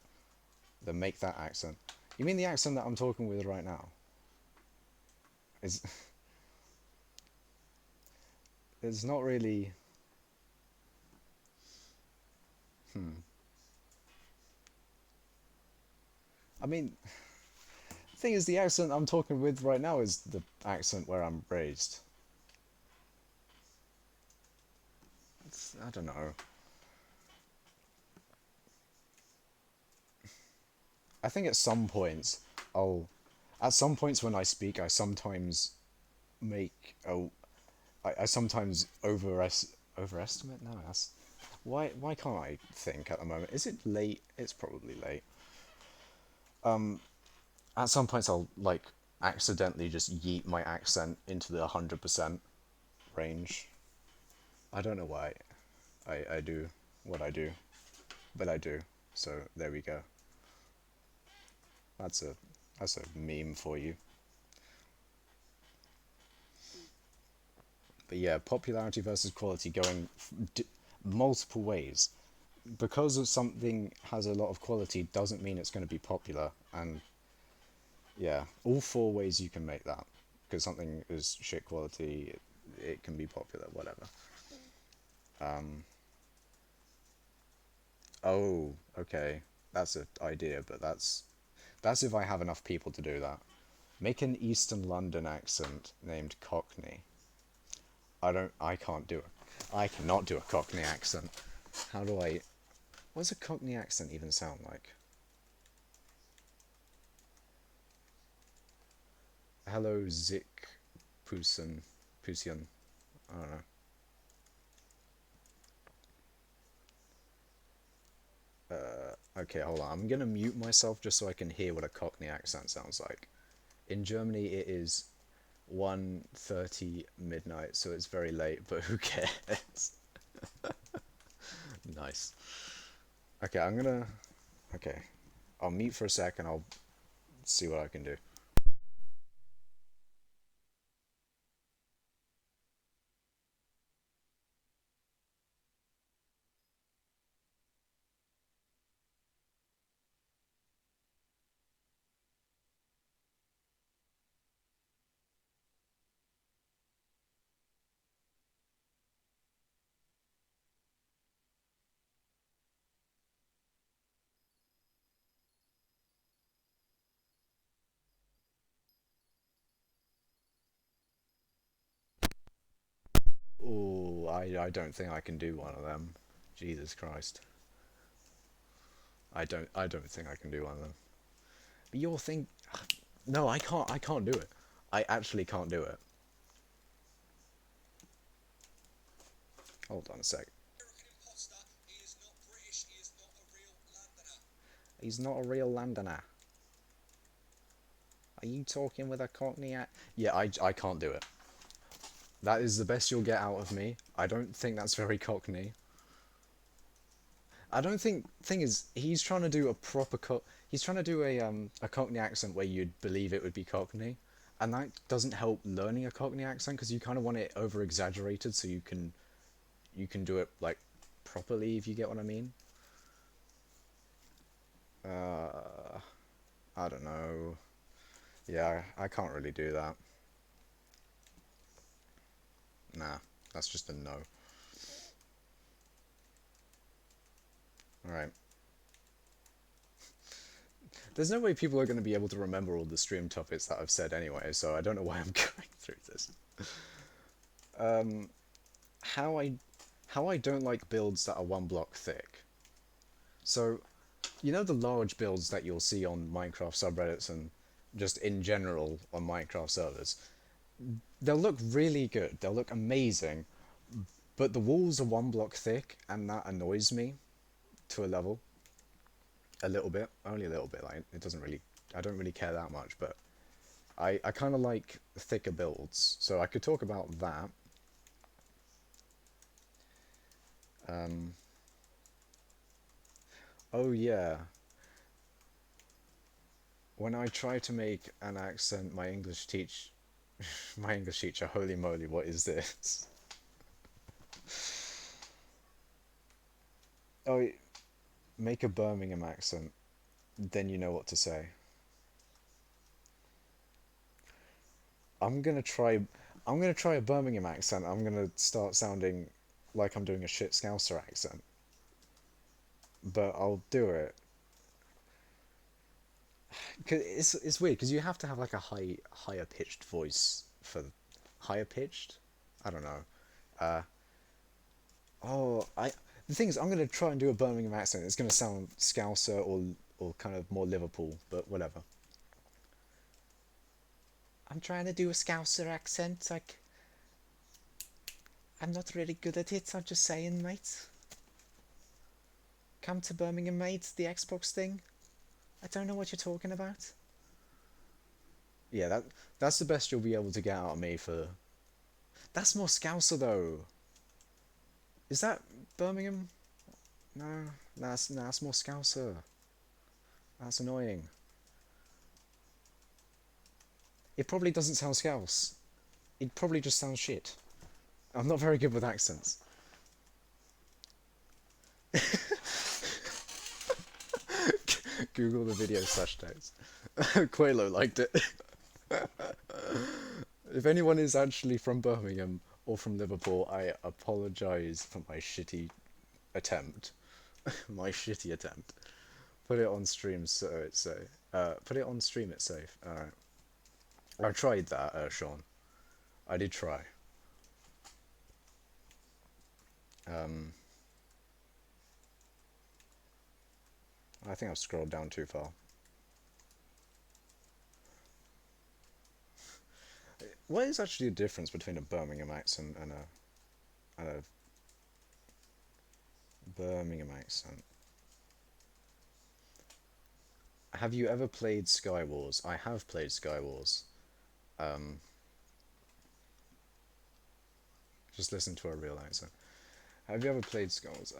Then make that accent. You mean the accent that I'm talking with right now? Is it's not really. Hmm. I mean, the thing is, the accent I'm talking with right now is the accent where I'm raised. I don't know. I think I'll, at some points when I speak, I sometimes make oh, I sometimes overestimate. No, that's why can't I think at the moment? Is it late? It's probably late. At some points I'll like accidentally just yeet my accent into the 100% range. I don't know why I do what I do, but I do. So there we go. That's a that's a meme for you. But yeah, popularity versus quality going multiple ways. Because of something has a lot of quality doesn't mean it's going to be popular. And yeah, all four ways you can make that. Because something is shit quality, it can be popular, whatever. Um, oh, okay, that's an idea, but that's if I have enough people to do that. Make an Eastern London accent named Cockney. I can't do it. I cannot do a Cockney accent. How do I? What does a Cockney accent even sound like? Hello, Zik, Pusian. I don't know. Okay, hold on. I'm gonna mute myself just so I can hear what a Cockney accent sounds like. In Germany, it is 1:30 midnight, so it's very late. But who cares? Nice. Okay, I'm gonna. Okay, I'll mute for a sec and I'll see what I can do. I don't think I can do one of them. Jesus Christ. I don't think I can do one of them. But you'll think, no, I can't do it. I actually can't do it. Hold on a sec. He's not a real Londoner. Are you talking with a Cockney accent? Yeah, I can't do it. That is the best you'll get out of me. I don't think that's very Cockney. I don't think. Thing is, he's trying to do a proper he's trying to do a Cockney accent where you'd believe it would be Cockney, and that doesn't help learning a Cockney accent because you kind of want it over exaggerated so you can do it like properly, if you get what I mean. I don't know. Yeah, I can't really do that. Nah, that's just a no. Alright. There's no way people are going to be able to remember all the stream topics that I've said anyway, so I don't know why I'm going through this. How I how I don't like builds that are 1 block thick. So, you know the large builds that you'll see on Minecraft subreddits and just in general on Minecraft servers? They'll look really good, they'll look amazing, but the walls are 1 block thick, and that annoys me to a level. A little bit, only a little bit. Like, it doesn't really, I don't really care that much, but I kind of like thicker builds, so I could talk about that. Oh yeah, when I try to make an accent, my English teacher, holy moly, what is this? Oh, make a Birmingham accent, then you know what to say. I'm gonna try. I'm gonna try a Birmingham accent. I'm gonna start sounding like I'm doing a shit Scouser accent, but I'll do it. Cause it's weird because you have to have like a higher pitched voice for higher pitched. I don't know. Uh, oh, I the thing is, I'm gonna try and do a Birmingham accent. It's gonna sound Scouser or kind of more Liverpool, but whatever. I'm trying to do a Scouser accent. Like, I'm not really good at it. I'm just saying, mate. Come to Birmingham, mate. The Xbox thing. I don't know what you're talking about. Yeah, that's the best you'll be able to get out of me for. That's more Scouser though. Is that Birmingham? No, that's more Scouser. That's annoying. It probably doesn't sound Scouse. It probably just sounds shit. I'm not very good with accents. Google the video slash notes. Quelo liked it. If anyone is actually from Birmingham or from Liverpool, I apologise for my shitty attempt. My shitty attempt. Put it on stream so it's safe. Put it on stream it's safe. Alright. I tried that, Sean. I did try. I think I've scrolled down too far. What is actually the difference between a Birmingham accent and a Birmingham accent? Have you ever played Skywars? I have played Skywars. Just listen to a real accent. Have you ever played Skywars?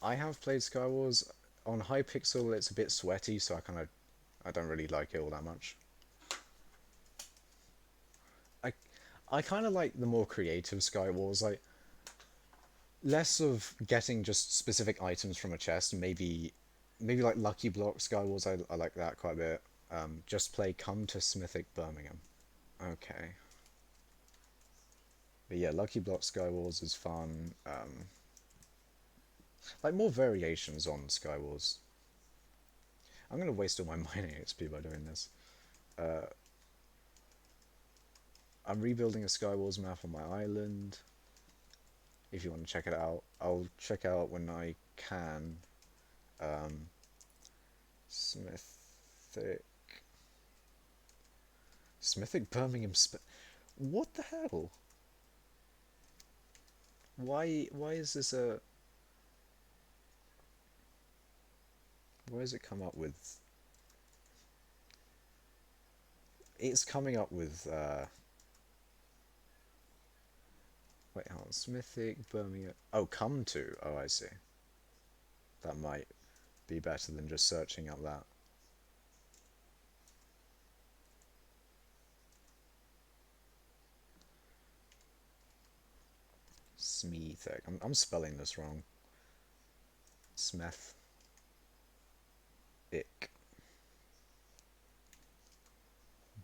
I have played Skywars. On hypixel it's a bit sweaty, so I don't really like it all that much. I kind of like the more creative Skywars, like less of getting just specific items from a chest. Maybe like Lucky Block Skywars. I like that quite a bit. Just play Come to Smithic Birmingham. Okay. But yeah, Lucky Block Skywars is fun. Like more variations on Skywars. I'm gonna waste all my mining XP by doing this. I'm rebuilding a Skywars map on my island. if you want to check it out. I'll check out when I can. Um, Smithic, Smithic Birmingham. What the hell? Why is this a? Why does it come up with? It's coming up with. Wait, hold on. Smithic Birmingham. Oh, come to. Oh, I see. That might be better than just searching up that. Smithic. I'm spelling this wrong. Smith. Ick.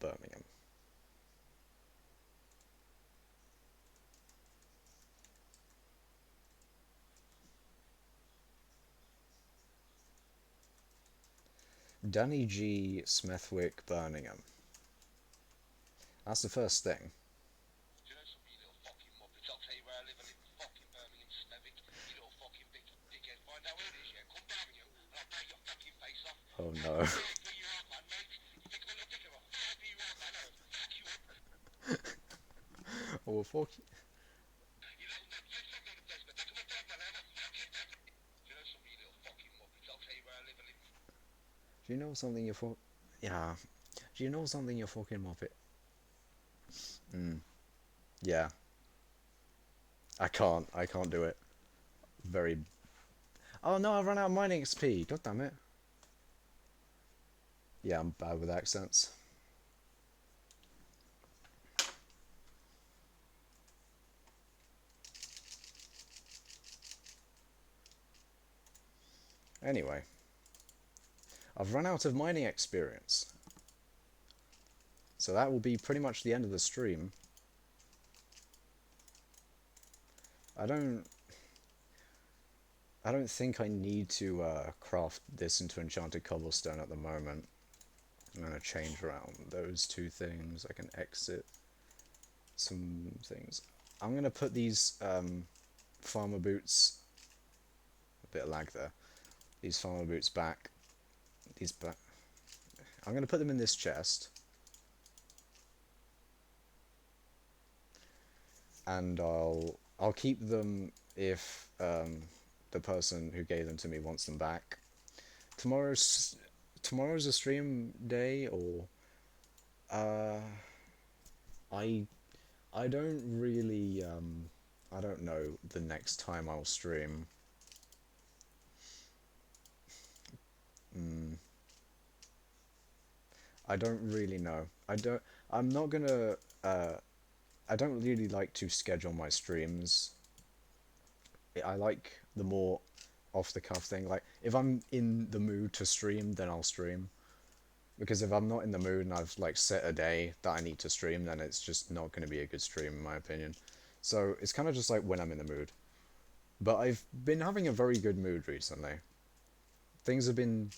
Birmingham. Danny G. Smithwick, Birmingham. That's the first thing. Oh no. Oh fuck. Do you know something you fuck? Yeah. Do you know something you fucking muppet? Yeah. I can't do it. Very. Oh no, I've run out of mining XP. God damn it. Yeah, I'm bad with accents. Anyway, I've run out of mining experience. So that will be pretty much the end of the stream. I don't think I need to craft this into enchanted cobblestone at the moment. I'm going to change around those two things. I can exit some things. I'm going to put these farmer boots, a bit of lag there, these farmer boots back. These back. I'm going to put them in this chest. And I'll keep them if the person who gave them to me wants them back. Tomorrow's a stream day, or I don't really I don't know the next time I'll stream. I don't really know. I'm not gonna I don't really like to schedule my streams. I like the more off the cuff thing. Like, if I'm in the mood to stream, then I'll stream. Because if I'm not in the mood and I've like set a day that I need to stream, then it's just not going to be a good stream in my opinion. So it's kind of just like when I'm in the mood. But I've been having a very good mood recently. Things have been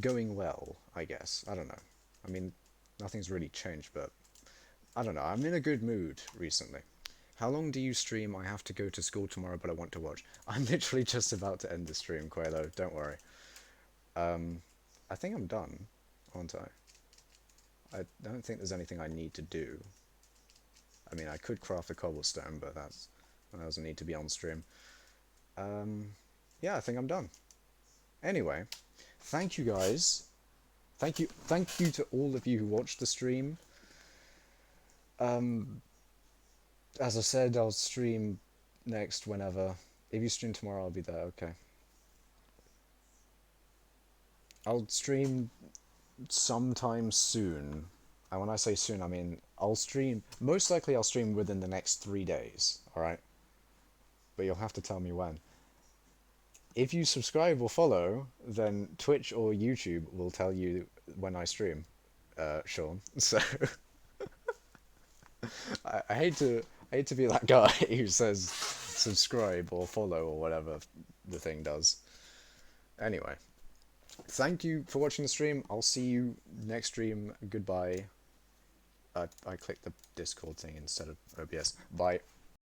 going well, I guess. I don't know. I mean, nothing's really changed, but I don't know. I'm in a good mood recently. How long do you stream? I have to go to school tomorrow, but I want to watch. I'm literally just about to end the stream, Quelo. Don't worry. I think I'm done, aren't I? I don't think there's anything I need to do. I mean, I could craft a cobblestone, but that doesn't need to be on stream. Yeah, I think I'm done. Anyway, thank you guys. Thank you to all of you who watched the stream. As I said, I'll stream next whenever. If you stream tomorrow, I'll be there, okay. I'll stream sometime soon. And when I say soon, I mean I'll stream. Most likely I'll stream within the next 3 days, alright? But you'll have to tell me when. If you subscribe or follow, then Twitch or YouTube will tell you when I stream, Sean. So I hate to be that guy who says subscribe or follow or whatever the thing does. Anyway, thank you for watching the stream. I'll see you next stream. Goodbye. I clicked the Discord thing instead of OBS. Bye.